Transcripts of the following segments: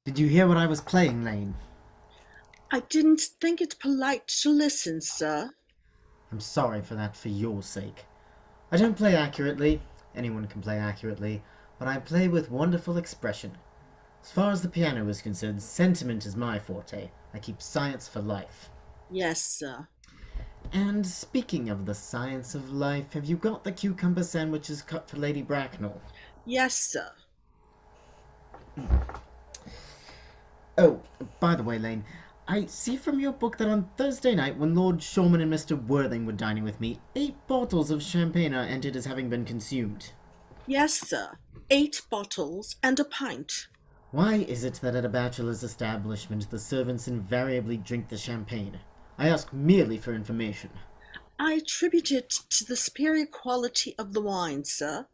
Did you hear what I was playing, Lane? I didn't think it polite to listen, sir. I'm sorry for that for your sake. I don't play accurately. Anyone can play accurately. But I play with wonderful expression. As far as the piano is concerned, sentiment is my forte. I keep science for life. Yes, sir. And speaking of the science of life, have you got the cucumber sandwiches cut for Lady Bracknell? Yes, sir. Oh, by the way, Lane, I see from your book that on Thursday night, when Lord Shorman and Mr. Worthing were dining with me, 8 bottles of champagne are entered as having been consumed. Yes, sir. 8 bottles and a pint. Why is it that at a bachelor's establishment the servants invariably drink the champagne? I ask merely for information. I attribute it to the superior quality of the wine, sir.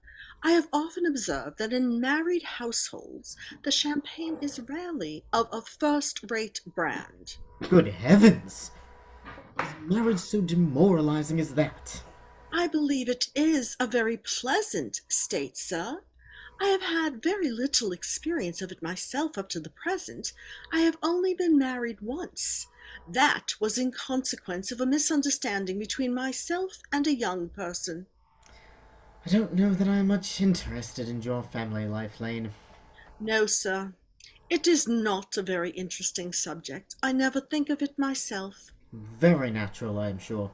I have often observed that in married households the champagne is rarely of a first-rate brand. Good heavens! Is marriage so demoralizing as that? I believe it is a very pleasant state, sir. I have had very little experience of it myself up to the present. I have only been married once. That was in consequence of a misunderstanding between myself and a young person. I don't know that I am much interested in your family life, Lane. No, sir, it is not a very interesting subject. I never think of it myself. Very natural, I am sure.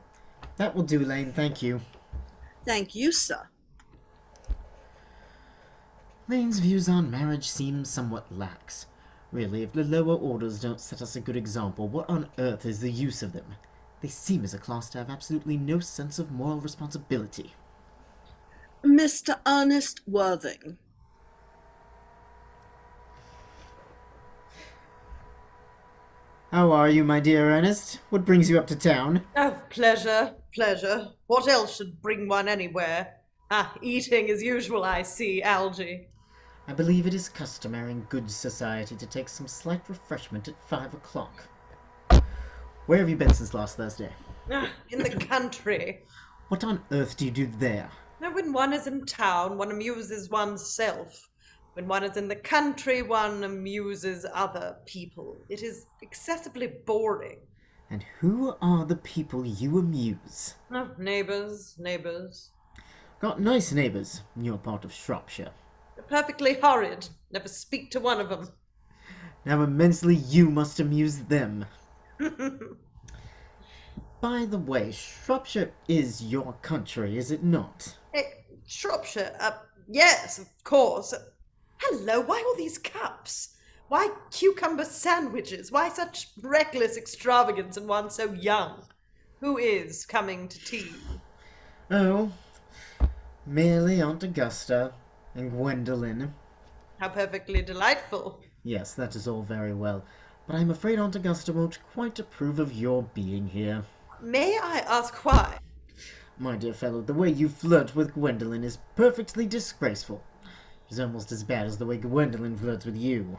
That will do, Lane, thank you. Thank you, sir. Lane's views on marriage seem somewhat lax. Really, if the lower orders don't set us a good example, what on earth is the use of them? They seem as a class to have absolutely no sense of moral responsibility. Mr. Ernest Worthing. How are you, my dear Ernest? What brings you up to town? Oh, pleasure, pleasure. What else should bring one anywhere? Ah, eating as usual, I see, Algy. I believe it is customary in good society to take some slight refreshment at 5 o'clock. Where have you been since last Thursday? Ah, in the country. What on earth do you do there? Now, when one is in town, one amuses oneself. When one is in the country, one amuses other people. It is excessively boring. And who are the people you amuse? Oh, neighbours, neighbours. Got nice neighbours in your part of Shropshire. They're perfectly horrid. Never speak to one of them. Now immensely you must amuse them. By the way, Shropshire is your country, is it not? Hey, Shropshire, yes, of course. Hello, why all these cups? Why cucumber sandwiches? Why such reckless extravagance in one so young? Who is coming to tea? Oh, merely Aunt Augusta and Gwendolen. How perfectly delightful. Yes, that is all very well, but I'm afraid Aunt Augusta won't quite approve of your being here. May I ask why? My dear fellow, the way you flirt with Gwendolen is perfectly disgraceful. It's almost as bad as the way Gwendolen flirts with you.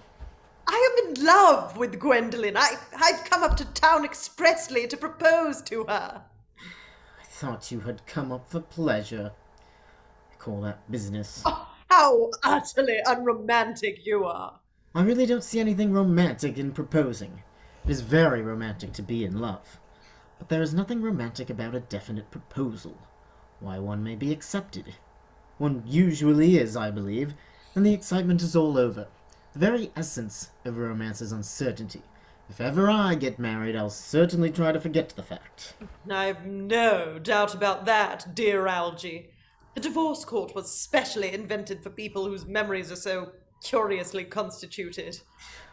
I am in love with Gwendolen. I've come up to town expressly to propose to her. I thought you had come up for pleasure. I call that business. Oh, how utterly unromantic you are. I really don't see anything romantic in proposing. It is very romantic to be in love. But there is nothing romantic about a definite proposal. Why, one may be accepted. One usually is, I believe, and the excitement is all over. The very essence of romance is uncertainty. If ever I get married, I'll certainly try to forget the fact. I've no doubt about that, dear Algy. The divorce court was specially invented for people whose memories are so curiously constituted.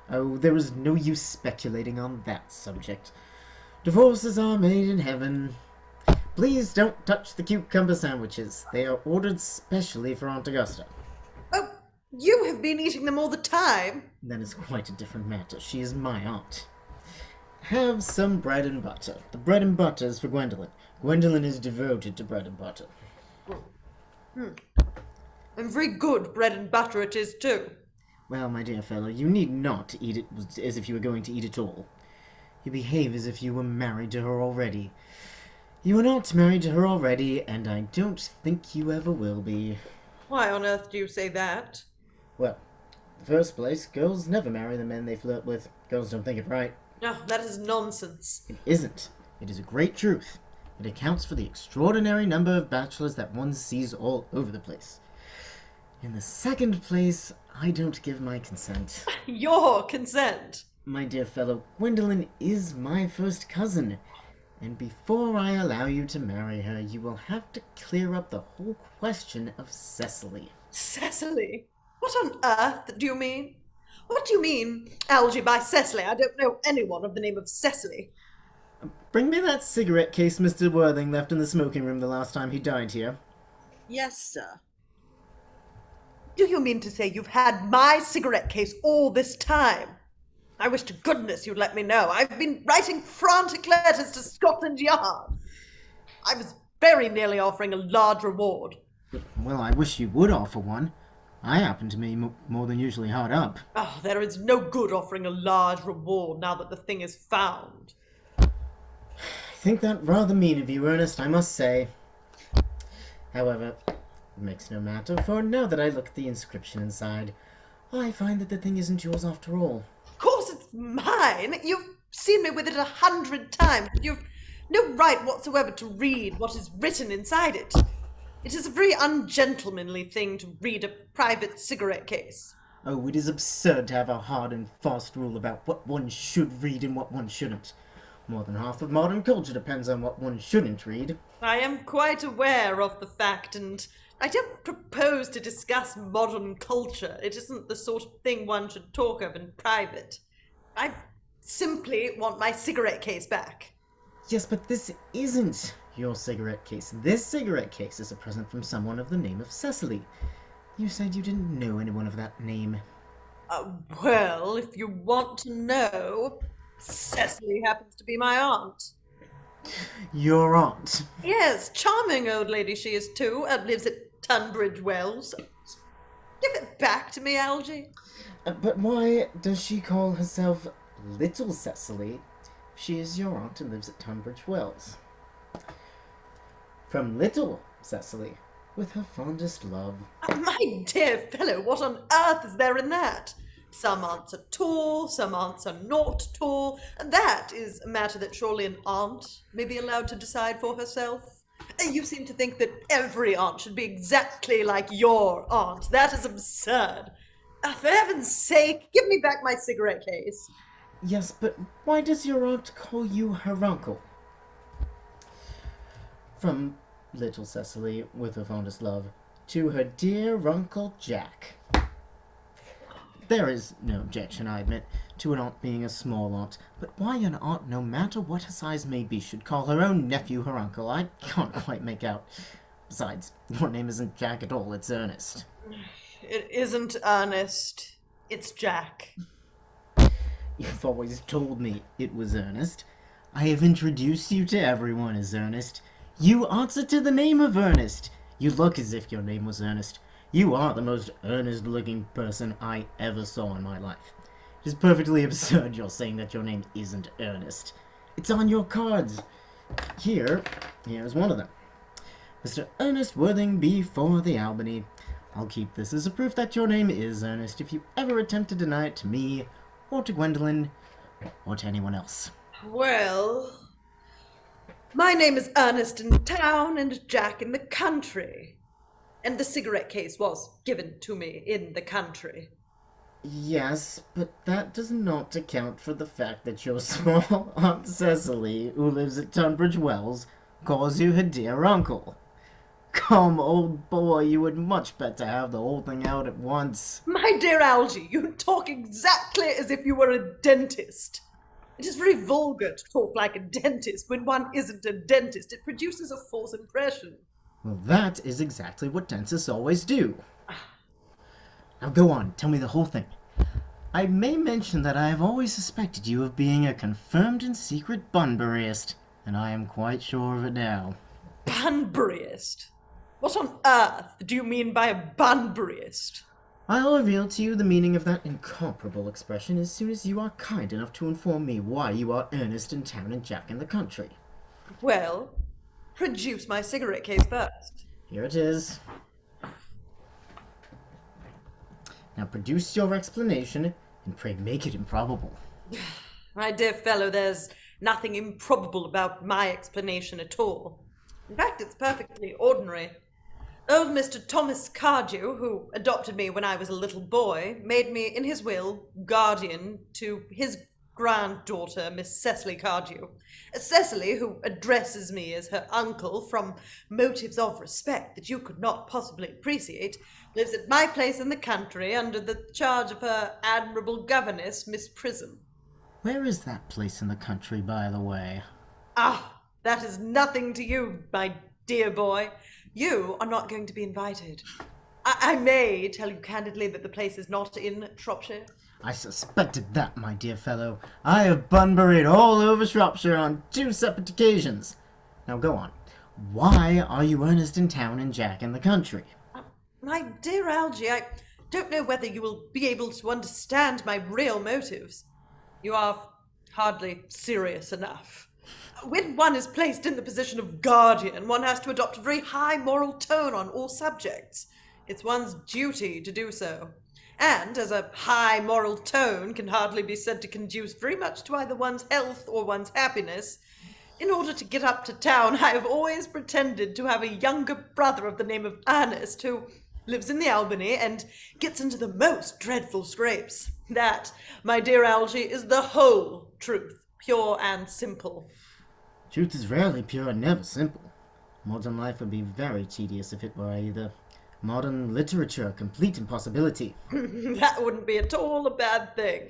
Oh, there is no use speculating on that subject. Divorces are made in heaven. Please don't touch the cucumber sandwiches. They are ordered specially for Aunt Augusta. Oh, you have been eating them all the time. That is quite a different matter. She is my aunt. Have some bread and butter. The bread and butter is for Gwendolen. Gwendolen is devoted to bread and butter. And very good bread and butter it is too. Well, my dear fellow, you need not eat it as if you were going to eat it all. You behave as if you were married to her already. You are not married to her already, and I don't think you ever will be. Why on earth do you say that? Well, the first place, girls never marry the men they flirt with. Girls don't think it right. No, that is nonsense. It isn't. It is a great truth. It accounts for the extraordinary number of bachelors that one sees all over the place. In the second place, I don't give my consent. Your consent. My dear fellow, Gwendolen is my first cousin. And before I allow you to marry her, you will have to clear up the whole question of Cecily. Cecily? What on earth do you mean? What do you mean, Algy, by Cecily? I don't know anyone of the name of Cecily. Bring me that cigarette case Mr. Worthing left in the smoking room the last time he dined here. Yes, sir. Do you mean to say you've had my cigarette case all this time? I wish to goodness you'd let me know. I've been writing frantic letters to Scotland Yard. I was very nearly offering a large reward. Well, I wish you would offer one. I happen to be more than usually hard up. Oh, there is no good offering a large reward now that the thing is found. I think that rather mean of you, Ernest, I must say. However, it makes no matter, for now that I look at the inscription inside, I find that the thing isn't yours after all. Of course it's mine. You've seen me with it 100 times. You've no right whatsoever to read what is written inside it. It is a very ungentlemanly thing to read a private cigarette case. Oh, it is absurd to have a hard and fast rule about what one should read and what one shouldn't. More than half of modern culture depends on what one shouldn't read. I am quite aware of the fact, and I don't propose to discuss modern culture. It isn't the sort of thing one should talk of in private. I simply want my cigarette case back. Yes, but this isn't your cigarette case. This cigarette case is a present from someone of the name of Cecily. You said you didn't know anyone of that name. Well, if you want to know, Cecily happens to be my aunt. Your aunt? Yes, charming old lady she is too, and lives at Tunbridge Wells. Give it back to me, Algy. But why does she call herself Little Cecily if she is your aunt and lives at Tunbridge Wells? From Little Cecily, with her fondest love. My dear fellow, what on earth is there in that? Some aunts are tall, some aunts are not tall, and that is a matter that surely an aunt may be allowed to decide for herself. You seem to think that every aunt should be exactly like your aunt. That is absurd. For heaven's sake, give me back my cigarette case. Yes, but why does your aunt call you her uncle? From Little Cecily, with her fondest love, to her dear Uncle Jack. There is no objection, I admit, to an aunt being a small aunt, but why an aunt, no matter what her size may be, should call her own nephew her uncle, I can't quite make out. Besides, your name isn't Jack at all, it's Earnest. It isn't Ernest, it's Jack. You've always told me it was Earnest. I have introduced you to everyone as Earnest. You answer to the name of Earnest. You look as if your name was Earnest. You are the most earnest-looking person I ever saw in my life. It is perfectly absurd you're saying that your name isn't Earnest. It's on your cards. Here's one of them. Mr. Ernest Worthing before the Albany. I'll keep this as a proof that your name is Ernest if you ever attempt to deny it to me, or to Gwendolen, or to anyone else. Well, my name is Ernest in town and Jack in the country. And the cigarette case was given to me in the country. Yes, but that does not account for the fact that your small Aunt Cecily, who lives at Tunbridge Wells, calls you her dear uncle. Come, old boy, you would much better have the whole thing out at once. My dear Algy, you talk exactly as if you were a dentist. It is very vulgar to talk like a dentist when one isn't a dentist. It produces a false impression. Well, that is exactly what dentists always do. Now go on, tell me the whole thing. I may mention that I have always suspected you of being a confirmed and secret Bunburyist, and I am quite sure of it now. Bunburyist? What on earth do you mean by a Bunburyist? I'll reveal to you the meaning of that incomparable expression as soon as you are kind enough to inform me why you are Ernest in town and Jack in the country. Well, produce my cigarette case first. Here it is. Now produce your explanation, and pray make it improbable. My dear fellow, there's nothing improbable about my explanation at all. In fact, it's perfectly ordinary. Old Mr. Thomas Cardew, who adopted me when I was a little boy, made me, in his will, guardian to his granddaughter, Miss Cecily Cardew. Cecily, who addresses me as her uncle from motives of respect that you could not possibly appreciate, lives at my place in the country under the charge of her admirable governess, Miss Prism. Where is that place in the country, by the way? Ah, that is nothing to you, my dear boy. You are not going to be invited. I may tell you candidly that the place is not in Shropshire. I suspected that, my dear fellow. I have Bunburyed all over Shropshire on 2 separate occasions. Now go on. Why are you Ernest in town and Jack in the country? My dear Algy, I don't know whether you will be able to understand my real motives. You are hardly serious enough. When one is placed in the position of guardian, one has to adopt a very high moral tone on all subjects. It's one's duty to do so. And as a high moral tone can hardly be said to conduce very much to either one's health or one's happiness, in order to get up to town, I have always pretended to have a younger brother of the name of Earnest, who lives in the Albany and gets into the most dreadful scrapes. That, my dear Algy, is the whole truth, pure and simple. Truth is rarely pure and never simple. Modern life would be very tedious if it were either. Modern literature, a complete impossibility. That wouldn't be at all a bad thing.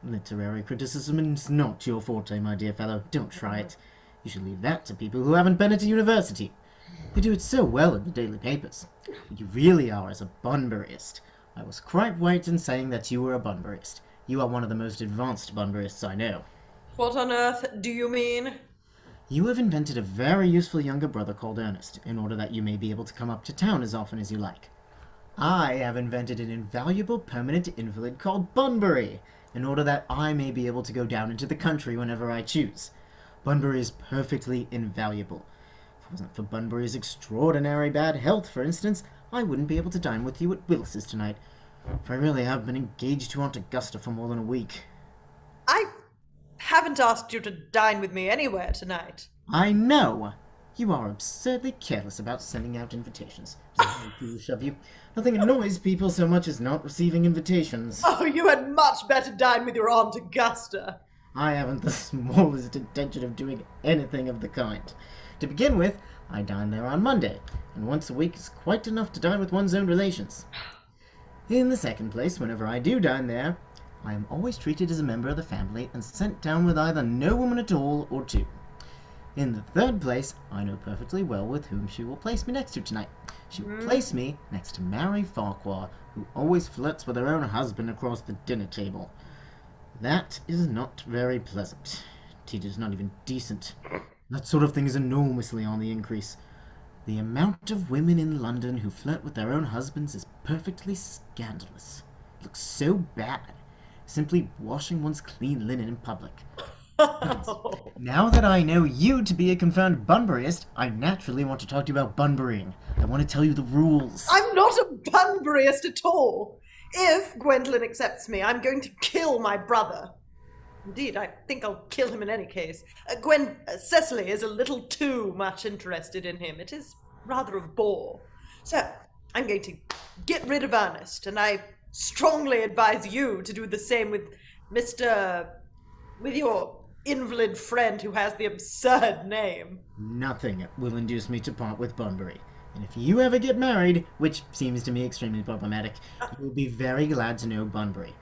Literary criticism is not your forte, my dear fellow. Don't try it. You should leave that to people who haven't been at a university. They do it so well in the daily papers. What you really are is a Bunburyist. I was quite right in saying that you were a Bunburyist. You are one of the most advanced Bunburyists I know. What on earth do you mean? You have invented a very useful younger brother called Earnest, in order that you may be able to come up to town as often as you like. I have invented an invaluable permanent invalid called Bunbury, in order that I may be able to go down into the country whenever I choose. Bunbury is perfectly invaluable. If it wasn't for Bunbury's extraordinary bad health, for instance, I wouldn't be able to dine with you at Willis's tonight, for I really have been engaged to Aunt Augusta for more than a week. I haven't asked you to dine with me anywhere tonight. I know! You are absurdly careless about sending out invitations. It's very foolish of you. Nothing annoys people so much as not receiving invitations. Oh, you had much better dine with your Aunt Augusta. I haven't the smallest intention of doing anything of the kind. To begin with, I dine there on Monday, and once a week is quite enough to dine with one's own relations. In the second place, whenever I do dine there, I am always treated as a member of the family and sent down with either no woman at all or 2. In the third place, I know perfectly well with whom she will place me next to tonight. She will place me next to Mary Farquhar, who always flirts with her own husband across the dinner table. That is not very pleasant. Indeed, it is not even decent. That sort of thing is enormously on the increase. The amount of women in London who flirt with their own husbands is perfectly scandalous. It looks so bad. Simply washing one's clean linen in public. Now that I know you to be a confirmed Bunburyist, I naturally want to talk to you about Bunburying. I want to tell you the rules. I'm not a Bunburyist at all. If Gwendolen accepts me, I'm going to kill my brother. Indeed, I think I'll kill him in any case. Cecily is a little too much interested in him. It is rather a bore. So, I'm going to get rid of Earnest, and I strongly advise you to do the same with with your invalid friend who has the absurd name. Nothing will induce me to part with Bunbury. And if you ever get married, which seems to me extremely problematic, you will be very glad to know Bunbury.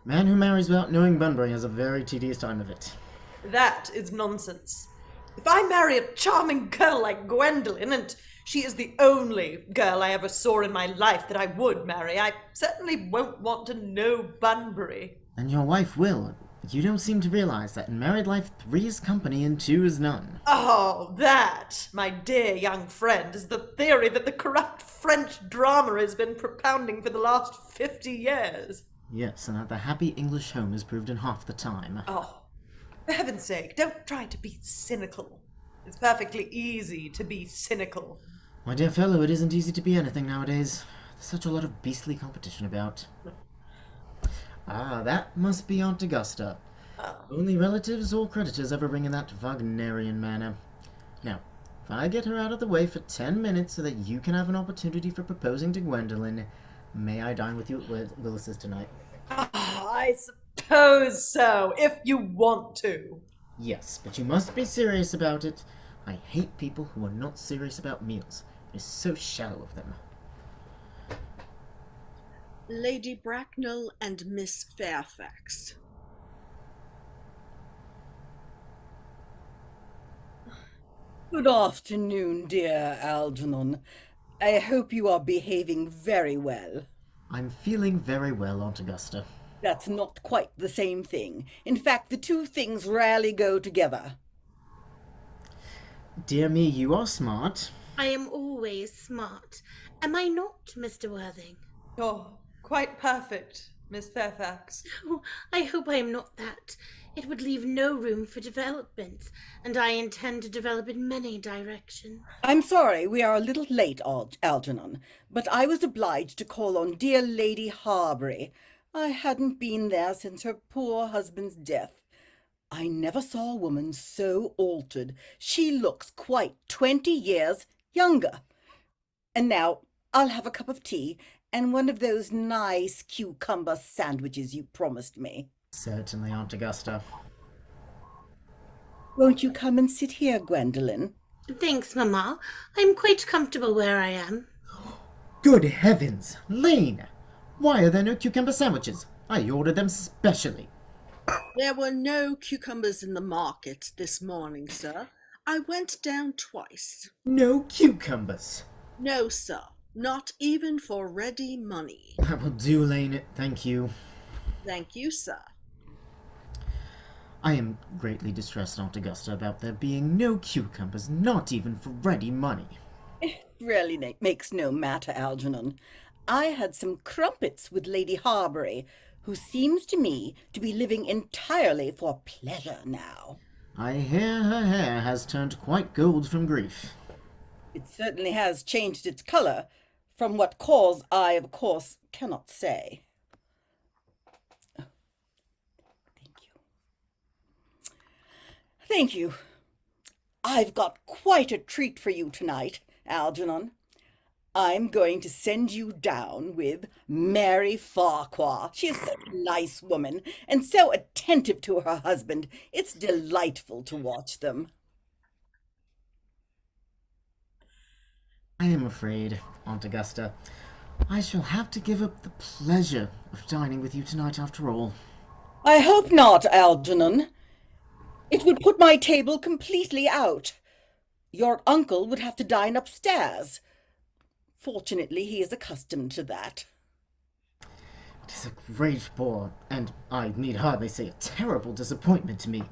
Man who marries without knowing Bunbury has a very tedious time of it. That is nonsense. If I marry a charming girl like Gwendolen, and she is the only girl I ever saw in my life that I would marry, I certainly won't want to know Bunbury. And your wife will. But you don't seem to realize that in married life 3 is company and 2 is none. Oh, that, my dear young friend, is the theory that the corrupt French drama has been propounding for the last 50 years. Yes, and that the happy English home is proved in half the time. Oh, for heaven's sake, don't try to be cynical. It's perfectly easy to be cynical. My dear fellow, it isn't easy to be anything nowadays. The Such a lot of beastly competition about. Ah, that must be Aunt Augusta. Only relatives or creditors ever ring in that Wagnerian manner. Now, if I get her out of the way for 10 minutes so that you can have an opportunity for proposing to Gwendolyn, may I dine with you at Willis's tonight? I suppose so, if you want to. Yes, but you must be serious about it. I hate people who are not serious about meals. It is so shallow of them. Lady Bracknell and Miss Fairfax. Good afternoon, dear Algernon. I hope you are behaving very well. I'm feeling very well, Aunt Augusta. That's not quite the same thing. In fact, the two things rarely go together. Dear me, you are smart. I am always smart. Am I not, Mr. Worthing? Oh, quite perfect, Miss Fairfax. Oh, I hope I am not that. It would leave no room for development, and I intend to develop in many directions. I'm sorry we are a little late, Algernon, but I was obliged to call on dear Lady Harbury. I hadn't been there since her poor husband's death. I never saw a woman so altered. She looks quite 20 years younger. And now I'll have a cup of tea and one of those nice cucumber sandwiches you promised me. Certainly, Aunt Augusta. Won't you come and sit here, Gwendolen? Thanks, Mamma. I'm quite comfortable where I am. Good heavens! Lane! Why are there no cucumber sandwiches? I ordered them specially. There were no cucumbers in the market this morning, sir. I went down twice. No cucumbers! No, sir. Not even for ready money. That will do, Lane. Thank you. Thank you, sir. I am greatly distressed, Aunt Augusta, about there being no cucumbers, not even for ready money. It really makes no matter, Algernon. I had some crumpets with Lady Harbury, who seems to me to be living entirely for pleasure now. I hear her hair has turned quite gold from grief. It certainly has changed its colour, from what cause I, of course, cannot say. Thank you. I've got quite a treat for you tonight, Algernon. I'm going to send you down with Mary Farquhar. She is such a nice woman and so attentive to her husband. It's delightful to watch them. I am afraid, Aunt Augusta, I shall have to give up the pleasure of dining with you tonight after all. I hope not, Algernon. It would put my table completely out. Your uncle would have to dine upstairs. Fortunately, he is accustomed to that. It is a great bore, and I need hardly say a terrible disappointment to me.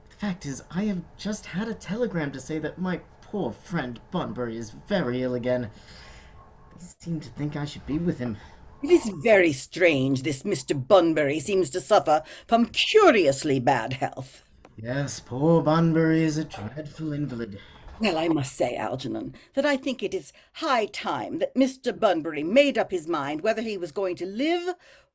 The fact is, I have just had a telegram to say that my poor friend Bunbury is very ill again. They seem to think I should be with him. It is very strange this Mr. Bunbury seems to suffer from curiously bad health. Yes, poor Bunbury is a dreadful invalid. Well, I must say, Algernon, that I think it is high time that Mr. Bunbury made up his mind whether he was going to live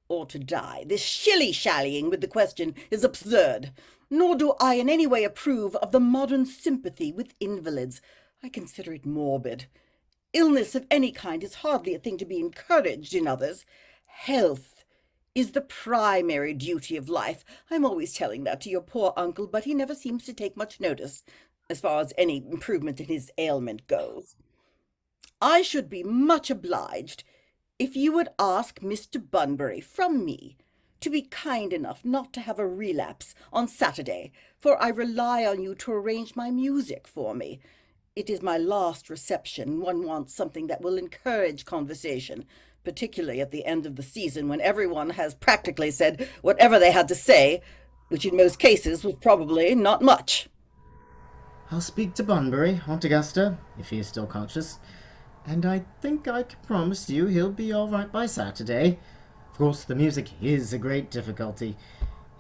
or to die. This shilly-shallying with the question is absurd, nor do I in any way approve of the modern sympathy with invalids. I consider it morbid. Illness of any kind is hardly a thing to be encouraged in others. Health is the primary duty of life. I'm always telling that to your poor uncle, but he never seems to take much notice as far as any improvement in his ailment goes. I should be much obliged if you would ask Mr. Bunbury from me to be kind enough not to have a relapse on Saturday, for I rely on you to arrange my music for me. It is my last reception. One wants something that will encourage conversation, particularly at the end of the season when everyone has practically said whatever they had to say, which in most cases was probably not much. I'll speak to Bunbury, Aunt Augusta, if he is still conscious, and I think I can promise you he'll be all right by Saturday. Of course, the music is a great difficulty.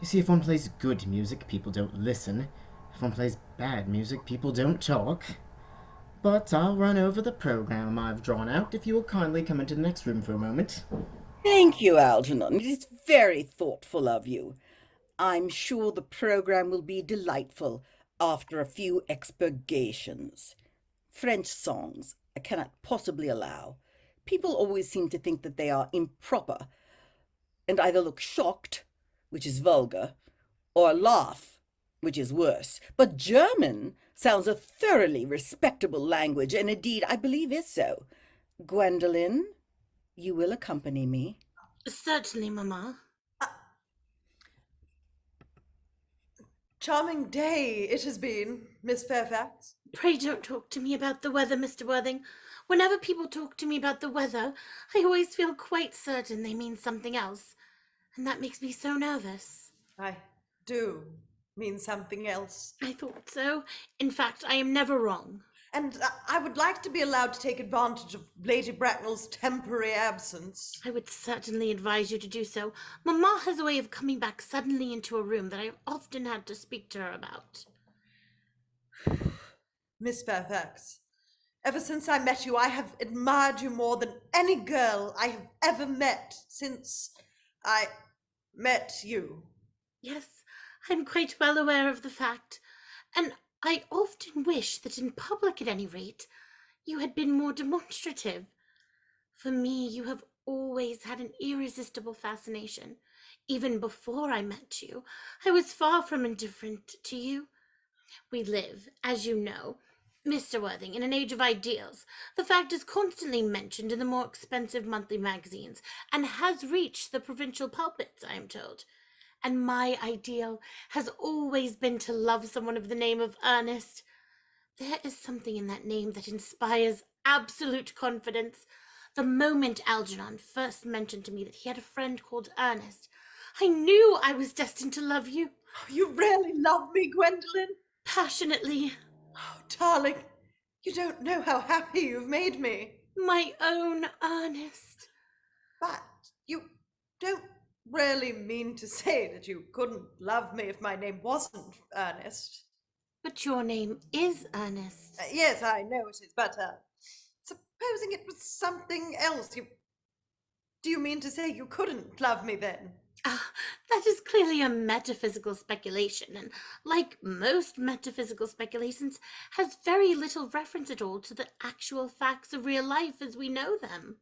You see, if one plays good music, people don't listen. If one plays bad music, people don't talk. But I'll run over the program I've drawn out if you will kindly come into the next room for a moment. Thank you, Algernon. It is very thoughtful of you. I'm sure the program will be delightful after a few expurgations. French songs I cannot possibly allow. People always seem to think that they are improper, and either look shocked, which is vulgar, or laugh, which is worse. But German sounds a thoroughly respectable language, and indeed I believe is so. Gwendolen, you will accompany me? Certainly, Mamma. Charming day it has been, Miss Fairfax. Pray don't talk to me about the weather, Mr. Worthing. Whenever people talk to me about the weather, I always feel quite certain they mean something else, and that makes me so nervous. I do mean something else. I thought so. In fact, I am never wrong. And I would like to be allowed to take advantage of Lady Bracknell's temporary absence. I would certainly advise you to do so. Mamma has a way of coming back suddenly into a room that I've often had to speak to her about. Miss Fairfax, ever since I met you, I have admired you more than any girl I have ever met since I met you. Yes, I'm quite well aware of the fact, and I often wish that in public, at any rate, you had been more demonstrative. For me, you have always had an irresistible fascination. Even before I met you, I was far from indifferent to you. We live, as you know, Mr. Worthing, in an age of ideals. The fact is constantly mentioned in the more expensive monthly magazines, and has reached the provincial pulpits, I am told. And my ideal has always been to love someone of the name of Earnest. There is something in that name that inspires absolute confidence. The moment Algernon first mentioned to me that he had a friend called Earnest, I knew I was destined to love you. You really love me, Gwendolen? Passionately. Oh, darling, you don't know how happy you've made me. My own Earnest. But you don't really mean to say that you couldn't love me if my name wasn't Ernest. But your name is Earnest. Yes, I know it is, but supposing it was something else, do you mean to say you couldn't love me then? That is clearly a metaphysical speculation, and like most metaphysical speculations, has very little reference at all to the actual facts of real life as we know them.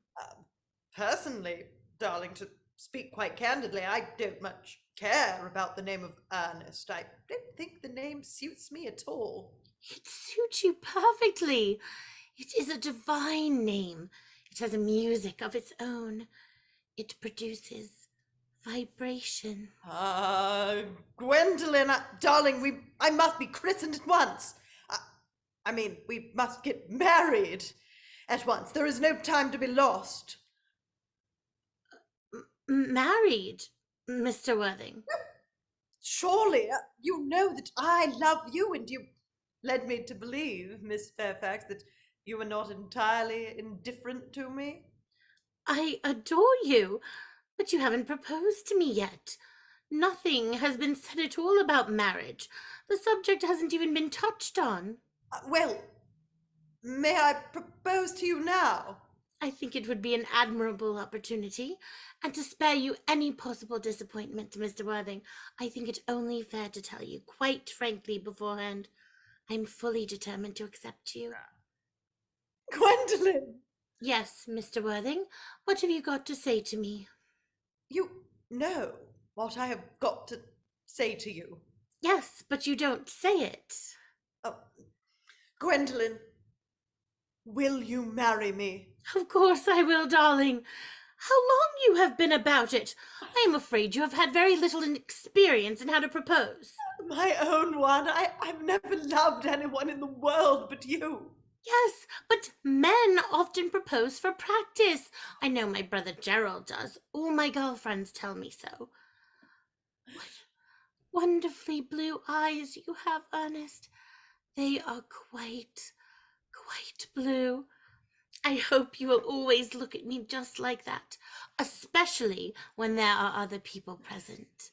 Personally, darling, to speak quite candidly, I don't much care about the name of Ernest. I don't think the name suits me at all. It suits you perfectly. It is a divine name. It has a music of its own. It produces vibration. Gwendolen, darling, I must be christened at once. I mean, we must get married at once. There is no time to be lost. Married, Mr. Worthing? Surely, you know that I love you, and you led me to believe, Miss Fairfax, that you were not entirely indifferent to me. I adore you, but you haven't proposed to me yet. Nothing has been said at all about marriage. The subject hasn't even been touched on. Well, may I propose to you now? I think it would be an admirable opportunity, and to spare you any possible disappointment, Mr. Worthing, I think it only fair to tell you quite frankly beforehand, I'm fully determined to accept you. Gwendolen! Yes, Mr. Worthing, what have you got to say to me? You know what I have got to say to you. Yes, but you don't say it. Oh, Gwendolen, will you marry me? Of course I will, darling. How long you have been about it! I am afraid you have had very little experience in how to propose. My own one. I've never loved anyone in the world but you. Yes, but men often propose for practice. I know my brother Gerald does. All my girlfriends tell me so. What wonderfully blue eyes you have, Ernest. They are quite blue. I hope you will always look at me just like that, especially when there are other people present.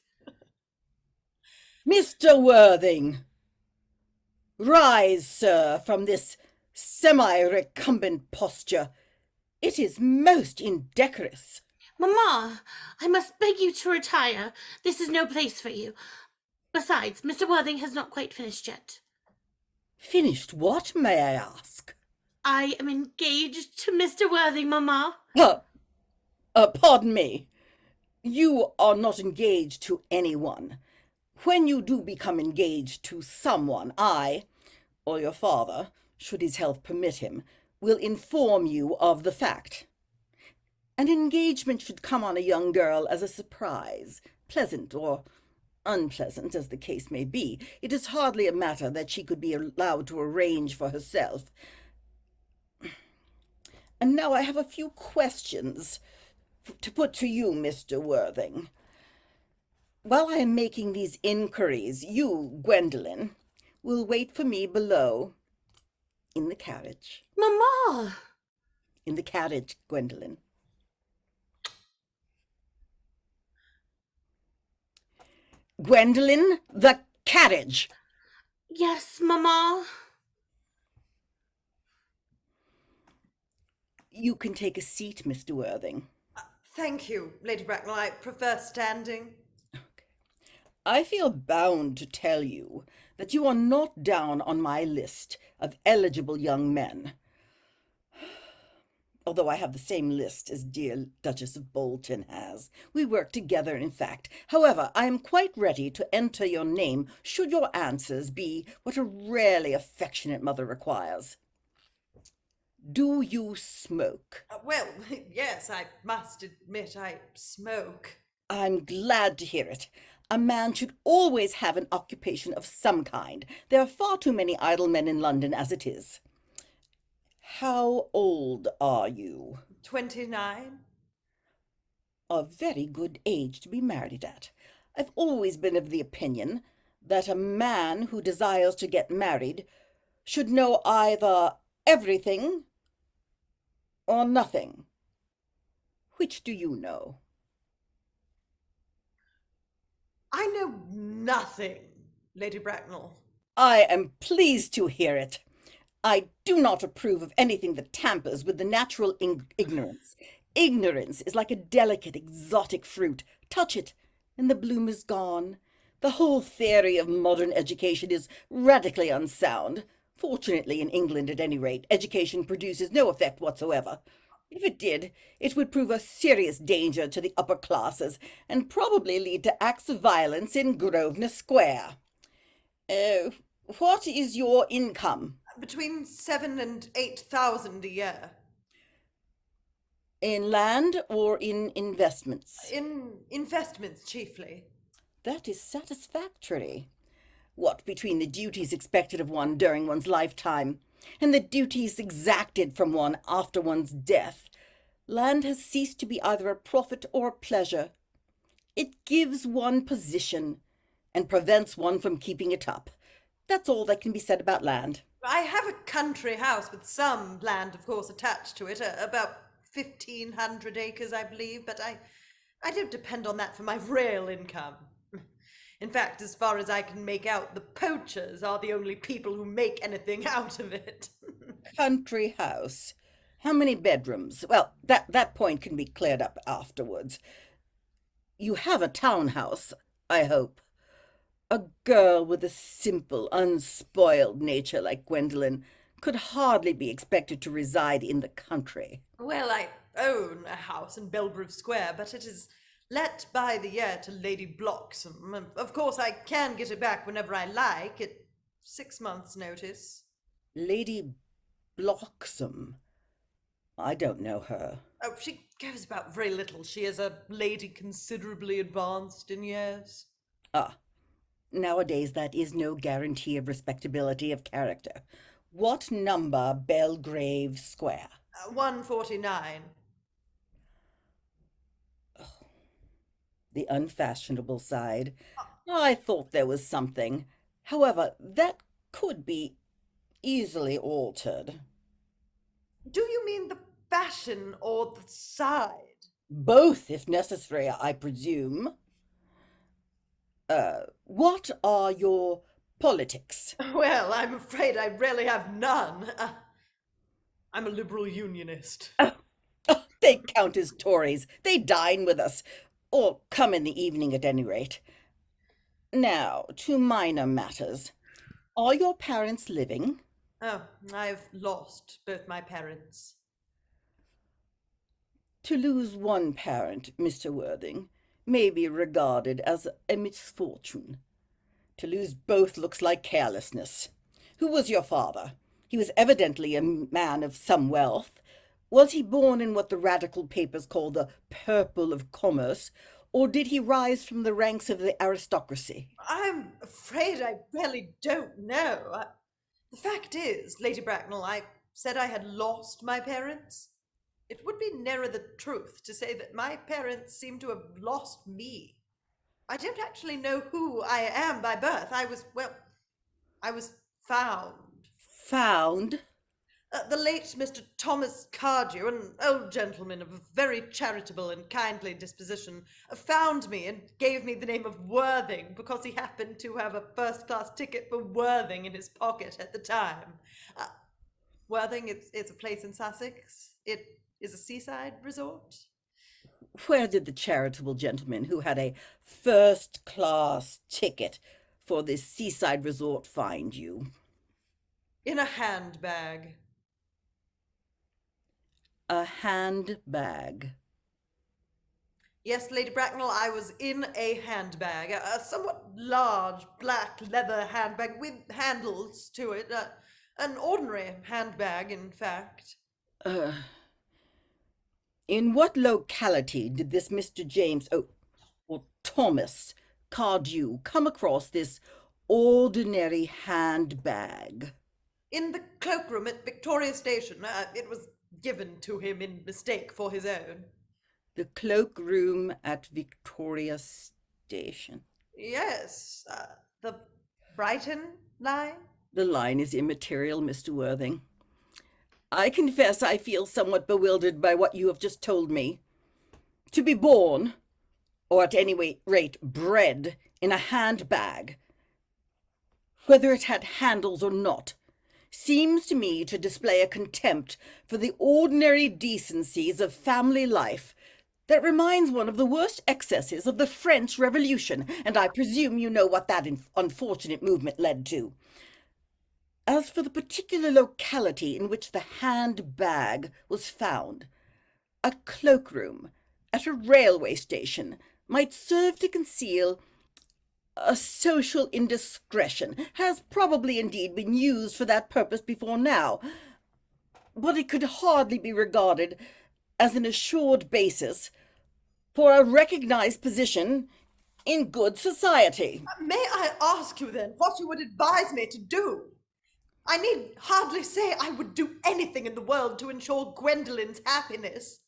Mr. Worthing, rise, sir, from this semi-recumbent posture. It is most indecorous. Mamma, I must beg you to retire. This is no place for you. Besides, Mr. Worthing has not quite finished yet. Finished what, may I ask? I am engaged to Mr. Worthing, Mamma. Pardon me. You are not engaged to anyone. When you do become engaged to someone, I, or your father, should his health permit him, will inform you of the fact. An engagement should come on a young girl as a surprise, pleasant or unpleasant as the case may be. It is hardly a matter that she could be allowed to arrange for herself. And now I have a few questions to put to you, Mr. Worthing. While I am making these inquiries, you, Gwendolen, will wait for me below in the carriage. Mamma! In the carriage, Gwendolen. Gwendolen, the carriage! Yes, Mamma. You can take a seat, Mr. Worthing. Thank you, Lady Bracknell. I prefer standing. I feel bound to tell you that you are not down on my list of eligible young men. Although I have the same list as dear Duchess of Bolton has. We work together, in fact. However, I am quite ready to enter your name should your answers be what a rarely affectionate mother requires. Do you smoke? Well, yes, I must admit I smoke. I'm glad to hear it. A man should always have an occupation of some kind. There are far too many idle men in London as it is. How old are you? 29. A very good age to be married at. I've always been of the opinion that a man who desires to get married should know either everything or nothing. Which do you know? I know nothing, Lady Bracknell. I am pleased to hear it. I do not approve of anything that tampers with the natural ignorance. Ignorance is like a delicate, exotic fruit. Touch it, and the bloom is gone. The whole theory of modern education is radically unsound. Fortunately, in England at any rate, education produces no effect whatsoever. If it did, it would prove a serious danger to the upper classes, and probably lead to acts of violence in Grosvenor Square. What is your income? Between 7,000 and 8,000 a year. In land or in investments? In investments, chiefly. That is satisfactory. What between the duties expected of one during one's lifetime and the duties exacted from one after one's death, land has ceased to be either a profit or a pleasure. It gives one position and prevents one from keeping it up. That's all that can be said about land. I have a country house with some land, of course, attached to it, about 1,500 acres, I believe, but I don't depend on that for my real income. In fact, as far as I can make out, the poachers are the only people who make anything out of it. Country house. How many bedrooms? Well, that point can be cleared up afterwards. You have a townhouse, I hope. A girl with a simple, unspoiled nature like Gwendolen could hardly be expected to reside in the country. Well, I own a house in Belgrove Square, but it is let by the year to Lady Bloxham. Of course, I can get it back whenever I like, at 6 months' notice. Lady Bloxham? I don't know her. Oh, she goes about very little. She is a lady considerably advanced in years. Ah, nowadays that is no guarantee of respectability of character. What number Belgrave Square? 149. The unfashionable side. I thought there was something. However, that could be easily altered. Do you mean the fashion or the side? Both, if necessary, I presume. What are your politics? Well, I'm afraid I really have none. I'm a liberal unionist. Oh, they count as Tories. They dine with us, or come in the evening at any rate. Now, to minor matters. Are your parents living? Oh, I've lost both my parents. To lose one parent, Mr. Worthing, may be regarded as a misfortune. To lose both looks like carelessness. Who was your father? He was evidently a man of some wealth. Was he born in what the radical papers call the purple of commerce, or did he rise from the ranks of the aristocracy? I'm afraid I really don't know. The fact is, Lady Bracknell, I said I had lost my parents. It would be nearer the truth to say that my parents seem to have lost me. I don't actually know who I am by birth. I was found. Found? The late Mr. Thomas Cardew, an old gentleman of a very charitable and kindly disposition, found me and gave me the name of Worthing because he happened to have a first-class ticket for Worthing in his pocket at the time. Worthing is a place in Sussex. It is a seaside resort. Where did the charitable gentleman who had a first-class ticket for this seaside resort find you? In a handbag. A handbag. Yes, Lady Bracknell, I was in a handbag, a somewhat large black leather handbag with handles to it, an ordinary handbag, in fact. In what locality did this Mr. James, or Thomas Cardew come across this ordinary handbag? In the cloakroom at Victoria Station. It was given to him in mistake for his own. The cloakroom at Victoria Station. Yes, the Brighton line? The line is immaterial, Mr. Worthing. I confess I feel somewhat bewildered by what you have just told me. To be born, or at any rate bred, in a handbag, whether it had handles or not, seems to me to display a contempt for the ordinary decencies of family life that reminds one of the worst excesses of the French Revolution, and I presume you know what that unfortunate movement led to. As for the particular locality in which the handbag was found, a cloakroom at a railway station might serve to conceal a social indiscretion, has probably indeed been used for that purpose before now, but it could hardly be regarded as an assured basis for a recognized position in good society. May I ask you then what you would advise me to do? I need hardly say I would do anything in the world to ensure Gwendolyn's happiness.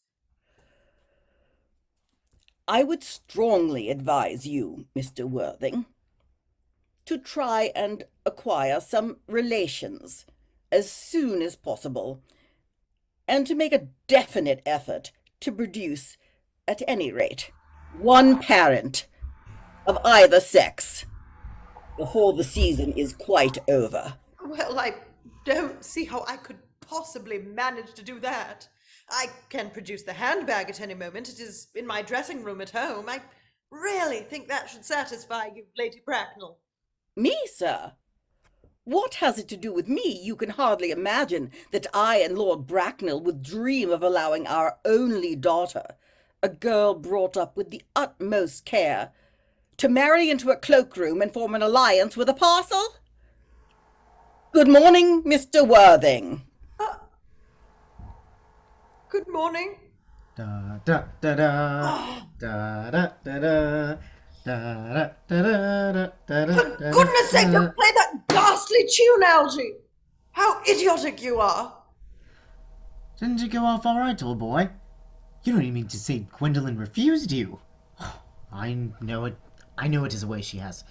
I would strongly advise you, Mr. Worthing, to try and acquire some relations as soon as possible, and to make a definite effort to produce, at any rate, one parent of either sex before the season is quite over. Well, I don't see how I could possibly manage to do that. I can produce the handbag at any moment. It is in my dressing room at home. I really think that should satisfy you, Lady Bracknell. Me, sir? What has it to do with me? You can hardly imagine that I and Lord Bracknell would dream of allowing our only daughter, a girl brought up with the utmost care, to marry into a cloakroom and form an alliance with a parcel? Good morning, Mr. Worthing. Good morning. Da da da da da da da da. Da, da, da, da, da, da, For da, goodness sake, da. don't play that ghastly tune, Algy! How idiotic you are! Didn't you go off all right, old boy? You don't even mean to say Gwendolyn refused you. I know it. I know it is a way she has.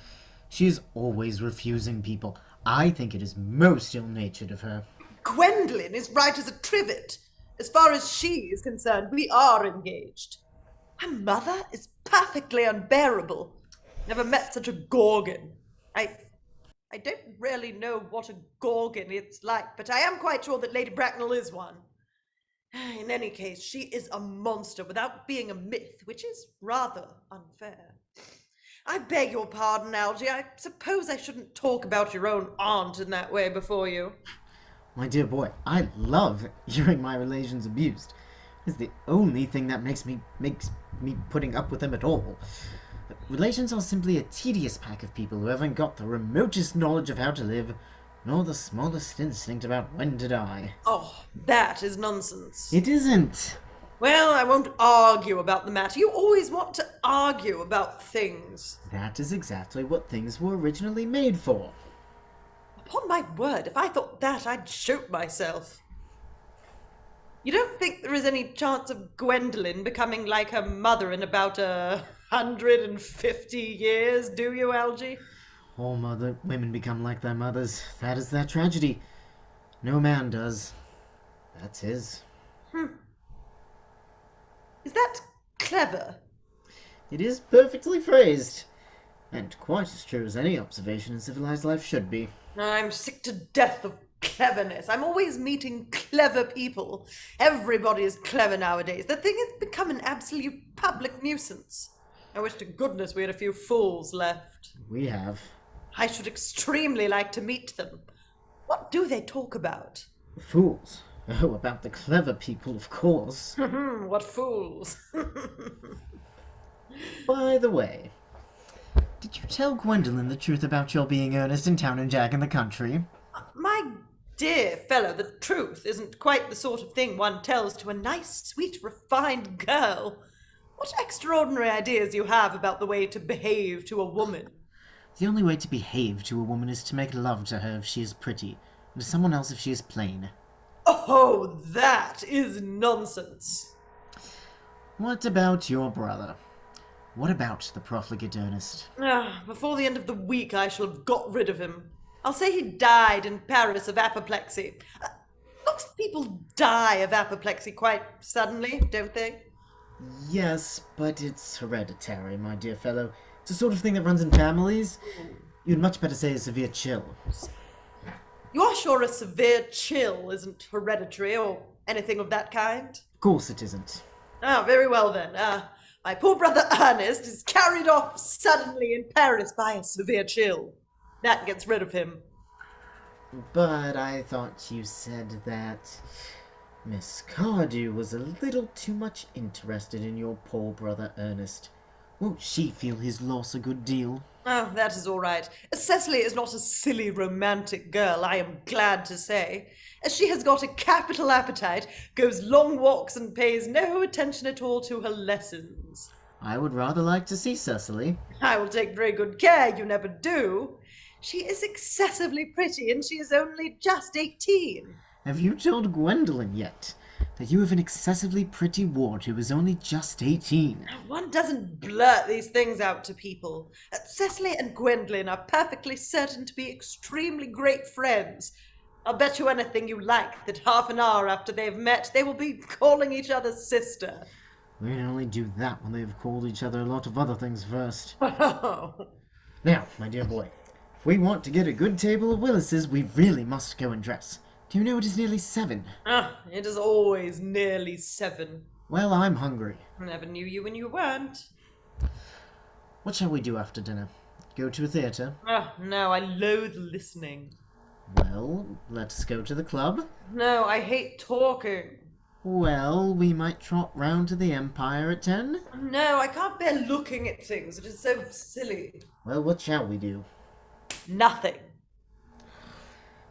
She is always refusing people. I think it is most ill-natured of her. Gwendolyn is right as a trivet. As far as she is concerned, we are engaged. Her mother is perfectly unbearable. Never met such a gorgon. I don't really know what a Gorgon is like, but I am quite sure that Lady Bracknell is one. In any case, she is a monster without being a myth, which is rather unfair. I beg your pardon, Algy. I suppose I shouldn't talk about your own aunt in that way before you. My dear boy, I love hearing my relations abused. It's the only thing that makes me putting up with them at all. Relations are simply a tedious pack of people who haven't got the remotest knowledge of how to live, nor the smallest instinct about when to die. Oh, that is nonsense. It isn't. Well, I won't argue about the matter. You always want to argue about things. That is exactly what things were originally made for. Upon my word, if I thought that, I'd shoot myself. You don't think there is any chance of Gwendolen becoming like her mother in about 150 years, do you, Algy? All women become like their mothers. That is their tragedy. No man does. That's his. Is that clever? It is perfectly phrased. And quite as true as any observation in civilized life should be. I'm sick to death of cleverness. I'm always meeting clever people. Everybody is clever nowadays. The thing has become an absolute public nuisance. I wish to goodness we had a few fools left. We have. I should extremely like to meet them. What do they talk about? Fools. Oh, about the clever people, of course. What fools. By the way, did you tell Gwendolen the truth about your being Ernest in town and Jack in the country? My dear fellow, the truth isn't quite the sort of thing one tells to a nice, sweet, refined girl. What extraordinary ideas you have about the way to behave to a woman. The only way to behave to a woman is to make love to her if she is pretty, and to someone else if she is plain. Oh, that is nonsense. What about your brother? What about the profligate Earnest? Before the end of the week I shall have got rid of him. I'll say he died in Paris of apoplexy. Lots of people die of apoplexy quite suddenly, don't they? Yes, but it's hereditary, my dear fellow. It's the sort of thing that runs in families. You'd much better say a severe chill. You're sure a severe chill isn't hereditary or anything of that kind? Of course it isn't. Very well then. My poor brother Ernest is carried off suddenly in Paris by a severe chill. That gets rid of him. But I thought you said that Miss Cardew was a little too much interested in your poor brother Ernest. Won't she feel his loss a good deal? Oh, that is all right. Cecily is not a silly romantic girl, I am glad to say. She has got a capital appetite, goes long walks and pays no attention at all to her lessons. I would rather like to see Cecily. I will take very good care you never do. She is excessively pretty and she is only just 18. Have you told Gwendolen yet that you have an excessively pretty ward who is only just 18? One doesn't blurt these things out to people. Cecily and Gwendolen are perfectly certain to be extremely great friends. I'll bet you anything you like that half an hour after they've met, they will be calling each other sister. We can only do that when they've called each other a lot of other things first. Oh. Now, my dear boy, if we want to get a good table of Willis's, we really must go and dress. Do you know it is nearly 7? It is always nearly 7. Well, I'm hungry. Never knew you when you weren't. What shall we do after dinner? Go to a theatre? No, I loathe listening. Well, let's go to the club. No, I hate talking. Well, we might trot round to the Empire at 10? No, I can't bear looking at things. It is so silly. Well, what shall we do? Nothing.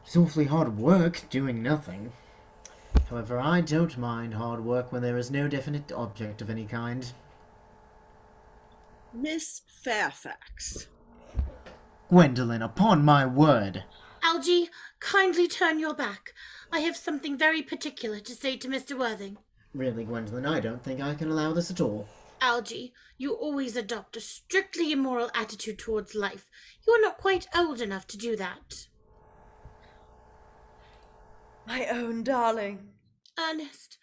It's awfully hard work doing nothing. However, I don't mind hard work when there is no definite object of any kind. Miss Fairfax. Gwendolen, upon my word. Algy, kindly turn your back. I have something very particular to say to Mr. Worthing. Really, Gwendolen, I don't think I can allow this at all. Algy, you always adopt a strictly immoral attitude towards life. You are not quite old enough to do that. My own darling. Ernest,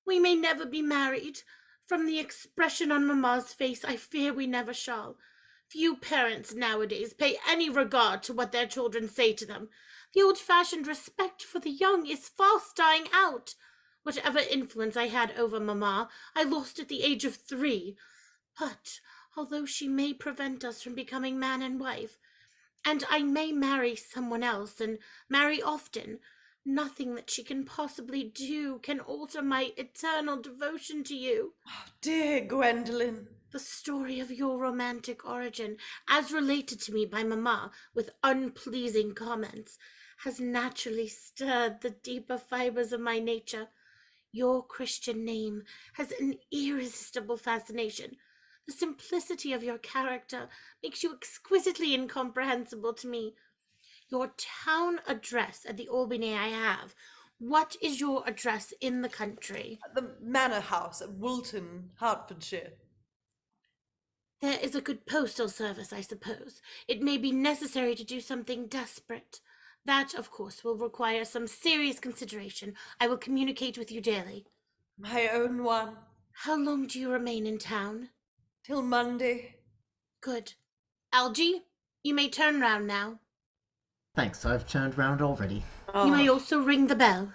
we may never be married. From the expression on Mamma's face, I fear we never shall. Few parents nowadays pay any regard to what their children say to them. The old-fashioned respect for the young is fast dying out. Whatever influence I had over Mamma, I lost at the age of 3. But although she may prevent us from becoming man and wife, and I may marry someone else and marry often, nothing that she can possibly do can alter my eternal devotion to you. Dear Gwendolen. The story of your romantic origin, as related to me by Mamma with unpleasing comments, has naturally stirred the deeper fibers of my nature. Your Christian name has an irresistible fascination. The simplicity of your character makes you exquisitely incomprehensible to me. Your town address at the Albany I have. What is your address in the country? The Manor House at Woolton, Hertfordshire. There is a good postal service, I suppose. It may be necessary to do something desperate. That, of course, will require some serious consideration. I will communicate with you daily. My own one. How long do you remain in town? Till Monday. Good. Algy, you may turn round now. Thanks, I've turned round already. You may also ring the bell.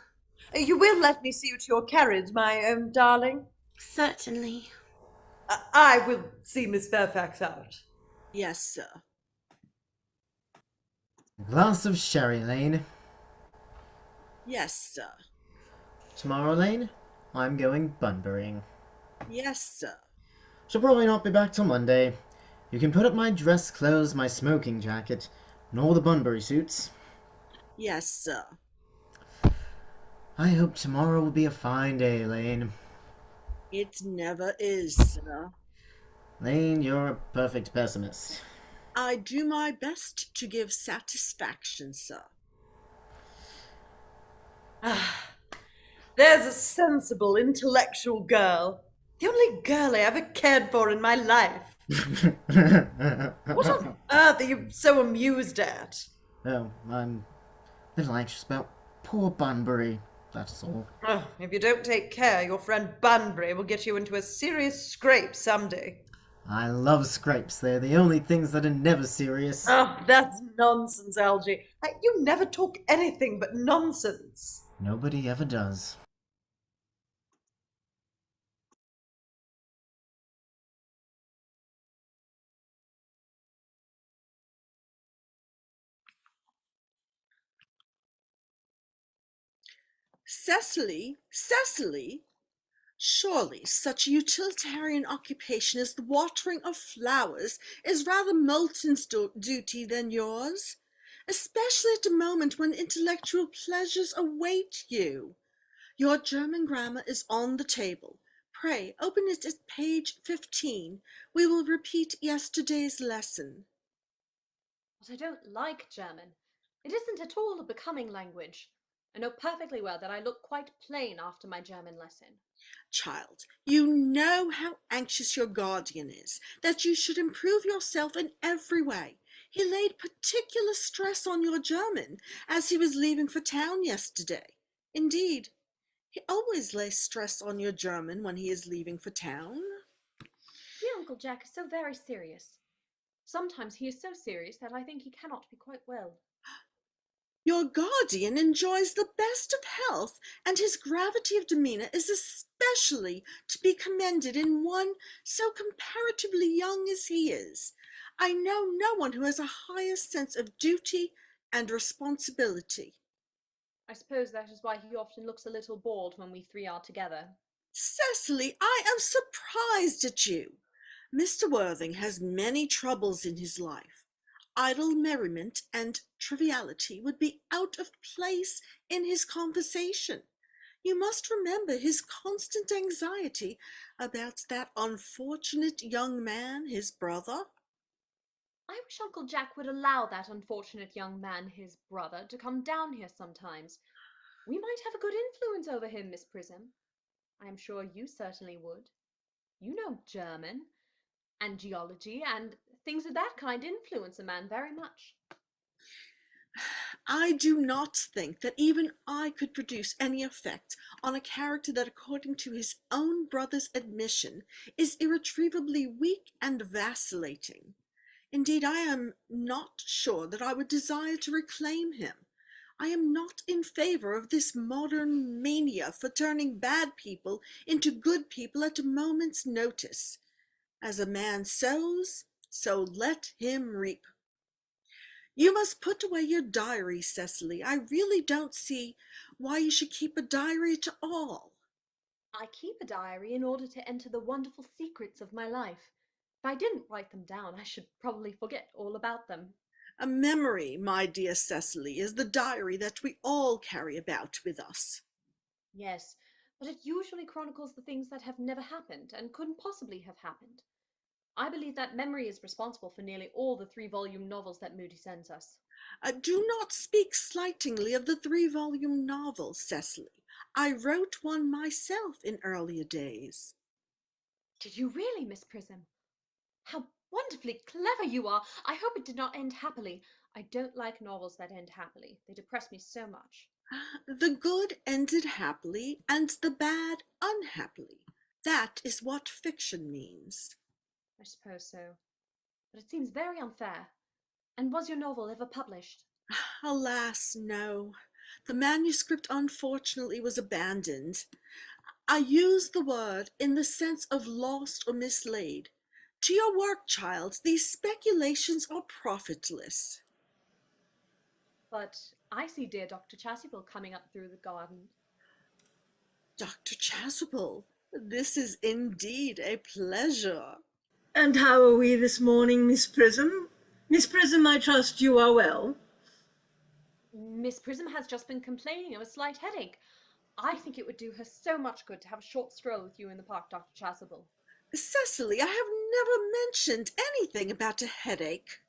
You will let me see you to your carriage, my own darling? Certainly. I will see Miss Fairfax out. Yes, sir. A glass of sherry, Lane. Yes, sir. Tomorrow, Lane, I'm going Bunburying. Yes, sir. Shall probably not be back till Monday. You can put up my dress clothes, my smoking jacket, and all the Bunbury suits. Yes, sir. I hope tomorrow will be a fine day, Lane. It never is, sir. Lane, you're a perfect pessimist. I do my best to give satisfaction, sir. There's a sensible, intellectual girl. The only girl I ever cared for in my life. What on earth are you so amused at? Oh, I'm a little anxious about poor Bunbury, that's all. Oh, if you don't take care, your friend Bunbury will get you into a serious scrape someday. I love scrapes, they're the only things that are never serious. Oh, that's nonsense, Algy. You never talk anything but nonsense. Nobody ever does. Cecily, Cecily, surely such a utilitarian occupation as the watering of flowers is rather Moulton's duty than yours, especially at a moment when intellectual pleasures await you. Your German grammar is on the table. Pray open it at page 15. We will repeat yesterday's lesson. But I don't like German. It isn't at all a becoming language. I know perfectly well that I look quite plain after my German lesson. Child, you know how anxious your guardian is, that you should improve yourself in every way. He laid particular stress on your German as he was leaving for town yesterday. Indeed, he always lays stress on your German when he is leaving for town. Dear Uncle Jack is so very serious. Sometimes he is so serious that I think he cannot be quite well. Your guardian enjoys the best of health, and his gravity of demeanour is especially to be commended in one so comparatively young as he is. I know no one who has a higher sense of duty and responsibility. I suppose that is why he often looks a little bored when we three are together. Cecily, I am surprised at you. Mr. Worthing has many troubles in his life. Idle merriment and triviality would be out of place in his conversation. You must remember his constant anxiety about that unfortunate young man, his brother. I wish Uncle Jack would allow that unfortunate young man, his brother, to come down here sometimes. We might have a good influence over him, Miss Prism. I am sure you certainly would. You know German and geology and things of that kind influence a man very much. I do not think that even I could produce any effect on a character that, according to his own brother's admission, is irretrievably weak and vacillating. Indeed, I am not sure that I would desire to reclaim him. I am not in favor of this modern mania for turning bad people into good people at a moment's notice. As a man sows, so let him reap. You must put away your diary, Cecily. I really don't see why you should keep a diary at all. I keep a diary in order to enter the wonderful secrets of my life. If I didn't write them down, I should probably forget all about them. A memory, my dear Cecily, is the diary that we all carry about with us. Yes, but it usually chronicles the things that have never happened and couldn't possibly have happened. I believe that memory is responsible for nearly all the three-volume novels that Moody sends us. Do not speak slightingly of the three-volume novel, Cecily. I wrote one myself in earlier days. Did you really, Miss Prism? How wonderfully clever you are! I hope it did not end happily. I don't like novels that end happily. They depress me so much. The good ended happily, and the bad unhappily. That is what fiction means. I suppose so. But it seems very unfair. And was your novel ever published? Alas, no. The manuscript unfortunately was abandoned. I use the word in the sense of lost or mislaid. To your work, child, these speculations are profitless. But I see dear Dr. Chasuble coming up through the garden. Dr. Chasuble, this is indeed a pleasure. And how are we this morning, Miss Prism? Miss Prism, I trust you are well? Miss Prism has just been complaining of a slight headache. I think it would do her so much good to have a short stroll with you in the park, Dr. Chasuble. Cecily, I have never mentioned anything about a headache.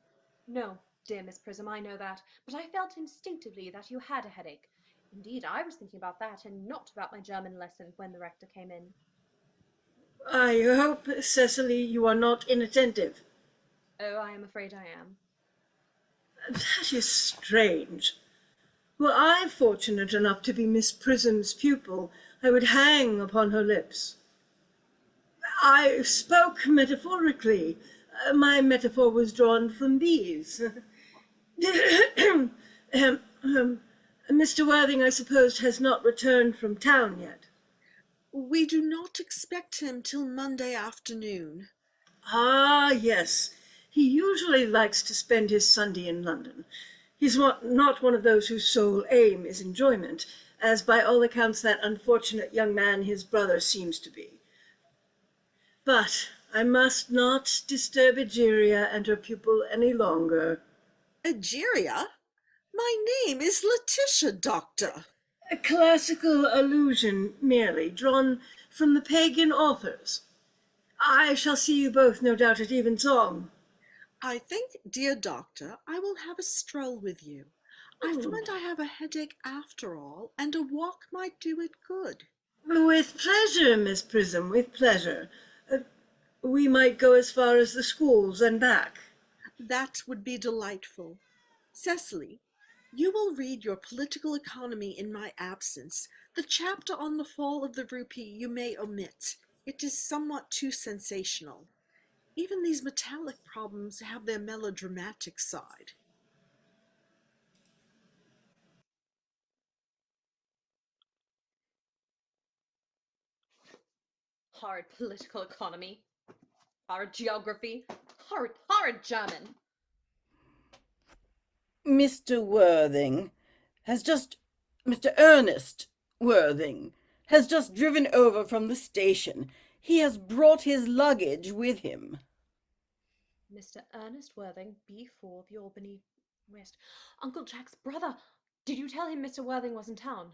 No, dear Miss Prism, I know that, but I felt instinctively that you had a headache. Indeed, I was thinking about that and not about my German lesson when the rector came in. I hope, Cecily, you are not inattentive. Oh, I am afraid I am. That is strange. Were I fortunate enough to be Miss Prism's pupil, I would hang upon her lips. I spoke metaphorically. My metaphor was drawn from these. Mr. Worthing, I suppose, has not returned from town yet. We do not expect him till Monday afternoon. Ah, yes. He usually likes to spend his Sunday in London. He's not one of those whose sole aim is enjoyment, as by all accounts that unfortunate young man, his brother, seems to be. But I must not disturb Egeria and her pupil any longer. Egeria? My name is Letitia, Doctor. A classical allusion, merely, drawn from the pagan authors. I shall see you both, no doubt, at evensong. I think, dear Doctor, I will have a stroll with you. I find I have a headache after all, and a walk might do it good. With pleasure, Miss Prism, with pleasure. We might go as far as the schools and back. That would be delightful. Cecily, you will read your political economy in my absence. The chapter on the fall of the rupee you may omit. It is somewhat too sensational. Even these metallic problems have their melodramatic side. Horrid political economy. Horrid geography. Horrid German. Mr. Worthing has just... Mr. Ernest Worthing has just driven over from the station. He has brought his luggage with him. Mr. Ernest Worthing, B4, the Albany West. Uncle Jack's brother. Did you tell him Mr. Worthing was in town?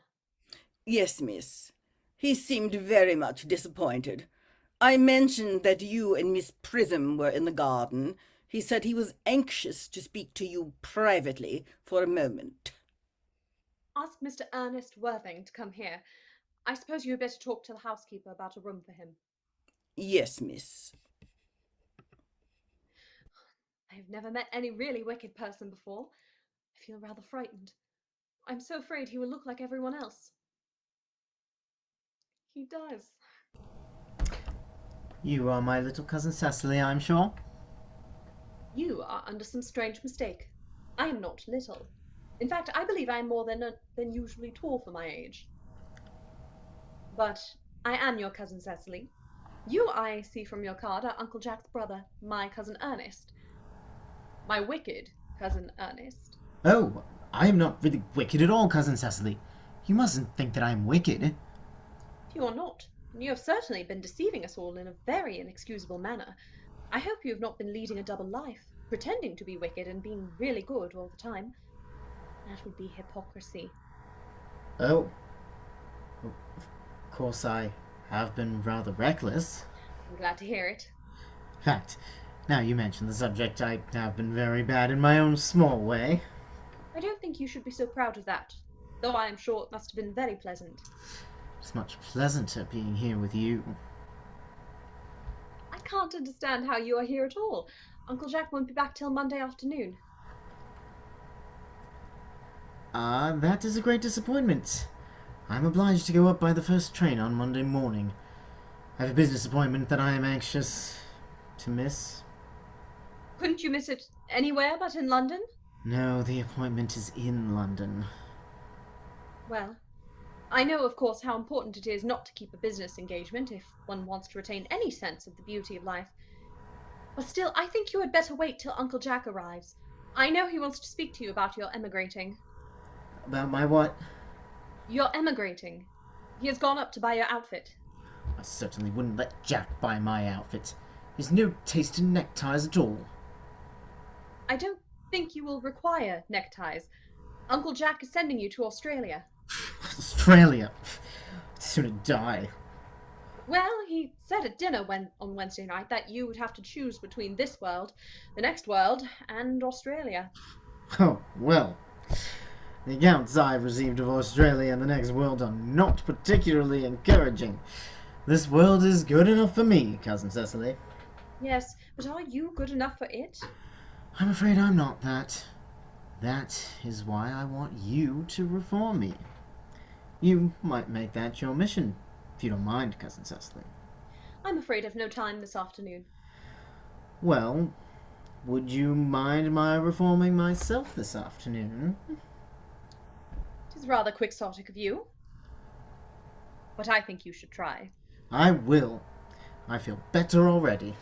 Yes, miss. He seemed very much disappointed. I mentioned that you and Miss Prism were in the garden. He said he was anxious to speak to you privately for a moment. Ask Mr. Ernest Worthing to come here. I suppose you had better talk to the housekeeper about a room for him. Yes, miss. I have never met any really wicked person before. I feel rather frightened. I'm so afraid he will look like everyone else. He does. You are my little cousin Cecily, I'm sure. You are under some strange mistake. I am not little. In fact, I believe I am more than usually tall for my age. But I am your cousin Cecily. You, I see from your card, are Uncle Jack's brother, my cousin Ernest. My wicked cousin Ernest. Oh, I am not really wicked at all, Cousin Cecily. You mustn't think that I am wicked. You are not, and you have certainly been deceiving us all in a very inexcusable manner. I hope you have not been leading a double life, pretending to be wicked and being really good all the time. That would be hypocrisy. Oh, of course I have been rather reckless. I'm glad to hear it. In fact, now you mention the subject, I have been very bad in my own small way. I don't think you should be so proud of that, though I am sure it must have been very pleasant. It's much pleasanter being here with you. I can't understand how you are here at all. Uncle Jack won't be back till Monday afternoon. That is a great disappointment. I'm obliged to go up by the first train on Monday morning. I have a business appointment that I am anxious to miss. Couldn't you miss it anywhere but in London? No, the appointment is in London. Well, I know, of course, how important it is not to keep a business engagement if one wants to retain any sense of the beauty of life. But still, I think you had better wait till Uncle Jack arrives. I know he wants to speak to you about your emigrating. About my what? You're emigrating. He has gone up to buy your outfit. I certainly wouldn't let Jack buy my outfit. He has no taste in neckties at all. I don't think you will require neckties. Uncle Jack is sending you to Australia. Australia. I'd sooner die. Well, he said at dinner on Wednesday night that you would have to choose between this world, the next world, and Australia. Oh, well. The accounts I've received of Australia and the next world are not particularly encouraging. This world is good enough for me, Cousin Cecily. Yes, but are you good enough for it? I'm afraid I'm not that. That is why I want you to reform me. You might make that your mission, if you don't mind, Cousin Cecily. I'm afraid I've no time this afternoon. Well, would you mind my reforming myself this afternoon? It is rather quixotic of you. But I think you should try. I will. I feel better already.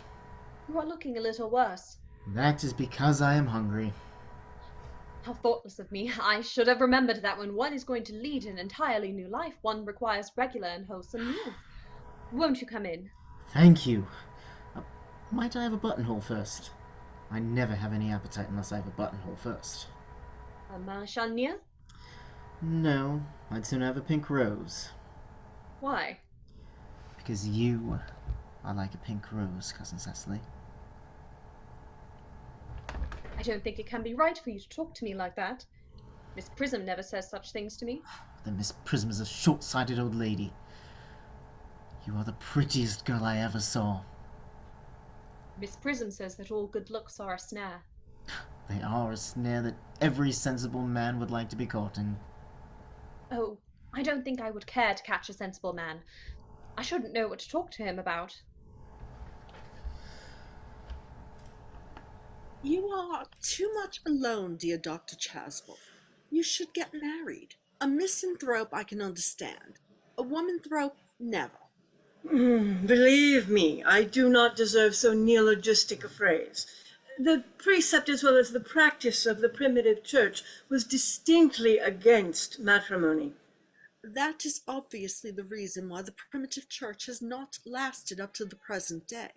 You are looking a little worse. That is because I am hungry. How thoughtless of me. I should have remembered that when one is going to lead an entirely new life, one requires regular and wholesome meals. Won't you come in? Thank you. Might I have a buttonhole first? I never have any appetite unless I have a buttonhole first. A marchanier? No, I'd sooner have a pink rose. Why? Because you are like a pink rose, Cousin Cecily. I don't think it can be right for you to talk to me like that. Miss Prism never says such things to me. Then Miss Prism is a short-sighted old lady. You are the prettiest girl I ever saw. Miss Prism says that all good looks are a snare. They are a snare that every sensible man would like to be caught in. Oh, I don't think I would care to catch a sensible man. I shouldn't know what to talk to him about. You are too much alone, dear Dr. Chaswell. You should get married. A misanthrope I can understand. A womanthrope, never. Believe me, I do not deserve so neologistic a phrase. The precept as well as the practice of the primitive church was distinctly against matrimony. That is obviously the reason why the primitive church has not lasted up to the present day.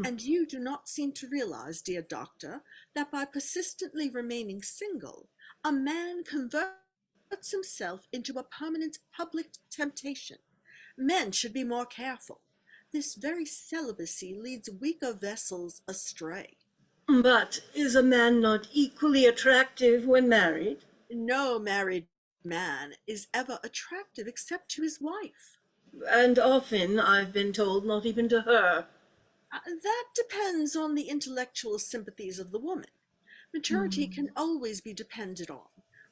And you do not seem to realize, dear doctor, that by persistently remaining single, a man converts himself into a permanent public temptation. Men should be more careful. This very celibacy leads weaker vessels astray. But is a man not equally attractive when married? No married man is ever attractive except to his wife. And often, I've been told, not even to her. That depends on the intellectual sympathies of the woman. Maturity can always be depended on.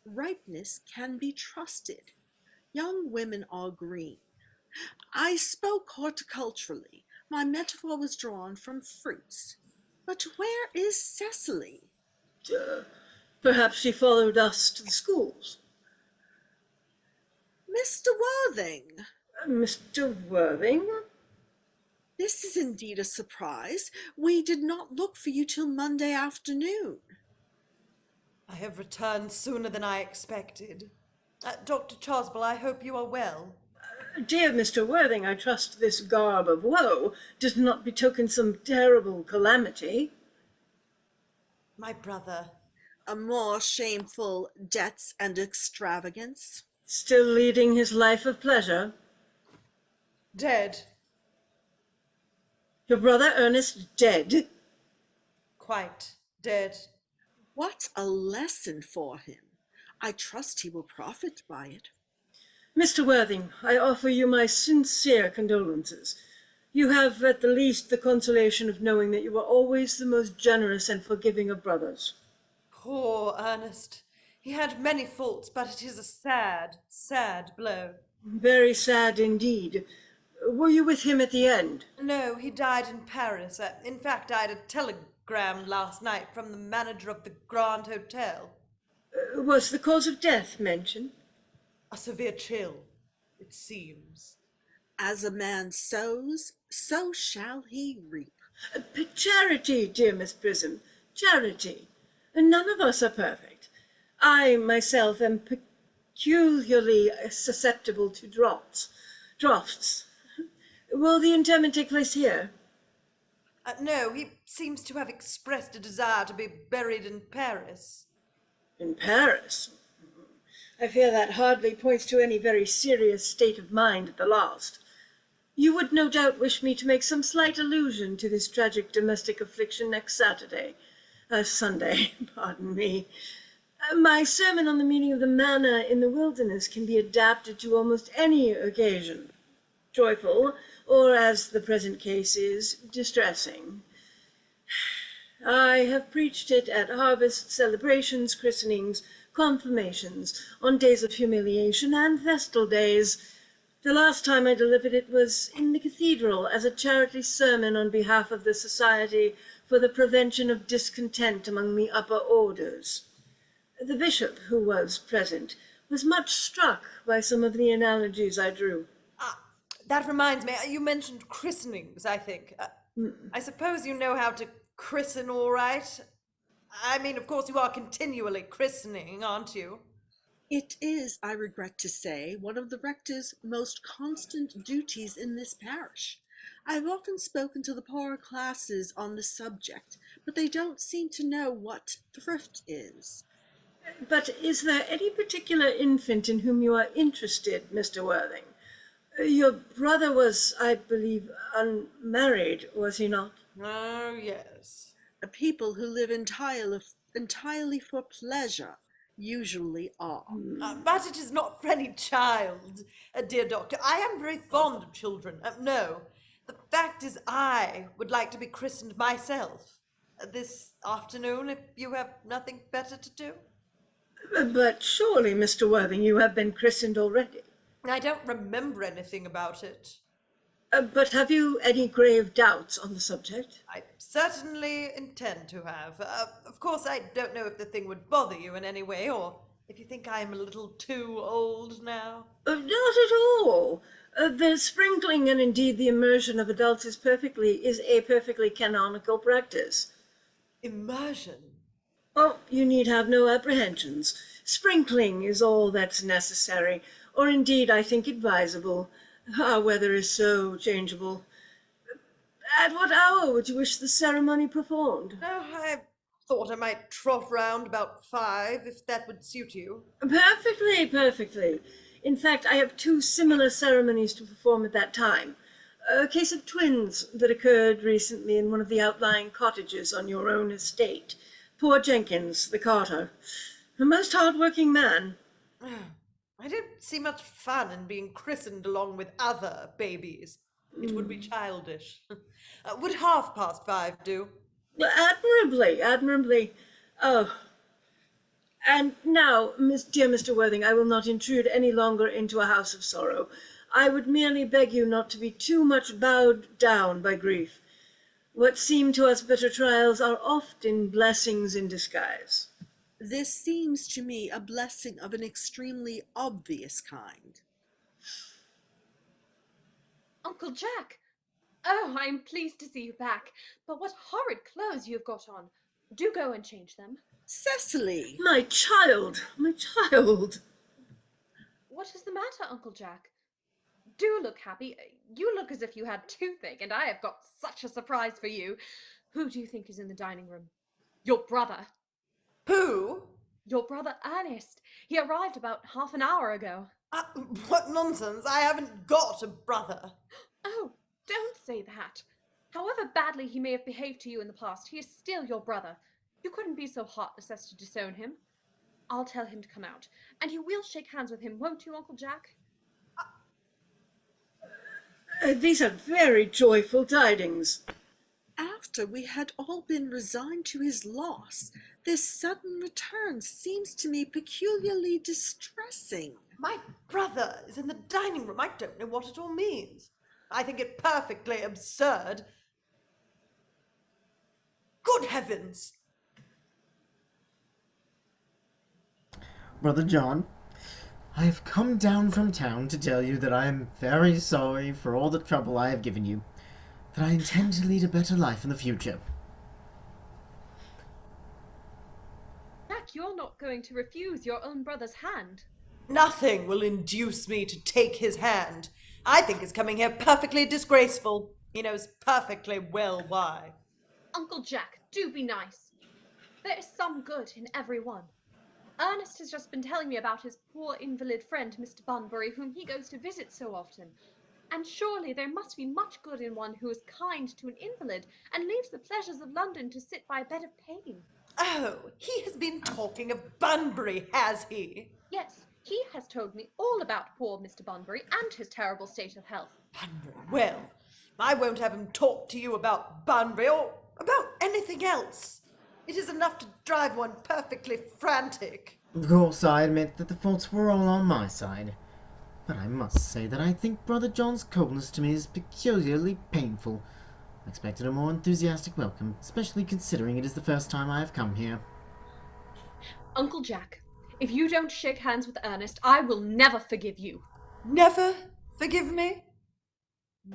Ripeness can be trusted. Young women are green. I spoke horticulturally. My metaphor was drawn from fruits. But where is Cecily? Perhaps she followed us to the schools. Mr. Worthing, Mr. Worthing? this is indeed a surprise. We did not look for you till Monday afternoon. I have returned sooner than I expected. Dr. Chosbell, I hope you are well. Dear Mr. Worthing, I trust this garb of woe does not betoken some terrible calamity. My brother. A more shameful debts and extravagance. Still leading his life of pleasure? Dead. Your brother Ernest dead? Quite dead. What a lesson for him. I trust he will profit by it. Mr. Worthing, I offer you my sincere condolences. You have at the least the consolation of knowing that you were always the most generous and forgiving of brothers. Poor Ernest. He had many faults, but it is a sad, sad blow. Very sad indeed. Were you with him at the end? No, he died in Paris. In fact, I had a telegram last night from the manager of the Grand Hotel. Was the cause of death mentioned? A severe chill, it seems. As a man sows, so shall he reap. Charity, dear Miss Prism, charity. None of us are perfect. I myself am peculiarly susceptible to drafts. Will the interment take place here? No, he seems to have expressed a desire to be buried in Paris. In Paris? I fear that hardly points to any very serious state of mind at the last. You would no doubt wish me to make some slight allusion to this tragic domestic affliction next Sunday, pardon me. My sermon on the meaning of the manna in the wilderness can be adapted to almost any occasion, joyful, or as the present case is, distressing. I have preached it at harvest celebrations, christenings, confirmations, on days of humiliation, and festal days. The last time I delivered it was in the cathedral as a charity sermon on behalf of the Society for the Prevention of Discontent among the Upper Orders. The bishop, who was present, was much struck by some of the analogies I drew. That reminds me, you mentioned christenings, I think. I suppose you know how to christen all right? I mean, of course, you are continually christening, aren't you? It is, I regret to say, one of the rector's most constant duties in this parish. I have often spoken to the poorer classes on the subject, but they don't seem to know what thrift is. But is there any particular infant in whom you are interested, Mr. Worthing? Your brother was, I believe, unmarried, was he not? Oh, yes. People who live entirely for pleasure usually are. But it is not for any child, dear doctor. I am very fond of children. No, the fact is I would like to be christened myself. This afternoon, if you have nothing better to do. But surely, Mr. Worthing, you have been christened already. I don't remember anything about it. But have you any grave doubts on the subject? I certainly intend to have. Of course, I don't know if the thing would bother you in any way, or if you think I am a little too old now. Not at all. The sprinkling and indeed the immersion of adults is a perfectly canonical practice. Immersion? Oh, you need have no apprehensions. Sprinkling is all that's necessary, or indeed I think advisable. Our weather is so changeable. At what hour would you wish the ceremony performed? Oh, I thought I might trot round about 5, if that would suit you. Perfectly, perfectly. In fact, I have 2 similar ceremonies to perform at that time. A case of twins that occurred recently in one of the outlying cottages on your own estate. Poor Jenkins, the carter. A most hard-working man. I don't see much fun in being christened along with other babies. It would be childish. Would 5:30 do? Admirably, admirably. Oh. And now, dear Mr. Worthing, I will not intrude any longer into a house of sorrow. I would merely beg you not to be too much bowed down by grief. What seem to us bitter trials are often blessings in disguise. This seems to me a blessing of an extremely obvious kind. Uncle Jack! Oh, I am pleased to see you back. But what horrid clothes you have got on. Do go and change them. Cecily! My child, my child. What is the matter, Uncle Jack? Do look happy. You look as if you had toothache, and I have got such a surprise for you. Who do you think is in the dining room? Your brother. Who? Your brother Ernest. He arrived about half an hour ago. What nonsense! I haven't got a brother. Oh, don't say that. However badly he may have behaved to you in the past, he is still your brother. You couldn't be so heartless as to disown him. I'll tell him to come out, and you will shake hands with him, won't you, Uncle Jack? These are very joyful tidings. After we had all been resigned to his loss, this sudden return seems to me peculiarly distressing. My brother is in the dining room. I don't know what it all means. I think it perfectly absurd. Good heavens! Brother John, I have come down from town to tell you that I am very sorry for all the trouble I have given you, that I intend to lead a better life in the future. Jack, you're not going to refuse your own brother's hand. Nothing will induce me to take his hand. I think his coming here perfectly disgraceful. He knows perfectly well why. Uncle Jack, do be nice. There is some good in every one. Ernest has just been telling me about his poor invalid friend, Mr. Bunbury, whom he goes to visit so often. And surely there must be much good in one who is kind to an invalid and leaves the pleasures of London to sit by a bed of pain. Oh, he has been talking of Bunbury, has he? Yes, he has told me all about poor Mr. Bunbury and his terrible state of health. Bunbury, well, I won't have him talk to you about Bunbury or about anything else. It is enough to drive one perfectly frantic. Of course, I admit that the faults were all on my side, but I must say that I think Brother John's coldness to me is peculiarly painful. I expected a more enthusiastic welcome, especially considering it is the first time I have come here. Uncle Jack, if you don't shake hands with Ernest, I will never forgive you. Never forgive me?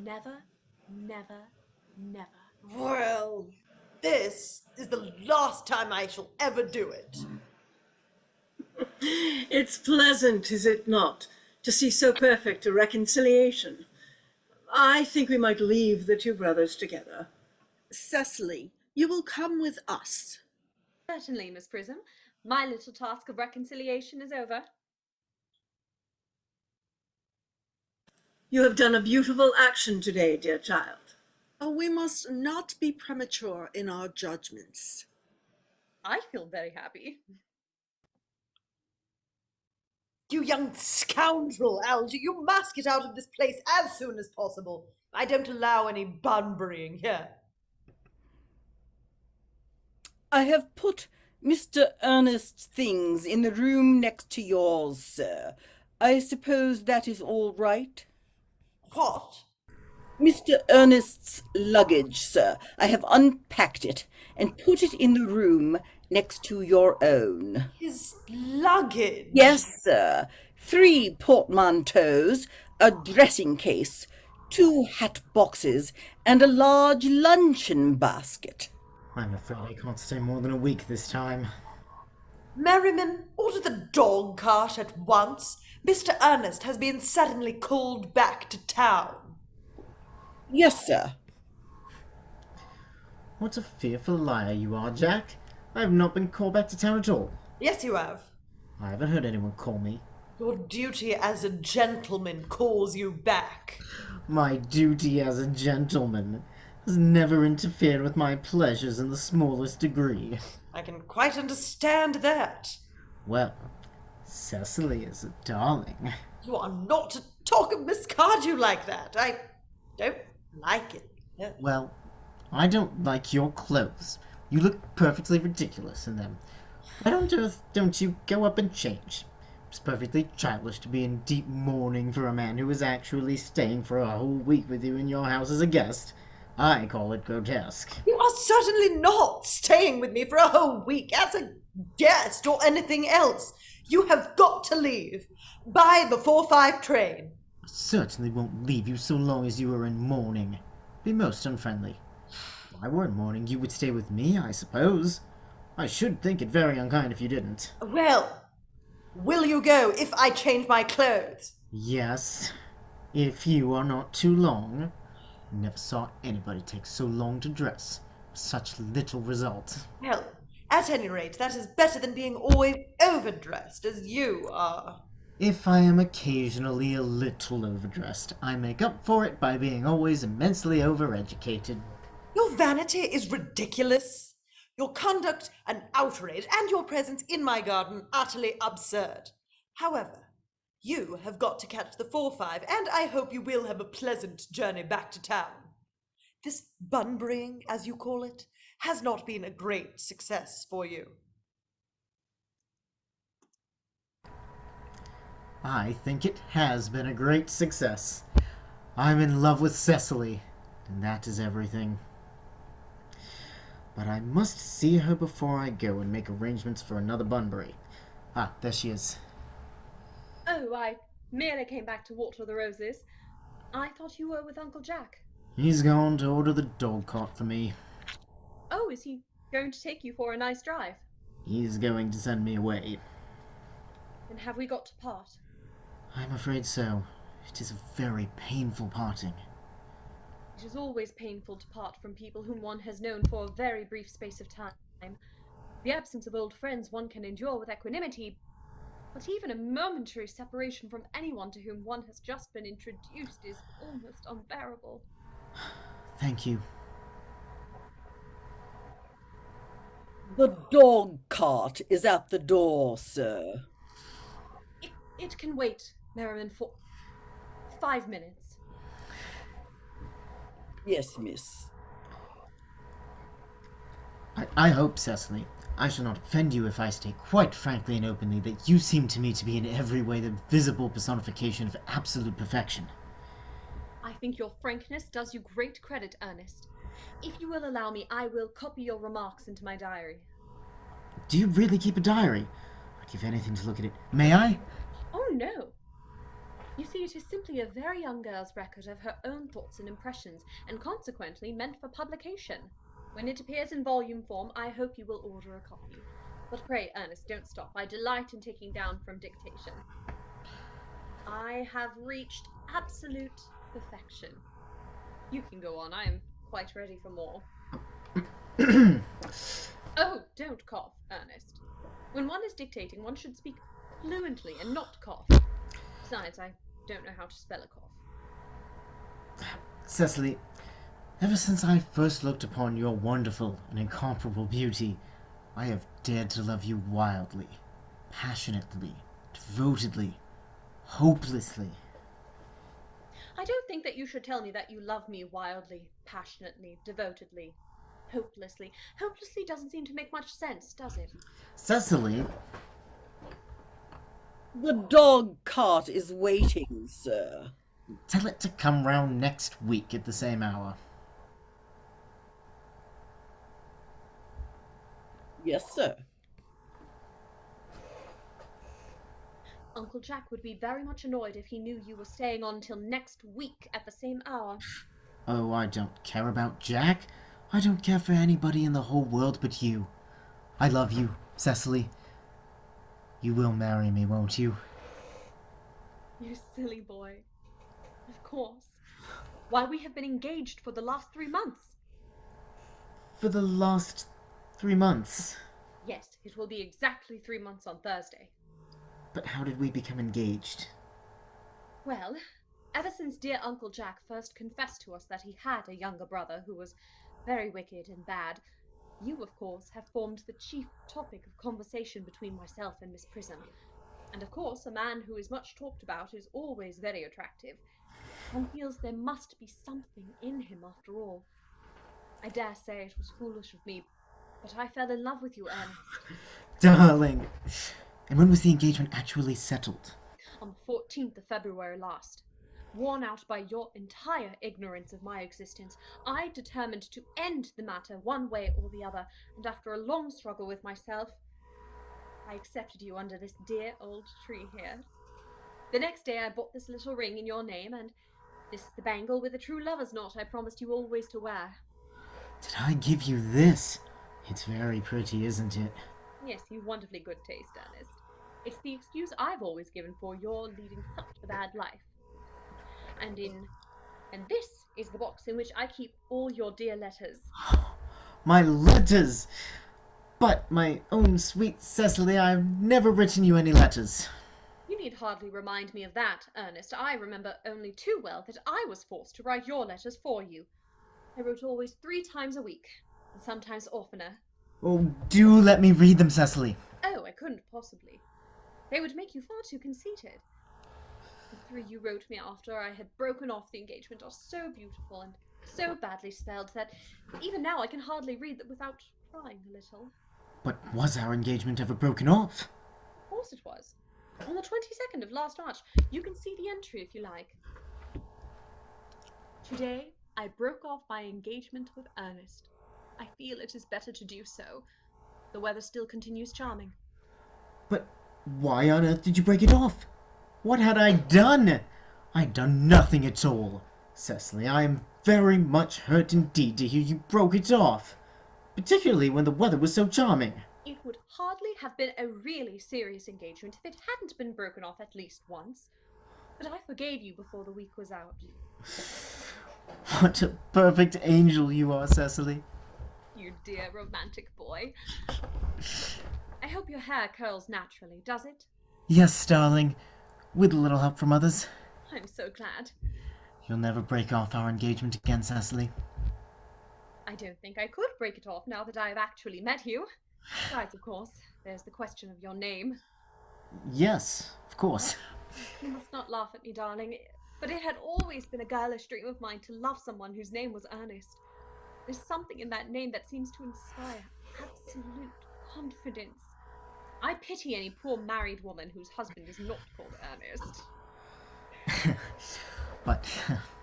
Never, never, never. Well, this is the last time I shall ever do it. It's pleasant, is it not, to see so perfect a reconciliation? I think we might leave the two brothers together. Cecily, you will come with us. Certainly, Miss Prism. My little task of reconciliation is over. You have done a beautiful action today, dear child. Oh, we must not be premature in our judgments. I feel very happy. You young scoundrel, Algy, you must get out of this place as soon as possible. I don't allow any Bunburying here. I have put Mr. Ernest's things in the room next to yours, sir. I suppose that is all right? What? Mr. Ernest's luggage, sir. I have unpacked it and put it in the room next to your own. His luggage? Yes, sir. 3 portmanteaus, a dressing case, 2 hat boxes, and a large luncheon basket. I'm afraid I can't stay more than a week this time. Merriman, order the dog cart at once. Mr. Ernest has been suddenly called back to town. Yes, sir. What a fearful liar you are, Jack. I have not been called back to town at all. Yes, you have. I haven't heard anyone call me. Your duty as a gentleman calls you back. My duty as a gentleman has never interfered with my pleasures in the smallest degree. I can quite understand that. Well, Cecily is a darling. You are not to talk of Miss Cardew like that. I don't like it. Yeah. Well, I don't like your clothes. You look perfectly ridiculous in them. Why on earth don't you go up and change? It's perfectly childish to be in deep mourning for a man who is actually staying for a whole week with you in your house as a guest. I call it grotesque. You are certainly not staying with me for a whole week as a guest or anything else. You have got to leave. By the 4:05 train. I certainly won't leave you so long as you are in mourning. Be most unfriendly. If I were in mourning, you would stay with me, I suppose. I should think it very unkind if you didn't. Well, will you go if I change my clothes? Yes, if you are not too long. I never saw anybody take so long to dress. Such little result. Well, at any rate, that is better than being always overdressed, as you are. If I am occasionally a little overdressed, I make up for it by being always immensely overeducated. Your vanity is ridiculous. Your conduct an outrage, and your presence in my garden utterly absurd. However, you have got to catch the 4:05, and I hope you will have a pleasant journey back to town. This Bunburying, as you call it, has not been a great success for you. I think it has been a great success. I'm in love with Cecily, and that is everything. But I must see her before I go and make arrangements for another Bunbury. Ah, there she is. Oh, I merely came back to water the roses. I thought you were with Uncle Jack. He's gone to order the dog cart for me. Oh, is he going to take you for a nice drive? He's going to send me away. And have we got to part? I'm afraid so. It is a very painful parting. It is always painful to part from people whom one has known for a very brief space of time. The absence of old friends one can endure with equanimity, but even a momentary separation from anyone to whom one has just been introduced is almost unbearable. Thank you. The dog cart is at the door, sir. It can wait, Merriman, for 5 minutes. Yes, miss. I hope, Cecily, I shall not offend you if I state quite frankly and openly that you seem to me to be in every way the visible personification of absolute perfection. I think your frankness does you great credit, Ernest. If you will allow me, I will copy your remarks into my diary. Do you really keep a diary? I'd give anything to look at it. May I? Oh, no. You see, it is simply a very young girl's record of her own thoughts and impressions, and consequently meant for publication. When it appears in volume form, I hope you will order a copy. But pray, Ernest, don't stop. I delight in taking down from dictation. I have reached absolute perfection. You can go on. I am quite ready for more. Oh, don't cough, Ernest. When one is dictating, one should speak fluently and not cough. Besides, I don't know how to spell a cough. Cecily, ever since I first looked upon your wonderful and incomparable beauty, I have dared to love you wildly, passionately, devotedly, hopelessly. I don't think that you should tell me that you love me wildly, passionately, devotedly, hopelessly. Hopelessly doesn't seem to make much sense, does it? Cecily, The dog cart is waiting, sir. tell it to come round next week at the same hour. Yes, sir. Uncle Jack would be very much annoyed if he knew you were staying on till next week at the same hour. Oh, I don't care about Jack. I don't care for anybody in the whole world but you. I love you, Cecily. You will marry me, won't you? You silly boy. Of course. Why, we have been engaged for the last 3 months. For the last 3 months. Yes, it will be exactly 3 months on Thursday. But how did we become engaged? Well, ever since dear Uncle Jack first confessed to us that he had a younger brother who was very wicked and bad, you, of course, have formed the chief topic of conversation between myself and Miss Prism. And of course, a man who is much talked about is always very attractive. One feels there must be something in him after all. I dare say it was foolish of me, but I fell in love with you, Ernest. Darling! And when was the engagement actually settled? On the 14th of February last. Worn out by your entire ignorance of my existence, I determined to end the matter one way or the other, and after a long struggle with myself, I accepted you under this dear old tree here. The next day I bought this little ring in your name, and this the bangle with the true lover's knot I promised you always to wear. Did I give you this? It's very pretty, isn't it? Yes, you've wonderfully good taste, Ernest. It's the excuse I've always given for your leading such a bad life. And this is the box in which I keep all your dear letters. My letters! But, my own sweet Cecily, I've never written you any letters. You need hardly remind me of that, Ernest. I remember only too well that I was forced to write your letters for you. I wrote always 3 times a week, and sometimes oftener. Oh, do let me read them, Cecily. Oh, I couldn't possibly. They would make you far too conceited. The 3 you wrote me after I had broken off the engagement are so beautiful and so badly spelled that even now I can hardly read them without crying a little. But was our engagement ever broken off? Of course it was. On the 22nd of last March. You can see the entry if you like. Today, I broke off my engagement with Ernest. I feel it is better to do so. The weather still continues charming. But why on earth did you break it off? What had I done? I'd done nothing at all. Cecily, I am very much hurt indeed to hear you broke it off. Particularly when the weather was so charming. It would hardly have been a really serious engagement if it hadn't been broken off at least once. But I forgave you before the week was out. What a perfect angel you are, Cecily. You dear romantic boy. I hope your hair curls naturally, does it? Yes, darling. With a little help from others. I'm so glad. You'll never break off our engagement again, Cecily. I don't think I could break it off now that I have actually met you. Besides, of course, there's the question of your name. Yes, of course. You must not laugh at me, darling, but it had always been a girlish dream of mine to love someone whose name was Ernest. There's something in that name that seems to inspire absolute confidence. I pity any poor married woman whose husband is not called Ernest. But,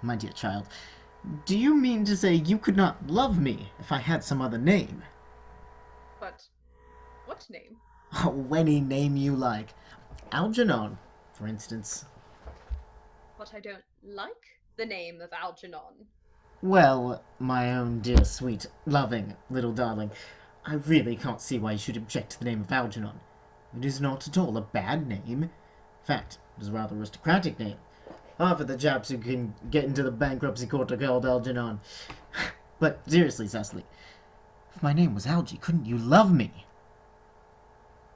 my dear child, do you mean to say you could not love me if I had some other name? But what name? Oh, any name you like. Algernon, for instance. But I don't like the name of Algernon. Well, my own dear, sweet, loving little darling, I really can't see why you should object to the name of Algernon. It is not at all a bad name. In fact, it is a rather aristocratic name. Half of the chaps who can get into the bankruptcy court are called Algernon. But seriously, Cecily, if my name was Algie, couldn't you love me?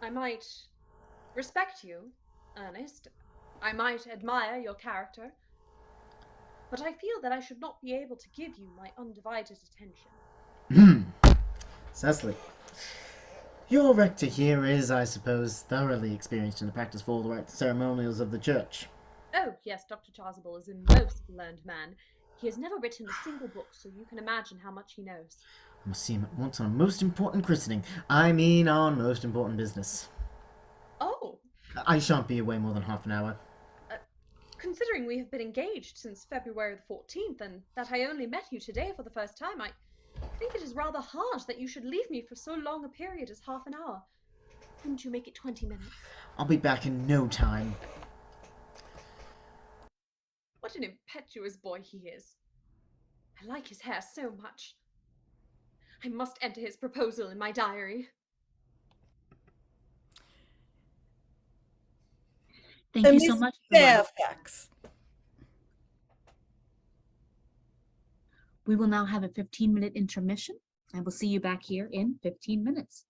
I might respect you, Ernest. I might admire your character. But I feel that I should not be able to give you my undivided attention. Cecily, your rector here is, I suppose, thoroughly experienced in the practice of all the right ceremonials of the church. Oh, yes, Dr. Chasuble is a most learned man. He has never written a single book, so you can imagine how much he knows. I must see him at once on a most important christening. I mean, on most important business. Oh! I shan't be away more than half an hour. Considering we have been engaged since February the 14th, and that I only met you today for the first time, I think it is rather hard that you should leave me for so long a period as half an hour. Couldn't you make it 20 minutes? I'll be back in no time. What an impetuous boy he is. I like his hair so much. I must enter his proposal in my diary. Thank you so much. Fairfax. We will now have a 15-minute intermission, and we'll see you back here in 15 minutes.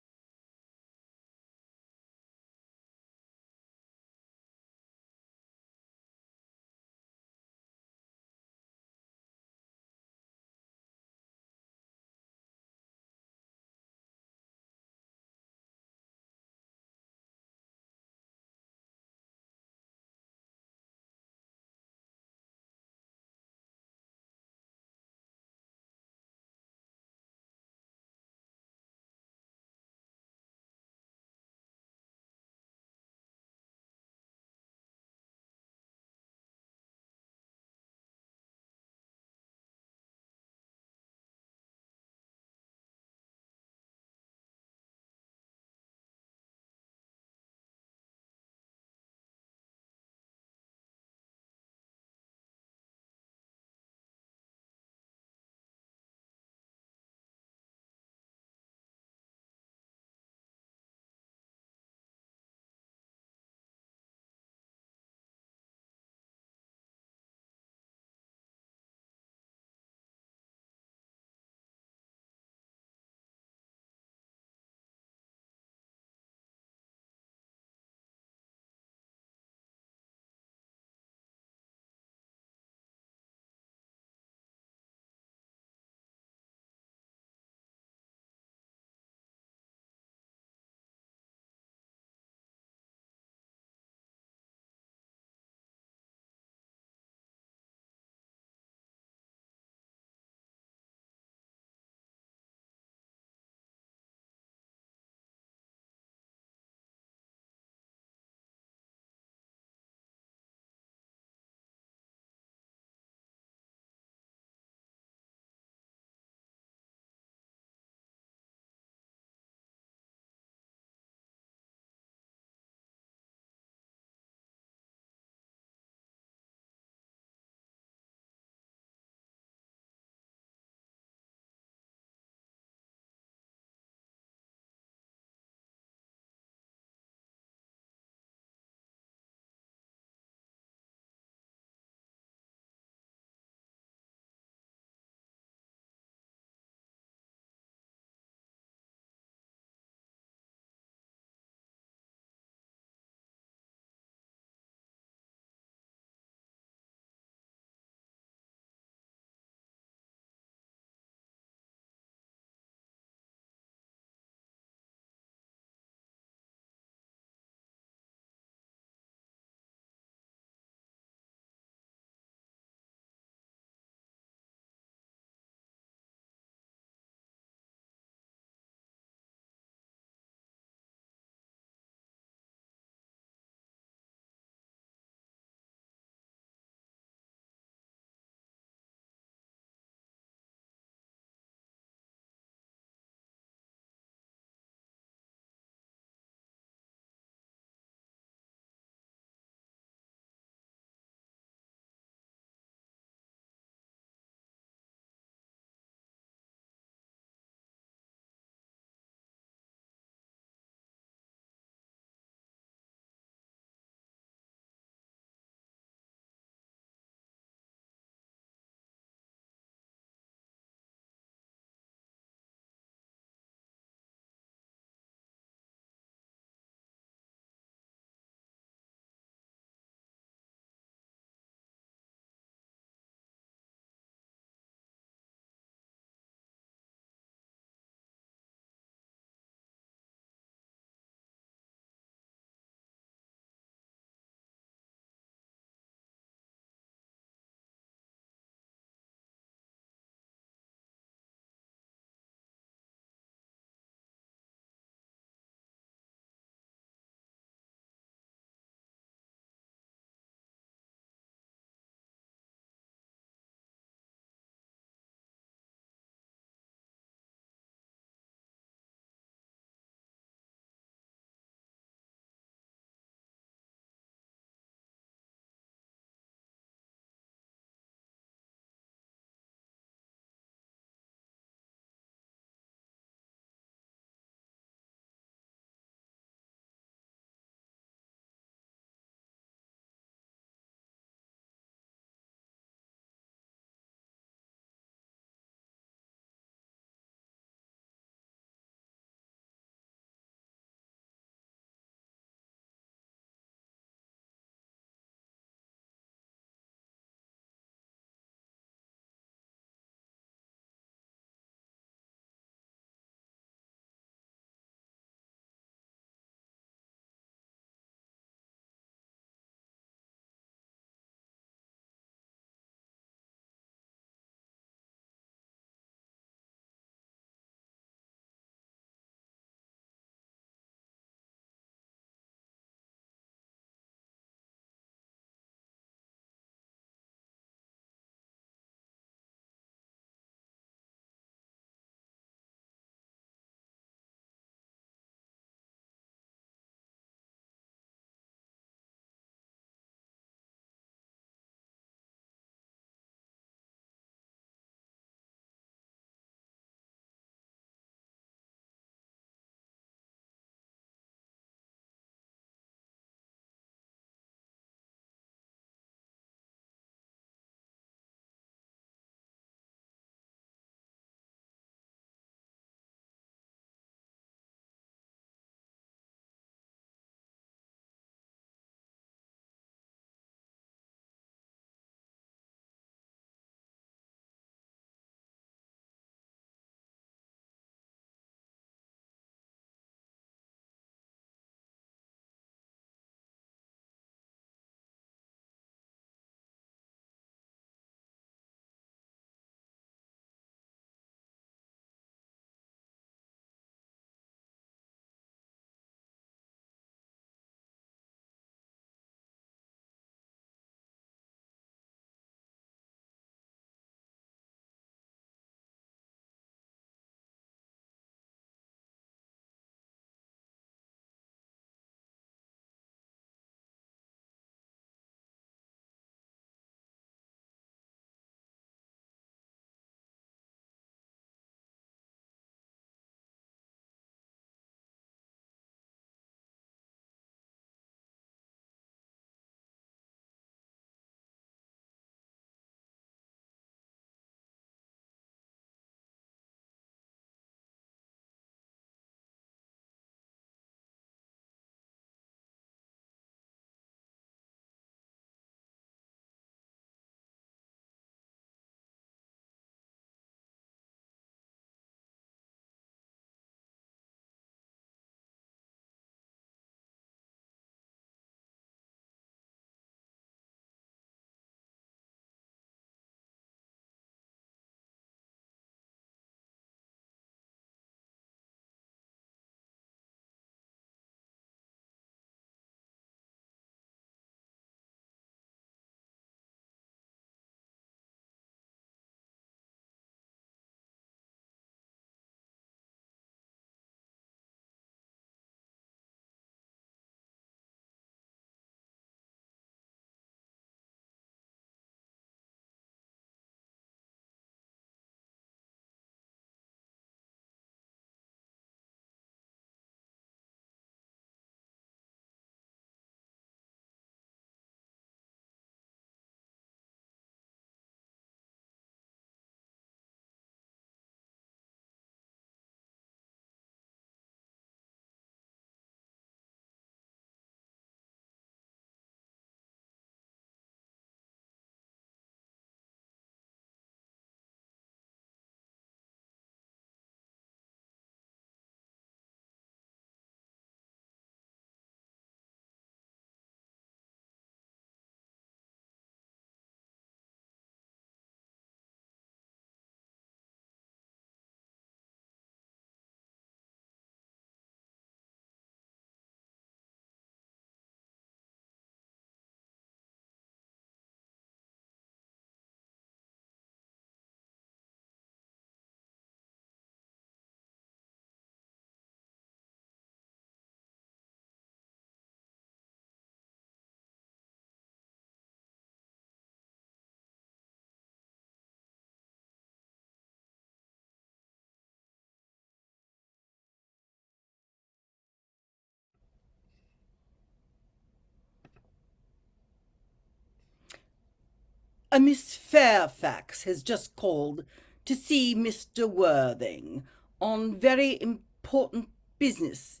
A Miss Fairfax has just called to see Mr. Worthing on very important business,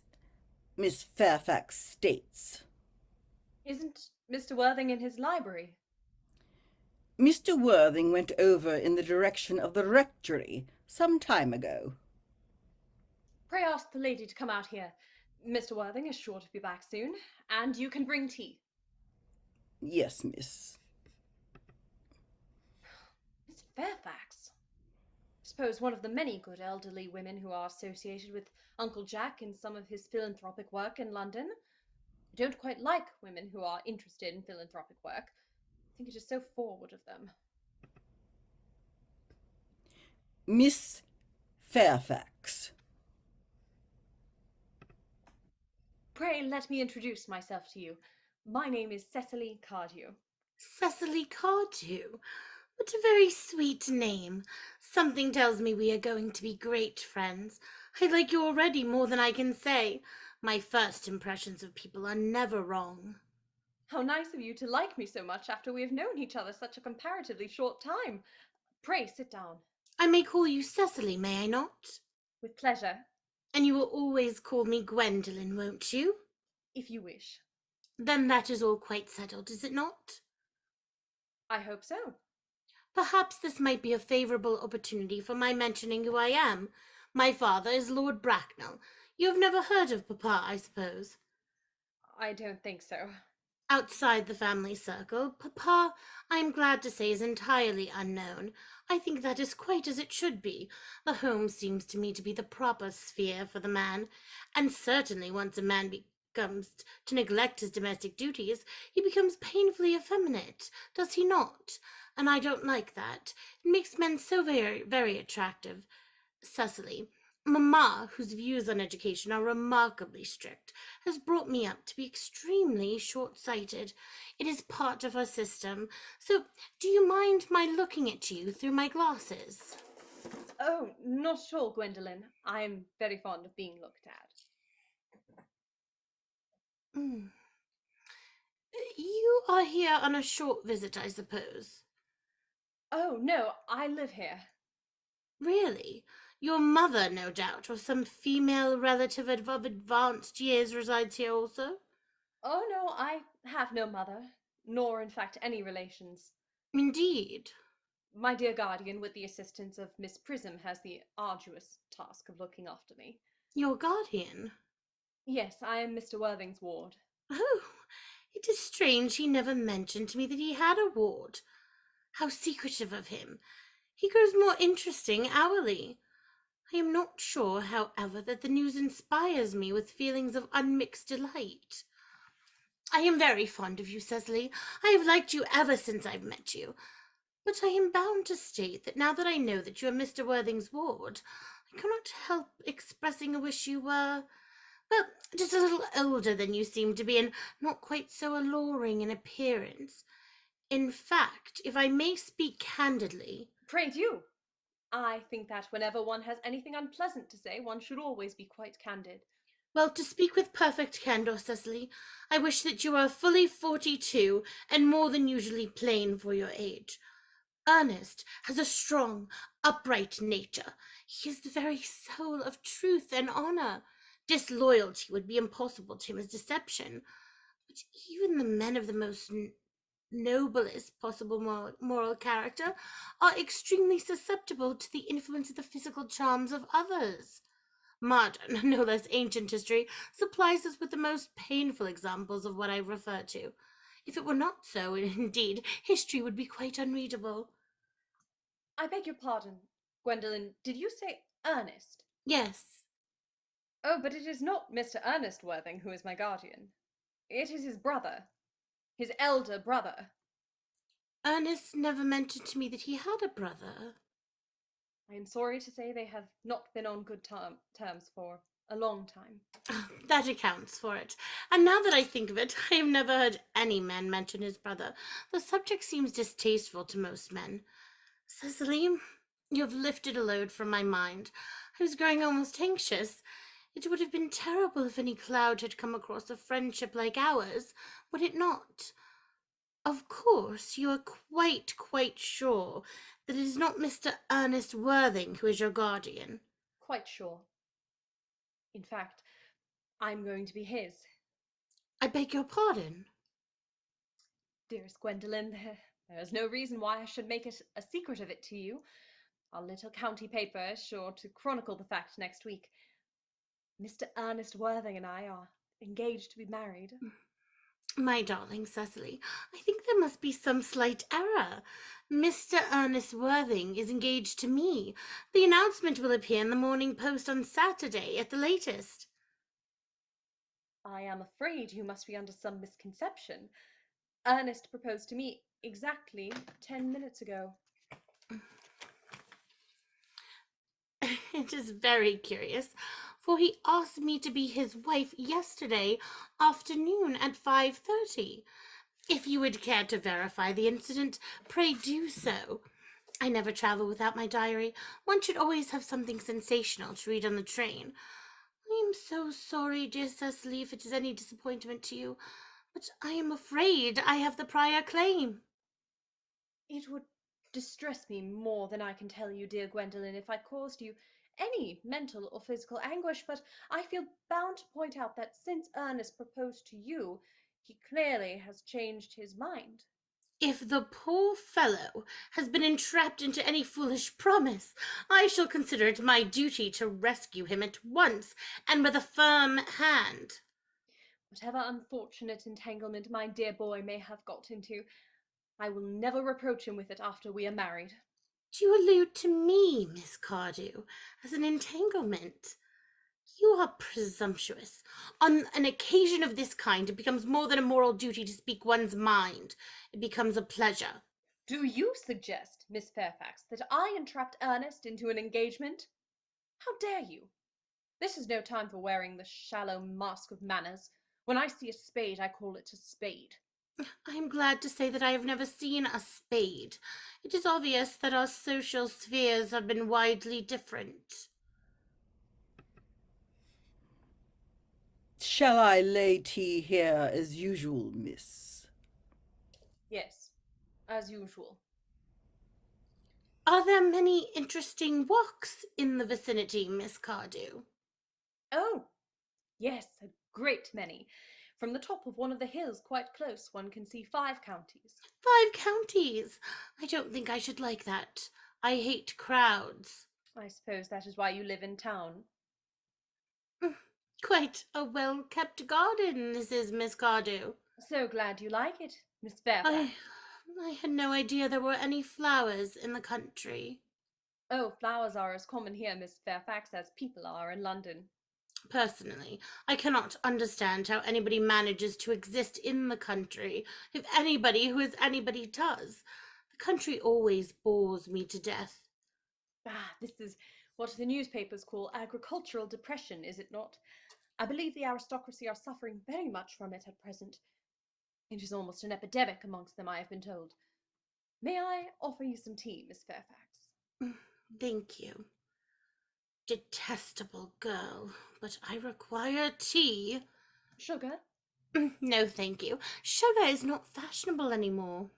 Miss Fairfax states. Isn't Mr. Worthing in his library? Mr. Worthing went over in the direction of the rectory some time ago. Pray ask the lady to come out here. Mr. Worthing is sure to be back soon, and you can bring tea. Yes, miss. Miss Fairfax. I suppose one of the many good elderly women who are associated with Uncle Jack in some of his philanthropic work in London. I don't quite like women who are interested in philanthropic work. I think it is so forward of them. Miss Fairfax. Pray let me introduce myself to you. My name is Cecily Cardew. Cecily Cardew. What a very sweet name. Something tells me we are going to be great friends. I like you already more than I can say. My first impressions of people are never wrong. How nice of you to like me so much after we have known each other such a comparatively short time. Pray sit down. I may call you Cecily, may I not? With pleasure, And you will always call me Gwendolen, won't you? if you wish. Then that is all quite settled, is it not? I hope so. Perhaps this might be a favourable opportunity for my mentioning who I am. My father is Lord Bracknell. You have never heard of Papa, I suppose? I don't think so. Outside the family circle, Papa, I am glad to say, is entirely unknown. I think that is quite as it should be. The home seems to me to be the proper sphere for the man, and certainly once a man becomes to neglect his domestic duties, he becomes painfully effeminate, does he not? And I don't like that. It makes men so very, very attractive. Cecily, Mamma, whose views on education are remarkably strict, has brought me up to be extremely short-sighted. It is part of her system. So, do you mind my looking at you through my glasses? Oh, not at all, Gwendolen. I am very fond of being looked at. Mm. You are here on a short visit, I suppose. Oh, no, I live here. Really? Your mother, no doubt, or some female relative of advanced years resides here also? Oh, no, I have no mother, nor in fact any relations. Indeed. My dear guardian, with the assistance of Miss Prism, has the arduous task of looking after me. Your guardian? Yes, I am Mr. Worthing's ward. Oh, it is strange he never mentioned to me that he had a ward. How secretive of him. He grows more interesting hourly. I am not sure, however, that the news inspires me with feelings of unmixed delight. I am very fond of you, Cecily. I have liked you ever since I've met you. But I am bound to state that now that I know that you are Mr. Worthing's ward, I cannot help expressing a wish you were, well, just a little older than you seem to be, and not quite so alluring in appearance. In fact, if I may speak candidly— Pray do. I think that whenever one has anything unpleasant to say, one should always be quite candid. Well, to speak with perfect candour, Cecily, I wish that you were fully 42 and more than usually plain for your age. Ernest has a strong, upright nature. He is the very soul of truth and honour. Disloyalty would be impossible to him as deception. But even the men of the most noblest possible moral character are extremely susceptible to the influence of the physical charms of others. Modern, no less ancient history supplies us with the most painful examples of what I refer to. If it were not so, indeed, history would be quite unreadable. I beg your pardon, Gwendolen, did you say Ernest? Yes. Oh, but it is not Mr. Ernest Worthing who is my guardian. It is his brother, his elder brother. Ernest never mentioned to me that he had a brother. I am sorry to say they have not been on good terms for a long time. That accounts for it. And now that I think of it, I have never heard any man mention his brother. The subject seems distasteful to most men. Cecily, you have lifted a load from my mind. I was growing almost anxious. It would have been terrible if any cloud had come across a friendship like ours, would it not? Of course, you are quite sure that it is not Mr. Ernest Worthing who is your guardian. Quite sure. In fact, I'm going to be his. I beg your pardon. Dearest Gwendolen, there is no reason why I should make it a secret of it to you. Our little county paper is sure to chronicle the fact next week. Mr. Ernest Worthing and I are engaged to be married. My darling Cecily, I think there must be some slight error. Mr. Ernest Worthing is engaged to me. The announcement will appear in the Morning Post on Saturday at the latest. I am afraid you must be under some misconception. Ernest proposed to me exactly 10 minutes ago. It is very curious, for he asked me to be his wife yesterday afternoon at 5:30. If you would care to verify the incident, pray do so. I never travel without my diary. One should always have something sensational to read on the train. I am so sorry, dear Cecily, if it is any disappointment to you, but I am afraid I have the prior claim. It would distress me more than I can tell you, dear Gwendolen, if I caused you any mental or physical anguish, but I feel bound to point out that since Ernest proposed to you, he clearly has changed his mind. If the poor fellow has been entrapped into any foolish promise, I shall consider it my duty to rescue him at once and with a firm hand. Whatever unfortunate entanglement my dear boy may have got into, I will never reproach him with it after we are married. Do you allude to me, Miss Cardew, as an entanglement? You are presumptuous. On an occasion of this kind, it becomes more than a moral duty to speak one's mind. It becomes a pleasure. Do you suggest, Miss Fairfax, that I entrapped Ernest into an engagement? How dare you? This is no time for wearing the shallow mask of manners. When I see a spade, I call it a spade. I am glad to say that I have never seen a spade. It is obvious that our social spheres have been widely different. Shall I lay tea here as usual, miss? Yes, as usual. Are there many interesting walks in the vicinity, Miss Cardew? Oh, yes, a great many. From the top of one of the hills quite close, one can see 5 counties. 5 counties! I don't think I should like that. I hate crowds. I suppose that is why you live in town. Quite a well-kept garden, this is, Miss Cardew. So glad you like it, Miss Fairfax. I had no idea there were any flowers in the country. Oh, flowers are as common here, Miss Fairfax, as people are in London. Personally, I cannot understand how anybody manages to exist in the country, if anybody who is anybody does. The country always bores me to death. Ah, this is what the newspapers call agricultural depression, is it not? I believe the aristocracy are suffering very much from it at present. It is almost an epidemic amongst them, I have been told. May I offer you some tea, Miss Fairfax? Thank you. Detestable girl, but I require tea. Sugar? No, thank you. Sugar is not fashionable anymore.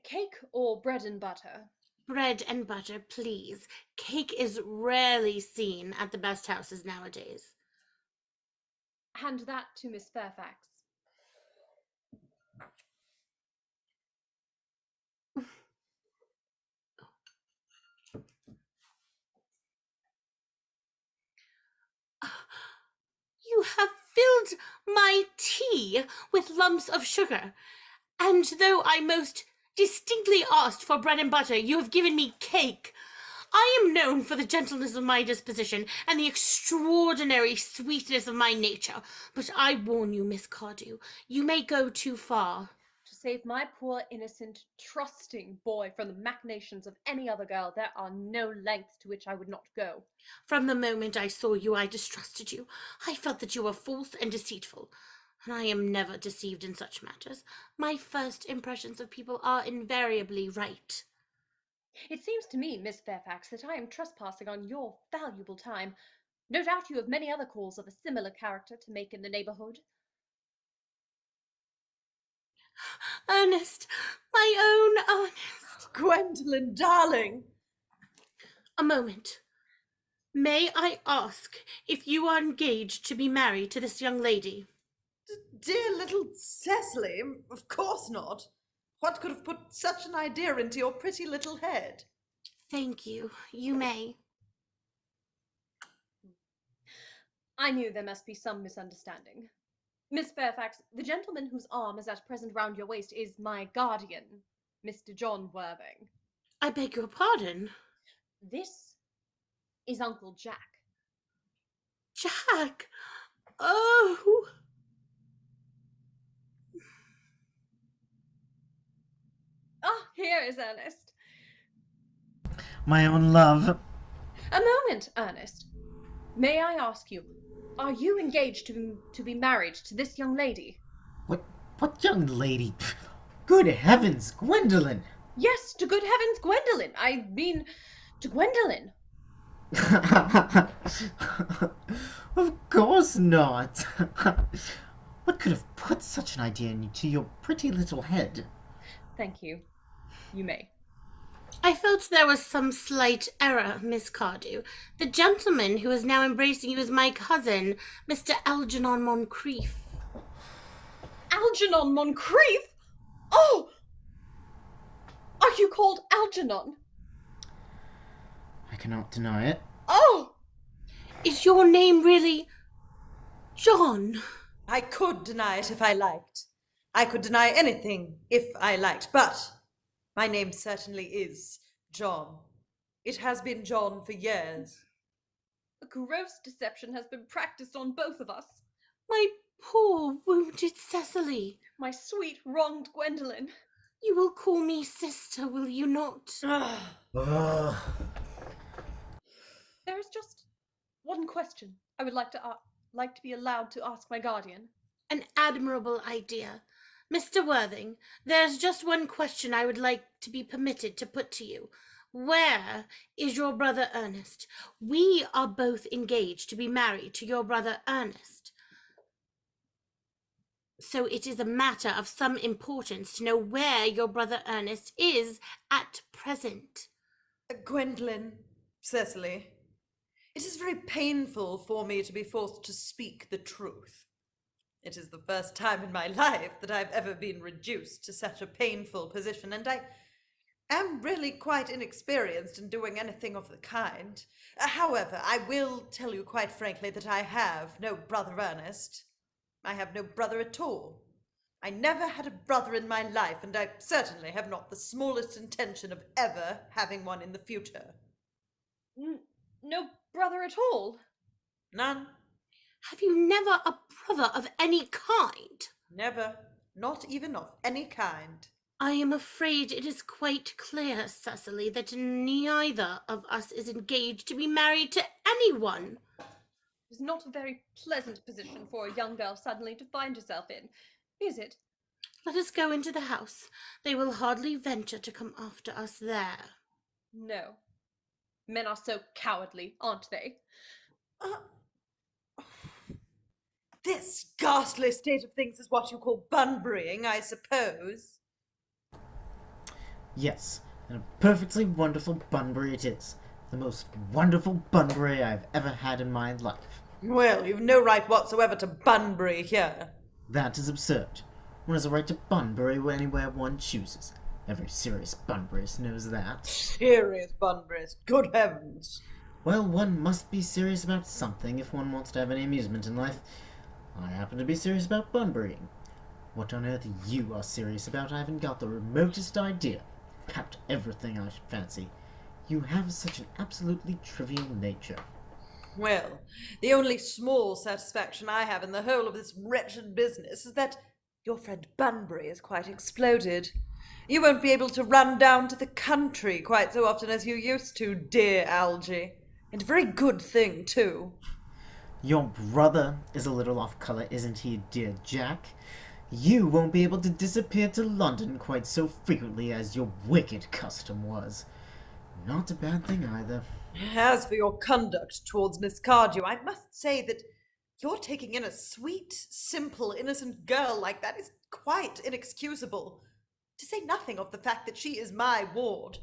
Cake or bread and butter? Bread and butter, please. Cake is rarely seen at the best houses nowadays. Hand that to Miss Fairfax. You have filled my tea with lumps of sugar, and though I most distinctly asked for bread and butter, you have given me cake. I am known for the gentleness of my disposition and the extraordinary sweetness of my nature, but I warn you, Miss Cardew, you may go too far. To save my poor, innocent, trusting boy from the machinations of any other girl, there are no lengths to which I would not go. From the moment I saw you, I distrusted you. I felt that you were false and deceitful, and I am never deceived in such matters. My first impressions of people are invariably right. It seems to me, Miss Fairfax, that I am trespassing on your valuable time. No doubt you have many other calls of a similar character to make in the neighbourhood. Ernest, my own Ernest. Gwendolen, darling! A moment. May I ask if you are engaged to be married to this young lady? Dear little Cecily, of course not. What could have put such an idea into your pretty little head? Thank you. You may. I knew there must be some misunderstanding. Miss Fairfax, the gentleman whose arm is at present round your waist is my guardian, Mr. John Worthing. I beg your pardon. This is Uncle Jack. Jack! Oh! Ah, here is Ernest. My own love. A moment, Ernest. May I ask you, are you engaged to be married to this young lady? What young lady? Good heavens, Gwendolen! Yes, to good heavens, Gwendolen! I mean, to Gwendolen. Of course not. What could have put such an idea into your pretty little head? Thank you. You may. I felt there was some slight error, Miss Cardew. The gentleman who is now embracing you is my cousin, Mr. Algernon Moncrief. Algernon Moncrief? Oh! Are you called Algernon? I cannot deny it. Oh! Is your name really John? I could deny it if I liked. I could deny anything if I liked, but my name certainly is John. It has been John for years. A gross deception has been practiced on both of us. My poor wounded Cecily. My sweet wronged Gwendolen. You will call me sister, will you not? Ugh. There is just one question I would like to be allowed to ask my guardian. An admirable idea. Mr. Worthing, there's just one question I would like to be permitted to put to you. Where is your brother Ernest? We are both engaged to be married to your brother Ernest. So it is a matter of some importance to know where your brother Ernest is at present. Gwendolen, Cecily, it is very painful for me to be forced to speak the truth. It is the first time in my life that I've ever been reduced to such a painful position, and I am really quite inexperienced in doing anything of the kind. However, I will tell you quite frankly that I have no brother Ernest. I have no brother at all. I never had a brother in my life, and I certainly have not the smallest intention of ever having one in the future. No brother at all? None. Have you never a brother of any kind? Never. Not even of any kind. I am afraid it is quite clear, Cecily, that neither of us is engaged to be married to anyone. It is not a very pleasant position for a young girl suddenly to find herself in, is it? Let us go into the house. They will hardly venture to come after us there. No. Men are so cowardly, aren't they? This ghastly state of things is what you call bunburying, I suppose. Yes, and a perfectly wonderful Bunbury it is. The most wonderful Bunbury I've ever had in my life. Well, you've no right whatsoever to Bunbury here. That is absurd. One has a right to Bunbury anywhere one chooses. Every serious Bunburyist knows that. Serious Bunburyist, good heavens. Well, one must be serious about something if one wants to have any amusement in life. I happen to be serious about Bunburying. What on earth you are serious about, I haven't got the remotest idea. About everything, I should fancy. You have such an absolutely trivial nature. Well, the only small satisfaction I have in the whole of this wretched business is that your friend Bunbury is quite exploded. You won't be able to run down to the country quite so often as you used to, dear Algy. And a very good thing, too. Your brother is a little off colour, isn't he, dear Jack? You won't be able to disappear to London quite so frequently as your wicked custom was. Not a bad thing either. As for your conduct towards Miss Cardew, I must say that your taking in a sweet, simple, innocent girl like that is quite inexcusable, to say nothing of the fact that she is my ward.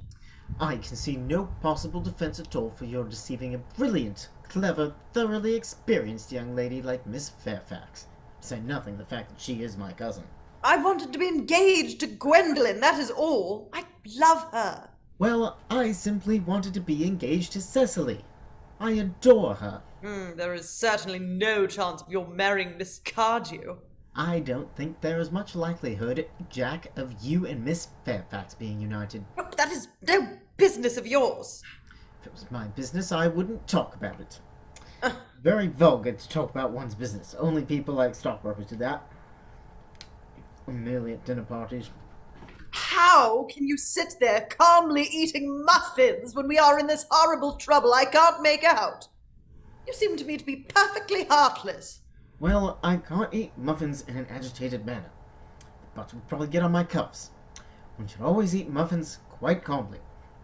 I can see no possible defense at all for your deceiving a brilliant, clever, thoroughly experienced young lady like Miss Fairfax. To say nothing of the fact that she is my cousin. I wanted to be engaged to Gwendolen, that is all. I love her. Well, I simply wanted to be engaged to Cecily. I adore her. There is certainly no chance of your marrying Miss Cardew. I don't think there is much likelihood, Jack, of you and Miss Fairfax being united. But that is no business of yours. If it was my business, I wouldn't talk about it. Very vulgar to talk about one's business. Only people like stockbrokers do that. Merely at dinner parties. How can you sit there calmly eating muffins when we are in this horrible trouble I can't make out? You seem to me to be perfectly heartless. Well, I can't eat muffins in an agitated manner. The butter would probably get on my cuffs. One should always eat muffins quite calmly,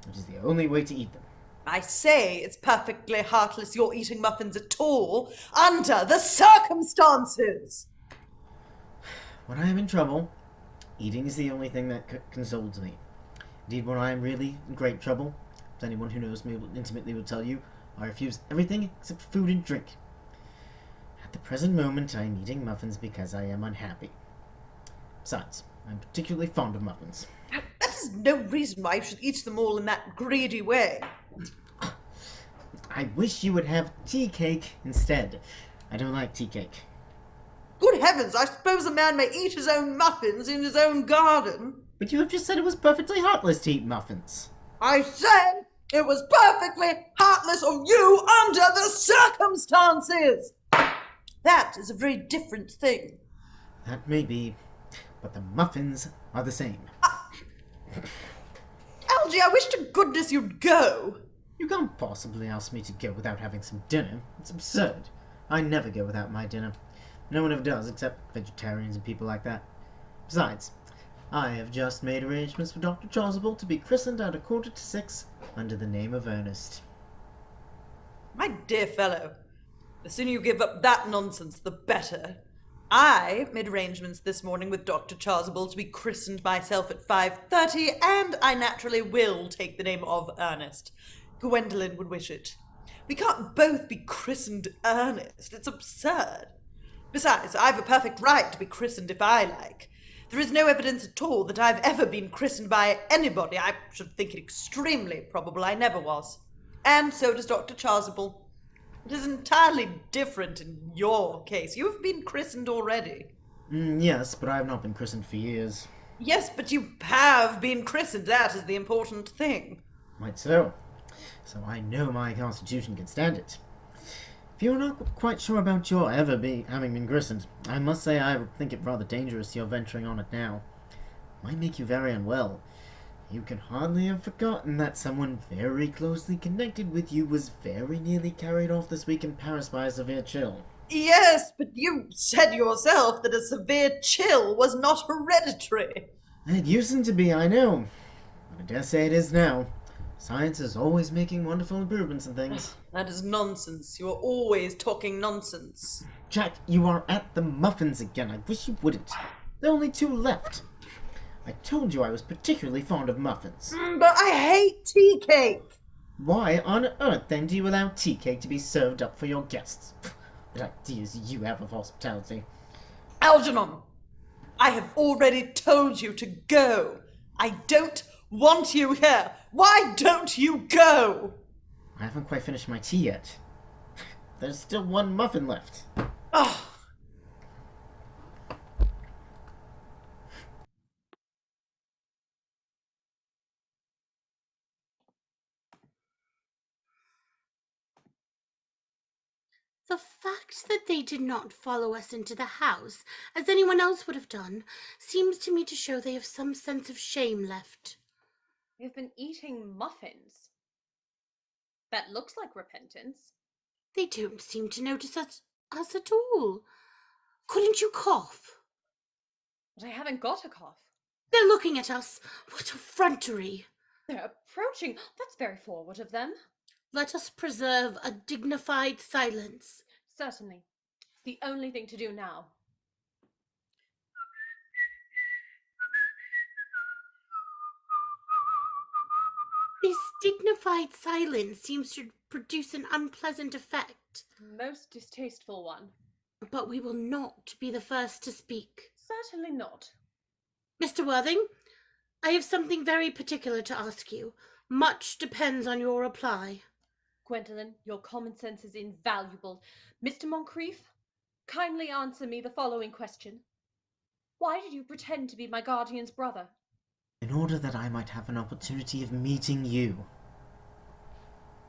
which is the only way to eat them. I say it's perfectly heartless you're eating muffins at all, under the circumstances. When I am in trouble, eating is the only thing that consoles me. Indeed, when I am really in great trouble, as anyone who knows me intimately will tell you, I refuse everything except food and drink. At the present moment, I am eating muffins because I am unhappy. Besides, I am particularly fond of muffins. That is no reason why you should eat them all in that greedy way. I wish you would have tea cake instead. I don't like tea cake. Good heavens, I suppose a man may eat his own muffins in his own garden. But you have just said it was perfectly heartless to eat muffins. I said it was perfectly heartless of you under the circumstances. That is a very different thing. That may be, but the muffins are the same. Algy, I wish to goodness you'd go. You can't possibly ask me to go without having some dinner. It's absurd. I never go without my dinner. No one ever does, except vegetarians and people like that. Besides, I have just made arrangements for Dr. Chasuble to be christened at 5:45 under the name of Earnest. My dear fellow, the sooner you give up that nonsense, the better. I made arrangements this morning with Dr. Chasuble to be christened myself at 5:30, and I naturally will take the name of Earnest. Gwendolen would wish it. We can't both be christened Earnest. It's absurd. Besides, I've a perfect right to be christened if I like. There is no evidence at all that I've ever been christened by anybody. I should think it extremely probable I never was. And so does Dr. Chasuble. It is entirely different in your case. You have been christened already. Yes, but I have not been christened for years. Yes, but you have been christened. That is the important thing. Quite so. So I know my constitution can stand it. If you're not quite sure about your having been christened, I must say I think it rather dangerous you're venturing on it now. It might make you very unwell. You can hardly have forgotten that someone very closely connected with you was very nearly carried off this week in Paris by a severe chill. Yes, but you said yourself that a severe chill was not hereditary. It used to be, I know. But I dare say it is now. Science is always making wonderful improvements in things. That is nonsense. You are always talking nonsense. Jack, you are at the muffins again. I wish you wouldn't. There are only 2 left. I told you I was particularly fond of muffins. But I hate tea cake. Why on earth, then, do you allow tea cake to be served up for your guests? What ideas you have of hospitality. Algernon, I have already told you to go. I don't want you here. Why don't you go? I haven't quite finished my tea yet. There's still 1 muffin left. Oh. The fact that they did not follow us into the house, as anyone else would have done, seems to me to show they have some sense of shame left. You've been eating muffins. That looks like repentance. They don't seem to notice us at all. Couldn't you cough? But I haven't got a cough. They're looking at us. What effrontery! They're approaching. That's very forward of them. Let us preserve a dignified silence. Certainly. It's the only thing to do now. This dignified silence seems to produce an unpleasant effect. Most distasteful one. But we will not be the first to speak. Certainly not. Mr. Worthing, I have something very particular to ask you. Much depends on your reply. Gwendolen, your common sense is invaluable. Mr. Moncrief, kindly answer me the following question. Why did you pretend to be my guardian's brother? In order that I might have an opportunity of meeting you.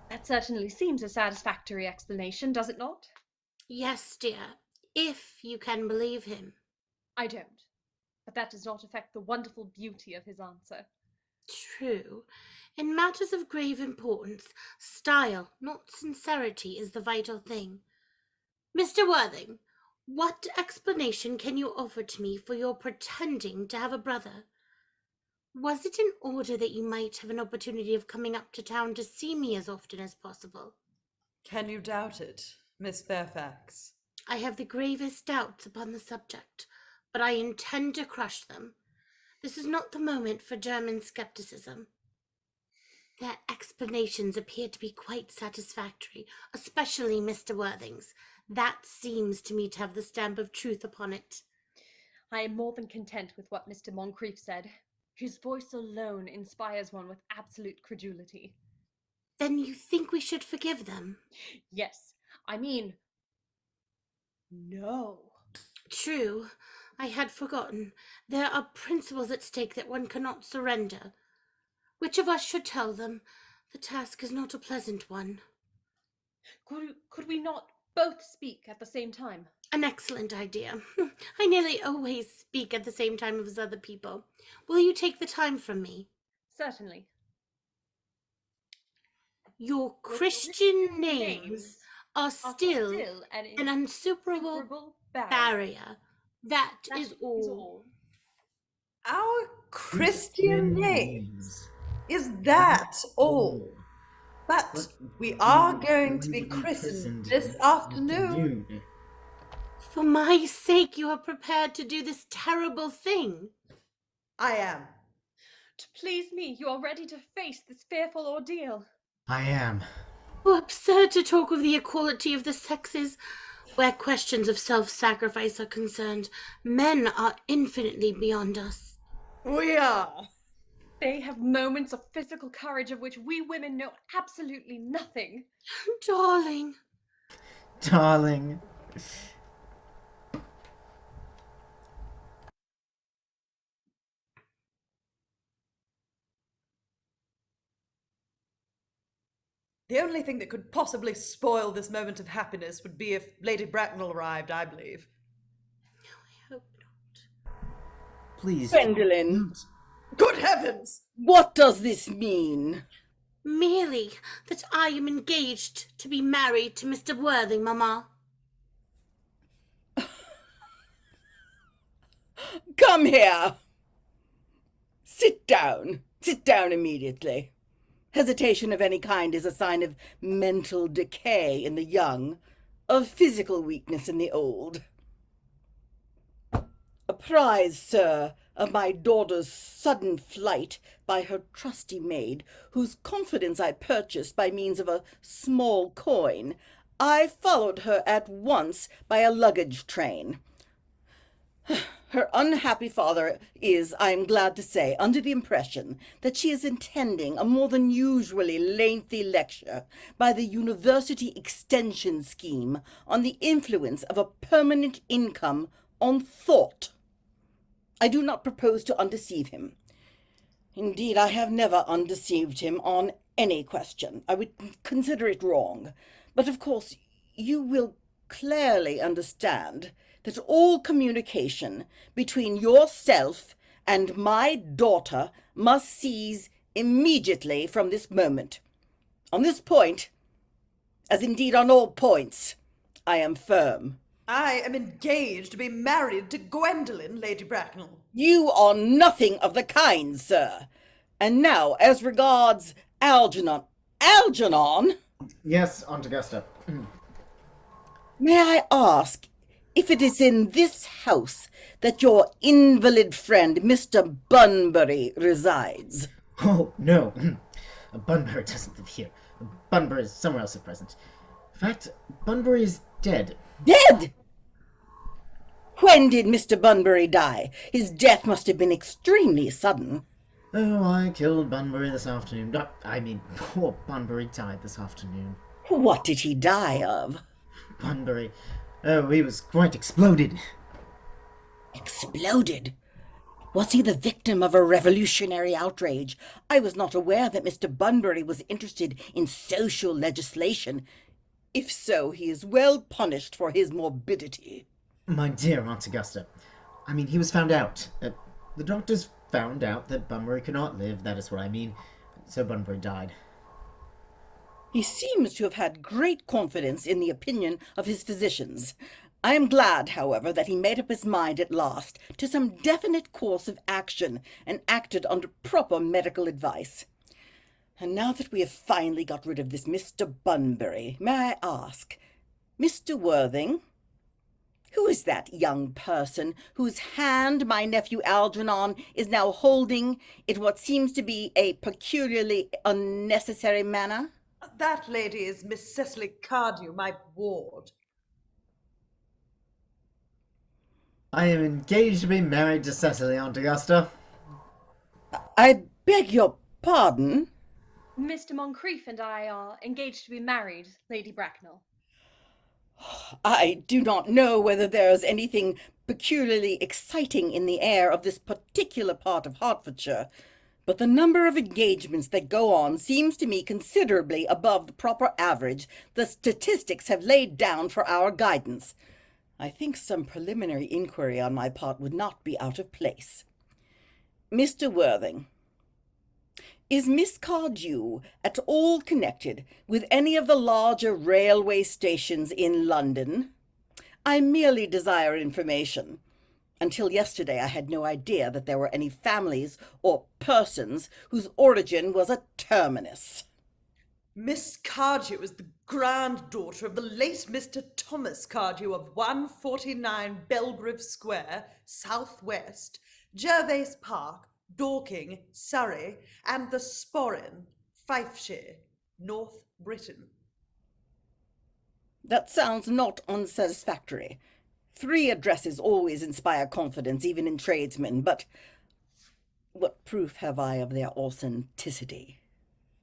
That certainly seems a satisfactory explanation, does it not? Yes, dear, if you can believe him. I don't. But that does not affect the wonderful beauty of his answer. True. In matters of grave importance, style, not sincerity, is the vital thing. Mr. Worthing, what explanation can you offer to me for your pretending to have a brother? Was it in order that you might have an opportunity of coming up to town to see me as often as possible? Can you doubt it, Miss Fairfax? I have the gravest doubts upon the subject, but I intend to crush them. This is not the moment for German skepticism. Their explanations appear to be quite satisfactory, especially Mr. Worthing's. That seems to me to have the stamp of truth upon it. I am more than content with what Mr. Moncrief said. His voice alone inspires one with absolute credulity. Then you think we should forgive them? Yes, I mean, no. True. I had forgotten. There are principles at stake that one cannot surrender. Which of us should tell them? The task is not a pleasant one. Could we not both speak at the same time? An excellent idea. I nearly always speak at the same time as other people. Will you take the time from me? Certainly. Your Christian names are still an insuperable barrier. That is all. Our Christian names. Is that all? But we are going to be christened this afternoon. For my sake, you are prepared to do this terrible thing. I am. To please me, you are ready to face this fearful ordeal. I am. Oh, absurd to talk of the equality of the sexes. Where questions of self-sacrifice are concerned, men are infinitely beyond us. We are. They have moments of physical courage of which we women know absolutely nothing. Darling. Darling. The only thing that could possibly spoil this moment of happiness would be if Lady Bracknell arrived, I believe. I hope not. Please. Gwendolen, Good heavens! what does this mean? Merely that I am engaged to be married to Mr. Worthing, Mamma. Come here. Sit down. Sit down immediately. Hesitation of any kind is a sign of mental decay in the young, of physical weakness in the old. Apprised, sir, of my daughter's sudden flight by her trusty maid, whose confidence I purchased by means of a small coin, I followed her at once by a luggage train. Her unhappy father is, I am glad to say, under the impression that she is intending a more than usually lengthy lecture by the University Extension Scheme on the influence of a permanent income on thought. I do not propose to undeceive him. Indeed, I have never undeceived him on any question. I would consider it wrong. But of course, you will clearly understand that all communication between yourself and my daughter must cease immediately from this moment. On this point, as indeed on all points, I am firm. I am engaged to be married to Gwendolen, Lady Bracknell. You are nothing of the kind, sir. And now, as regards Algernon. Algernon? Yes, Aunt Augusta. May I ask if it is in this house that your invalid friend, Mr. Bunbury, resides? Oh, no. Bunbury doesn't live here. Bunbury is somewhere else at present. In fact, Bunbury is dead. Dead? When did Mr. Bunbury die? His death must have been extremely sudden. Oh, I killed Bunbury this afternoon. Poor Bunbury died this afternoon. What did he die of? Bunbury. Oh, he was quite exploded. Exploded? Was he the victim of a revolutionary outrage? I was not aware that Mr. Bunbury was interested in social legislation. If so, he is well punished for his morbidity. My dear Aunt Augusta, he was found out. The doctors found out that Bunbury could not live, that is what I mean. So Bunbury died. He seems to have had great confidence in the opinion of his physicians. I am glad, however, that he made up his mind at last to some definite course of action and acted under proper medical advice. And now that we have finally got rid of this Mr. Bunbury, may I ask, Mr. Worthing, who is that young person whose hand my nephew Algernon is now holding in what seems to be a peculiarly unnecessary manner? That lady is Miss Cecily Cardew, my ward. I am engaged to be married to Cecily, Aunt Augusta. I beg your pardon? Mr. Moncrief and I are engaged to be married, Lady Bracknell. I do not know whether there is anything peculiarly exciting in the air of this particular part of Hertfordshire, but the number of engagements that go on seems to me considerably above the proper average the statistics have laid down for our guidance. I think some preliminary inquiry on my part would not be out of place. Mr. Worthing, is Miss Cardew at all connected with any of the larger railway stations in London? I merely desire information. Until yesterday I had no idea that there were any families or persons whose origin was a terminus. Miss Cardew is the granddaughter of the late Mr. Thomas Cardew of 149 Belgrave Square, South-West, Gervase Park, Dorking, Surrey, and the Sporran, Fifeshire, North Britain. That sounds not unsatisfactory. 3 addresses always inspire confidence, even in tradesmen, but what proof have I of their authenticity?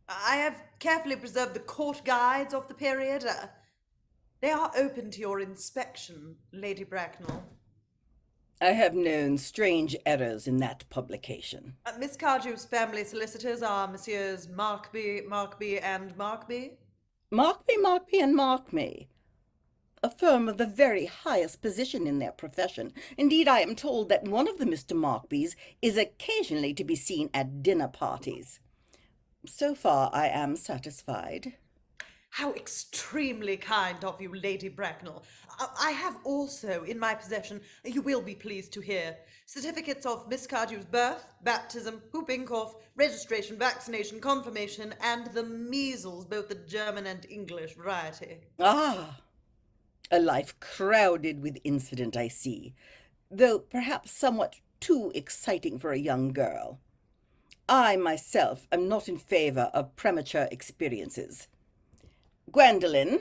I have carefully preserved the court guides of the period. They are open to your inspection, Lady Bracknell. I have known strange errors in that publication. Miss Cardew's family solicitors are Messieurs Markby, and Markby. Markby, and Markby. A firm of the very highest position in their profession. Indeed, I am told that one of the Mr. Markbys is occasionally to be seen at dinner parties. So far, I am satisfied. How extremely kind of you, Lady Bracknell. I have also in my possession, you will be pleased to hear, certificates of Miss Cardew's birth, baptism, whooping cough, registration, vaccination, confirmation, and the measles, both the German and English variety. Ah, a life crowded with incident, I see, though perhaps somewhat too exciting for a young girl. I myself am not in favor of premature experiences. Gwendolen,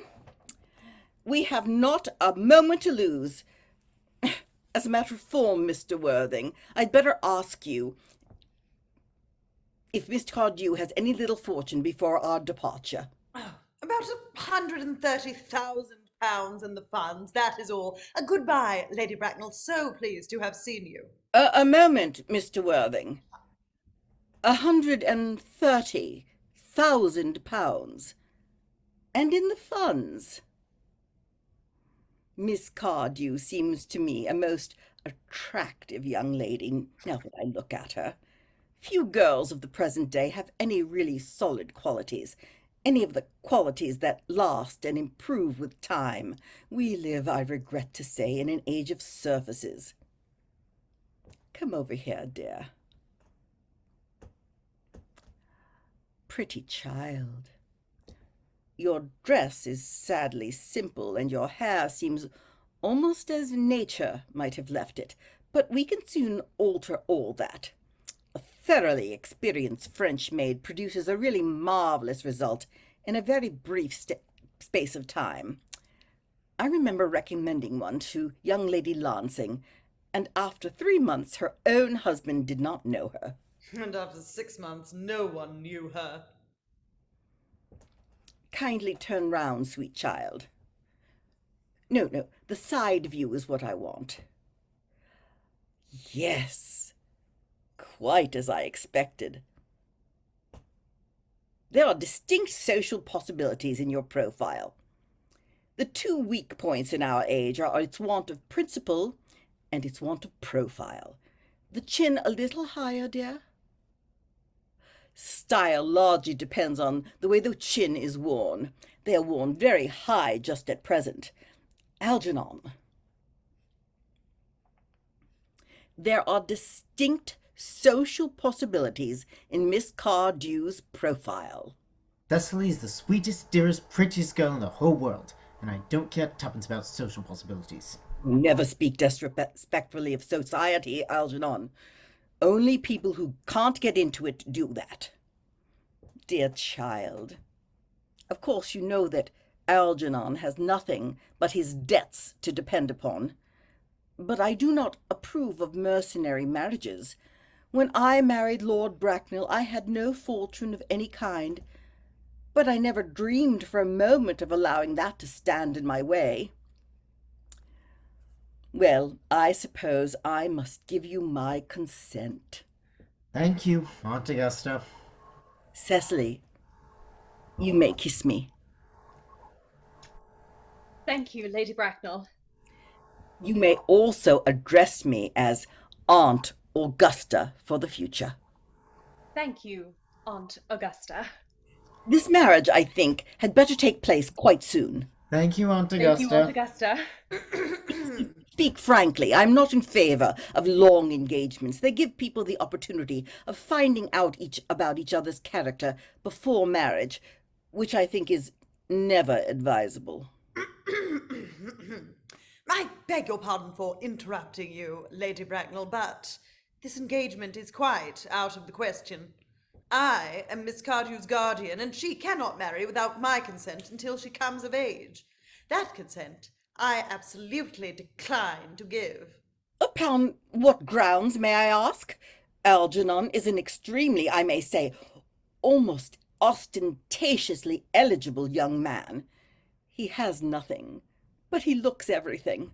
we have not a moment to lose. As a matter of form, Mr. Worthing, I'd better ask you if Miss Cardew has any little fortune before our departure. About £130,000 in the funds, that is all. Goodbye, Lady Bracknell, so pleased to have seen you. A moment, Mr. Worthing. £130,000. And in the funds. Miss Cardew seems to me a most attractive young lady, now that I look at her. Few girls of the present day have any really solid qualities, any of the qualities that last and improve with time. We live, I regret to say, in an age of surfaces. Come over here, dear. Pretty child. Your dress is sadly simple, and your hair seems almost as nature might have left it, but we can soon alter all that. A thoroughly experienced French maid produces a really marvelous result in a very brief space of time. I remember recommending one to young Lady Lansing, and after 3 months her own husband did not know her. And after 6 months, no one knew her. Kindly turn round, sweet child. No, the side view is what I want. Yes, quite as I expected. There are distinct social possibilities in your profile. The two weak points in our age are its want of principle and its want of profile. The chin a little higher, dear. Style largely depends on the way the chin is worn. They are worn very high just at present. Algernon. There are distinct social possibilities in Miss Cardew's profile. Thessaly's the sweetest, dearest, prettiest girl in the whole world, and I don't care tuppence about social possibilities. Never speak disrespectfully of society, Algernon. Only people who can't get into it do that. Dear child, of course you know that Algernon has nothing but his debts to depend upon. But I do not approve of mercenary marriages. When I married Lord Bracknell, I had no fortune of any kind, but I never dreamed for a moment of allowing that to stand in my way. Well, I suppose I must give you my consent. Thank you, Aunt Augusta. Cecily, you may kiss me. Thank you, Lady Bracknell. You may also address me as Aunt Augusta for the future. Thank you, Aunt Augusta. This marriage, I think, had better take place quite soon. Thank you, Aunt Augusta. Thank you, Aunt Augusta. Speak frankly, I'm not in favor of long engagements. They give people the opportunity of finding out about each other's character before marriage, which I think is never advisable. I beg your pardon for interrupting you, Lady Bracknell, but this engagement is quite out of the question. I am Miss Cardew's guardian, and she cannot marry without my consent until she comes of age. That consent I absolutely decline to give. Upon what grounds, may I ask? Algernon is an extremely, I may say, almost ostentatiously eligible young man. He has nothing, but he looks everything.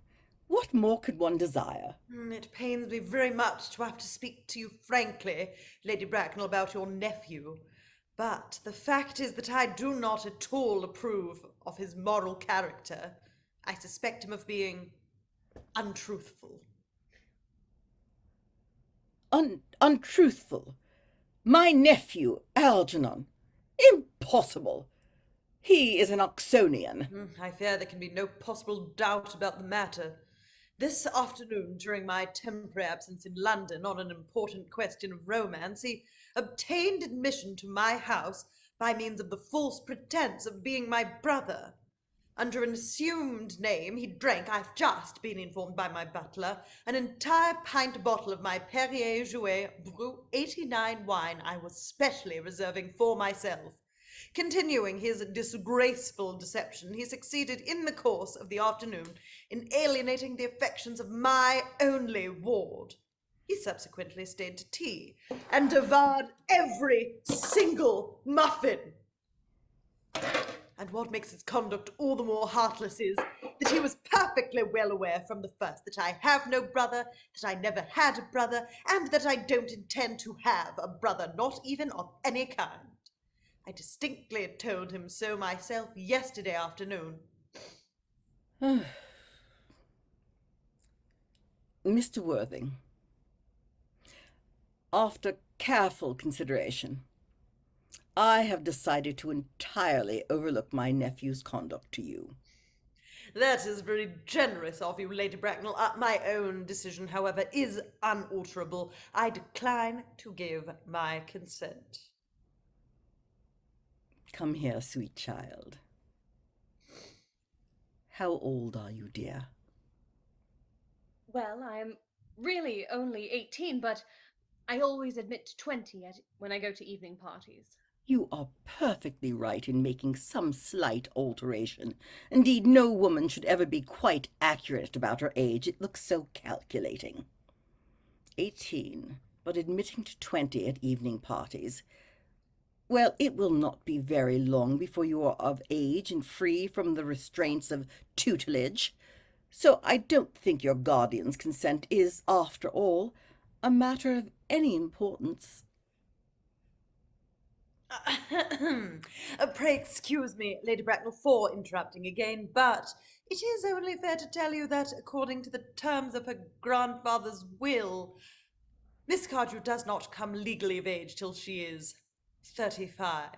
What more could one desire? It pains me very much to have to speak to you frankly, Lady Bracknell, about your nephew. But the fact is that I do not at all approve of his moral character. I suspect him of being untruthful. Untruthful? My nephew, Algernon? Impossible! He is an Oxonian. I fear there can be no possible doubt about the matter. This afternoon, during my temporary absence in London on an important question of romance, he obtained admission to my house by means of the false pretense of being my brother. Under an assumed name, he drank, I've just been informed by my butler, an entire pint bottle of my Perrier Jouet Brut 89 wine I was specially reserving for myself. Continuing his disgraceful deception, he succeeded in the course of the afternoon in alienating the affections of my only ward. He subsequently stayed to tea and devoured every single muffin. And what makes his conduct all the more heartless is that he was perfectly well aware from the first that I have no brother, that I never had a brother, and that I don't intend to have a brother, not even of any kind. I distinctly told him so myself yesterday afternoon. Mr. Worthing, after careful consideration, I have decided to entirely overlook my nephew's conduct to you. That is very generous of you, Lady Bracknell. My own decision, however, is unalterable. I decline to give my consent. Come here, sweet child. How old are you, dear? Well, I am really only 18, but I always admit to 20 when I go to evening parties. You are perfectly right in making some slight alteration. Indeed, no woman should ever be quite accurate about her age. It looks so calculating. 18, but admitting to 20 at evening parties. Well, it will not be very long before you are of age and free from the restraints of tutelage. So I don't think your guardian's consent is, after all, a matter of any importance. Pray excuse me, Lady Bracknell, for interrupting again, but it is only fair to tell you that, according to the terms of her grandfather's will, Miss Cardew does not come legally of age till she is 35.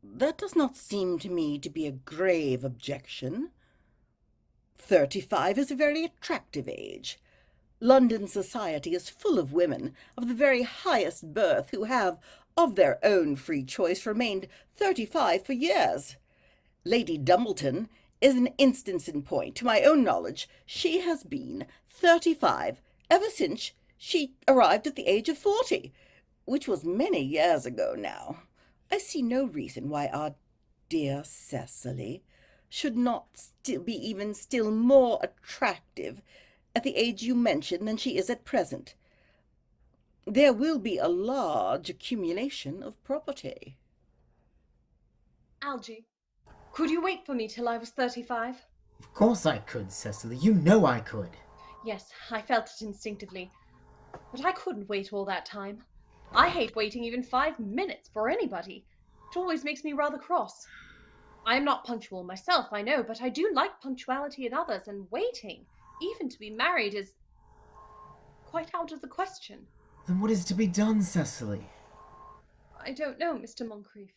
That does not seem to me to be a grave objection. 35 is a very attractive age. London society is full of women of the very highest birth who have, of their own free choice, remained 35 for years. Lady Dumbleton is an instance in point. To my own knowledge, she has been 35 ever since she arrived at the age of 40, which was many years ago now. I see no reason why our dear Cecily should not be even still more attractive at the age you mentioned than she is at present. There will be a large accumulation of property. Algy, could you wait for me till I was 35? Of course I could, Cecily. You know I could. Yes, I felt it instinctively. But I couldn't wait all that time. I hate waiting even 5 minutes for anybody. It always makes me rather cross. I am not punctual myself, I know, but I do like punctuality in others, and waiting, even to be married, is quite out of the question. Then what is to be done, Cecily? I don't know, Mr. Moncrief.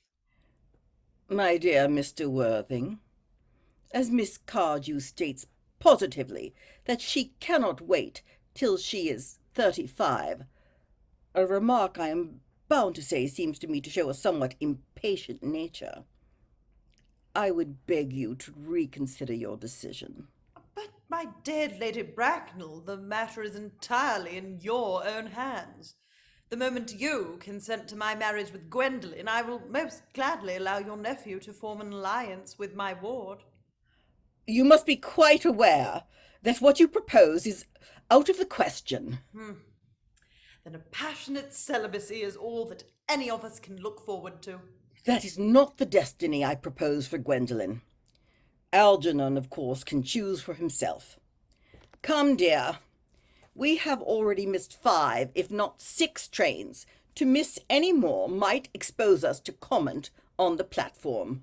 My dear Mr. Worthing, as Miss Cardew states positively that she cannot wait till she is 35, a remark I am bound to say seems to me to show a somewhat impatient nature. I would beg you to reconsider your decision. But, my dear Lady Bracknell, the matter is entirely in your own hands. The moment you consent to my marriage with Gwendolen, I will most gladly allow your nephew to form an alliance with my ward. You must be quite aware that what you propose is out of the question. Then a passionate celibacy is all that any of us can look forward to. That is not the destiny I propose for Gwendolen. Algernon, of course, can choose for himself. Come, dear. We have already missed 5, if not 6 trains. To miss any more might expose us to comment on the platform.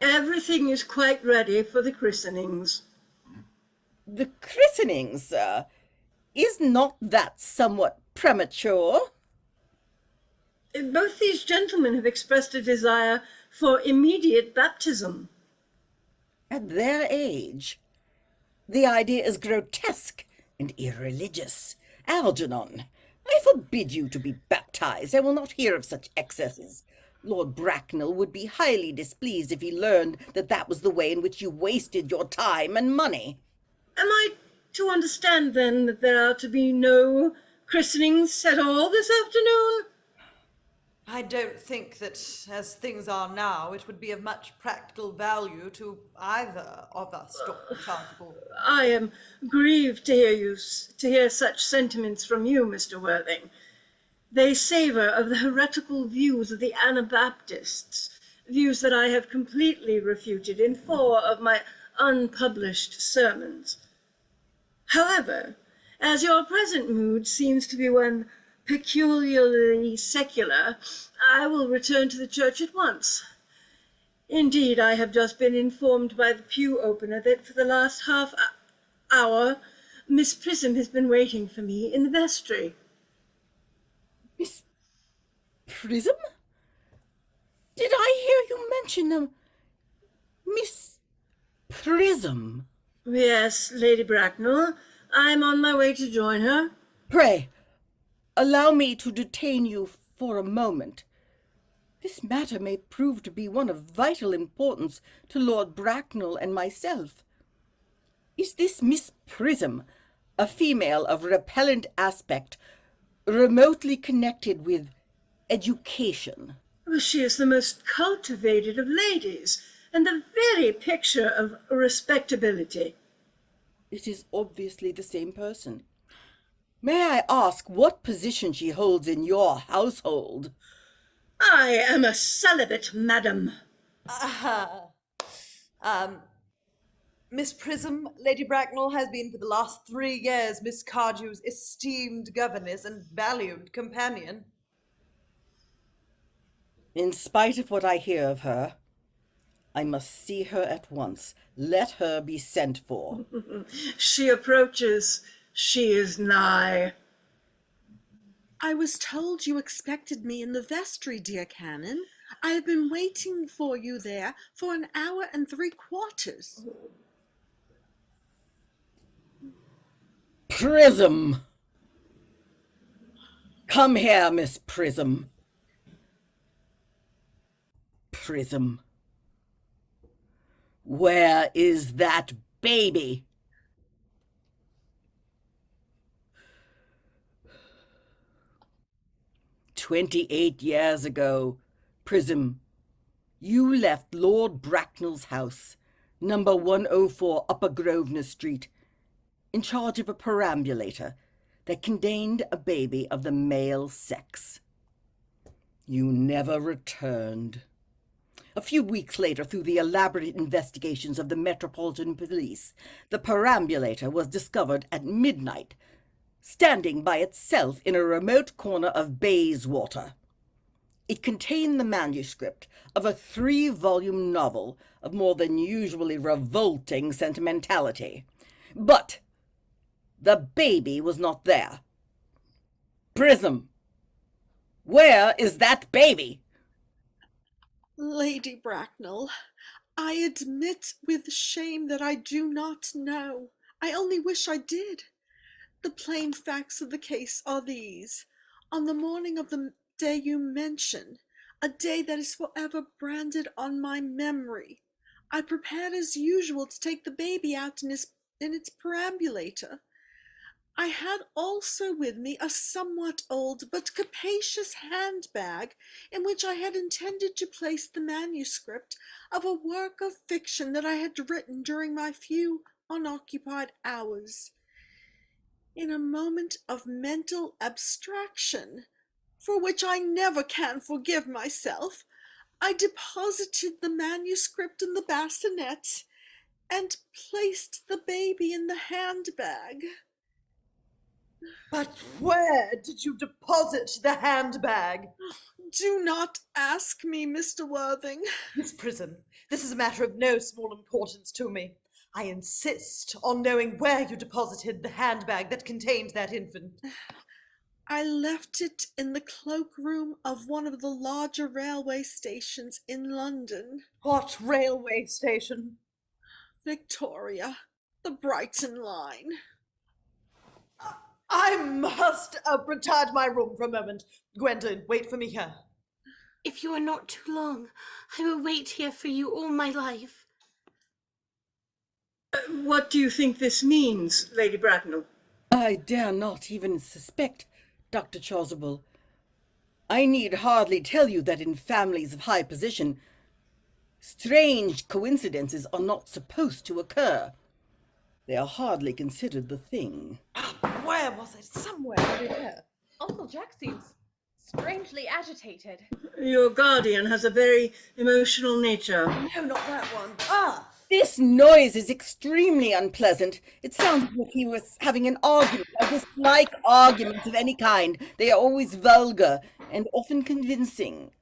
Everything is quite ready for the christenings. The christening, sir? Is not that somewhat premature? Both these gentlemen have expressed a desire for immediate baptism. At their age? The idea is grotesque and irreligious. Algernon, I forbid you to be baptized. I will not hear of such excesses. Lord Bracknell would be highly displeased if he learned that that was the way in which you wasted your time and money. Am I to understand, then, that there are to be no christenings at all this afternoon? I don't think that, as things are now, it would be of much practical value to either of us, Dr. Chasuble. I am grieved to hear such sentiments from you, Mr. Worthing. They savour of the heretical views of the Anabaptists, views that I have completely refuted in 4 of my unpublished sermons. However, as your present mood seems to be one peculiarly secular, I will return to the church at once. Indeed, I have just been informed by the pew opener that for the last half hour, Miss Prism has been waiting for me in the vestry. Miss Prism? Did I hear you mention Miss Prism? Yes, Lady Bracknell. I am on my way to join her. Pray, allow me to detain you for a moment. This matter may prove to be one of vital importance to Lord Bracknell and myself. Is this Miss Prism a female of repellent aspect, remotely connected with education. Well, she is the most cultivated of ladies, and the very picture of respectability. It is obviously the same person. May I ask what position she holds in your household? I am a celibate, madam. Miss Prism, Lady Bracknell has been for the last 3 years Miss Cardew's esteemed governess and valued companion. In spite of what I hear of her, I must see her at once. Let her be sent for. She approaches. She is nigh. I was told you expected me in the vestry, dear Canon. I have been waiting for you there for 1 hour and 3/4. Prism! Come here, Miss Prism. Prism. Where is that baby? "28 years ago, Prism, you left Lord Bracknell's house, number 104 Upper Grosvenor Street, in charge of a perambulator that contained a baby of the male sex. You never returned. A few weeks later, through the elaborate investigations of the Metropolitan Police, the perambulator was discovered at midnight, standing by itself in a remote corner of Bayswater. It contained the manuscript of a 3-volume novel of more than usually revolting sentimentality. But the baby was not there. Prism, where is that baby?" Lady Bracknell, I admit with shame that I do not know. I only wish I did. The plain facts of the case are these. On the morning of the day you mention, a day that is forever branded on my memory, I prepared as usual to take the baby out in its perambulator. I had also with me a somewhat old but capacious handbag in which I had intended to place the manuscript of a work of fiction that I had written during my few unoccupied hours. In a moment of mental abstraction, for which I never can forgive myself, I deposited the manuscript in the bassinet and placed the baby in the handbag. But where did you deposit the handbag? Do not ask me, Mr. Worthing. Miss Prism, this is a matter of no small importance to me. I insist on knowing where you deposited the handbag that contained that infant. I left it in the cloakroom of one of the larger railway stations in London. What railway station? Victoria, the Brighton line. I must retire to my room for a moment. Gwendolen, wait for me here. If you are not too long, I will wait here for you all my life. What do you think this means, Lady Bracknell? I dare not even suspect, Dr. Chasuble. I need hardly tell you that in families of high position, strange coincidences are not supposed to occur. They are hardly considered the thing. Where was it? Somewhere over here. Uncle Jack seems strangely agitated. Your guardian has a very emotional nature. No, not that one. Ah! This noise is extremely unpleasant. It sounds as if he was having an argument. I dislike arguments of any kind. They are always vulgar and often convincing.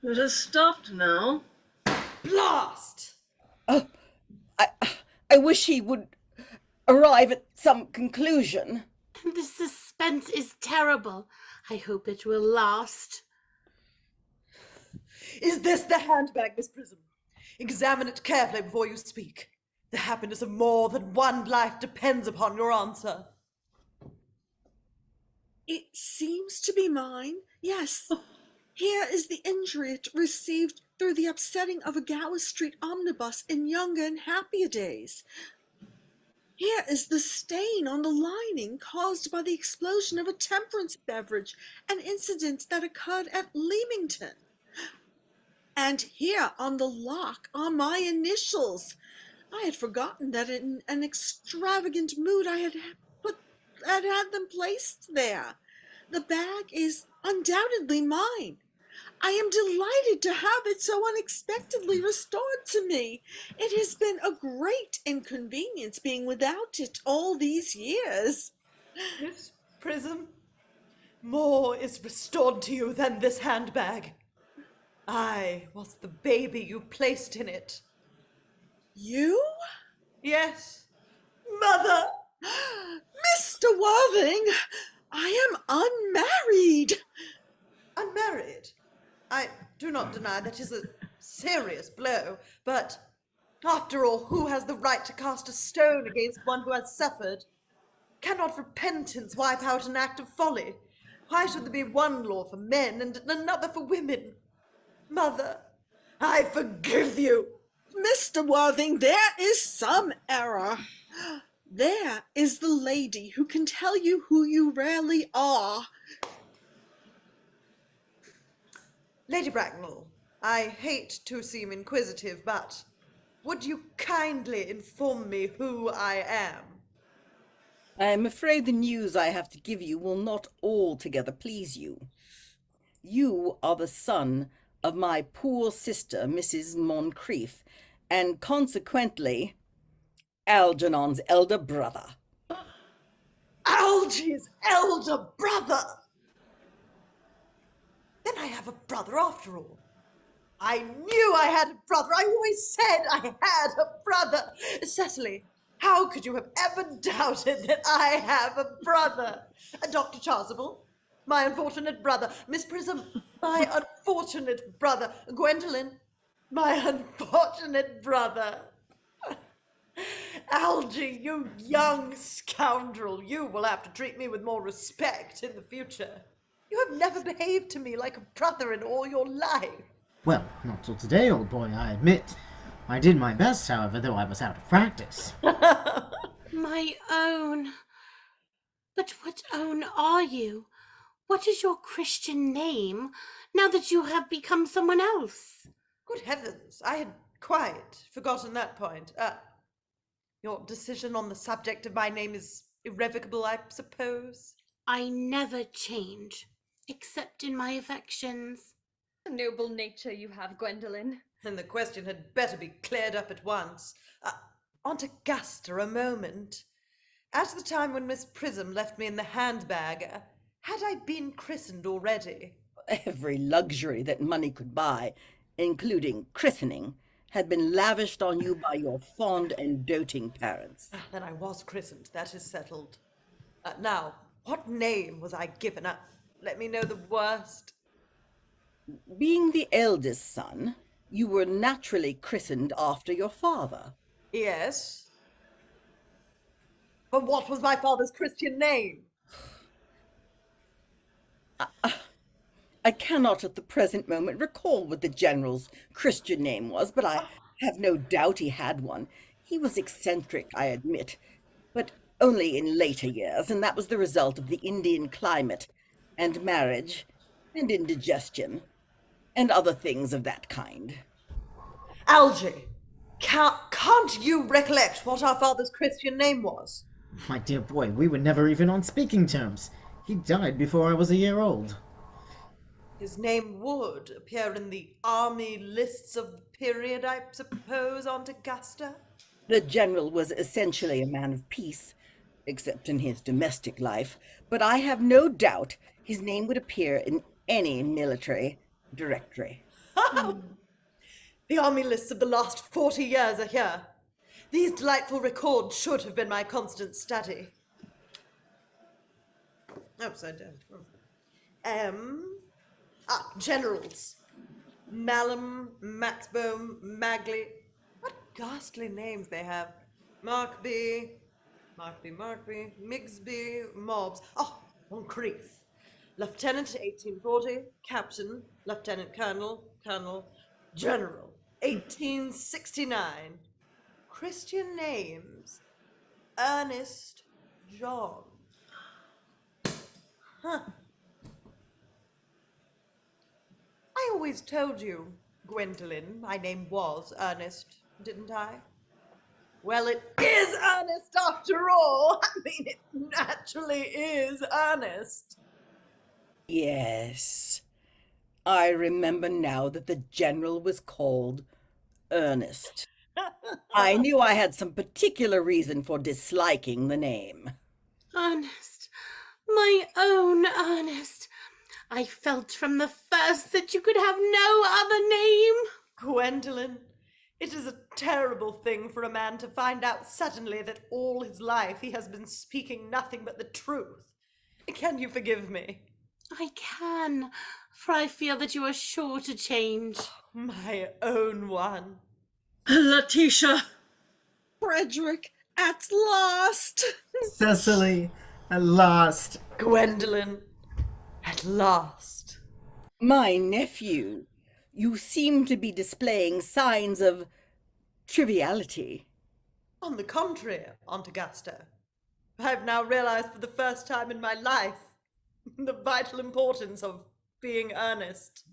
It has stopped now. Blast! Oh, I wish he would arrive at some conclusion. The suspense is terrible. I hope it will last. Is this the handbag, Miss Prism? Examine it carefully before you speak. The happiness of more than one life depends upon your answer. It seems to be mine. Yes. Here is the injury it received through the upsetting of a Gower Street omnibus in younger and happier days. Here is the stain on the lining caused by the explosion of a temperance beverage, an incident that occurred at Leamington. And here on the lock are my initials. I had forgotten that in an extravagant mood I had them placed there. The bag is undoubtedly mine. I am delighted to have it so unexpectedly restored to me. It has been a great inconvenience being without it all these years. Miss Prism, more is restored to you than this handbag. I was the baby you placed in it. You? Yes, Mother! Mr. Worthing, I am unmarried. Unmarried? I do not deny that is a serious blow, but after all, who has the right to cast a stone against one who has suffered? Cannot repentance wipe out an act of folly? Why should there be one law for men and another for women? Mother, I forgive you. Mr. Worthing, there is some error. There is the lady who can tell you who you really are. Lady Bracknell, I hate to seem inquisitive, but would you kindly inform me who I am? I am afraid the news I have to give you will not altogether please you. You are the son of my poor sister, Mrs. Moncrief, and consequently, Algernon's elder brother. Algy's elder brother! Then I have a brother after all. I knew I had a brother. I always said I had a brother. Cecily, how could you have ever doubted that I have a brother? Dr. Chasuble, my unfortunate brother. Miss Prism, my unfortunate brother. Gwendolen, my unfortunate brother. Algy, you young scoundrel, you will have to treat me with more respect in the future. You have never behaved to me like a brother in all your life. Well, not till today, old boy, I admit. I did my best, however, though I was out of practice. My own. But what own are you? What is your Christian name, now that you have become someone else? Good heavens, I had quite forgotten that point. Your decision on the subject of my name is irrevocable, I suppose? I never change, except in my affections. A noble nature you have, Gwendolen. And the question had better be cleared up at once. Aunt Augusta, a moment. At the time when Miss Prism left me in the handbag, had I been christened already? Every luxury that money could buy, including christening, had been lavished on you by your fond and doting parents. Then I was christened, that is settled. Now, what name was I given up? Let me know the worst. Being the eldest son, you were naturally christened after your father. Yes. But what was my father's Christian name? I cannot at the present moment recall what the general's Christian name was, but I have no doubt he had one. He was eccentric, I admit, but only in later years, and that was the result of the Indian climate, and marriage, and indigestion, and other things of that kind. Algy, can't you recollect what our father's Christian name was? My dear boy, we were never even on speaking terms. He died before I was a year old. His name would appear in the army lists of the period, I suppose, Aunt Augusta? The general was essentially a man of peace, except in his domestic life, but I have no doubt his name would appear in any military directory. The army lists of the last 40 years are here. These delightful records should have been my constant study. Upside down. Generals. Malum, Maxbohm, Magley. What ghastly names they have. Markby, Migsby, Mobbs. Oh, Moncrief. Lieutenant, 1840. Captain, Lieutenant Colonel, General, 1869. Christian names. Ernest John. Huh. I always told you, Gwendolen, my name was Ernest, didn't I? Well, it is Ernest after all. I mean, it naturally is Ernest. Yes, I remember now that the general was called Earnest. I knew I had some particular reason for disliking the name. Ernest, my own Ernest. I felt from the first that you could have no other name. Gwendolen, it is a terrible thing for a man to find out suddenly that all his life he has been speaking nothing but the truth. Can you forgive me? I can, for I feel that you are sure to change. My own one. Letitia! Frederick, at last! Cecily, at last. Gwendolen, at last. My nephew, you seem to be displaying signs of triviality. On the contrary, Aunt Augusta, I've now realized for the first time in my life the vital importance of being earnest.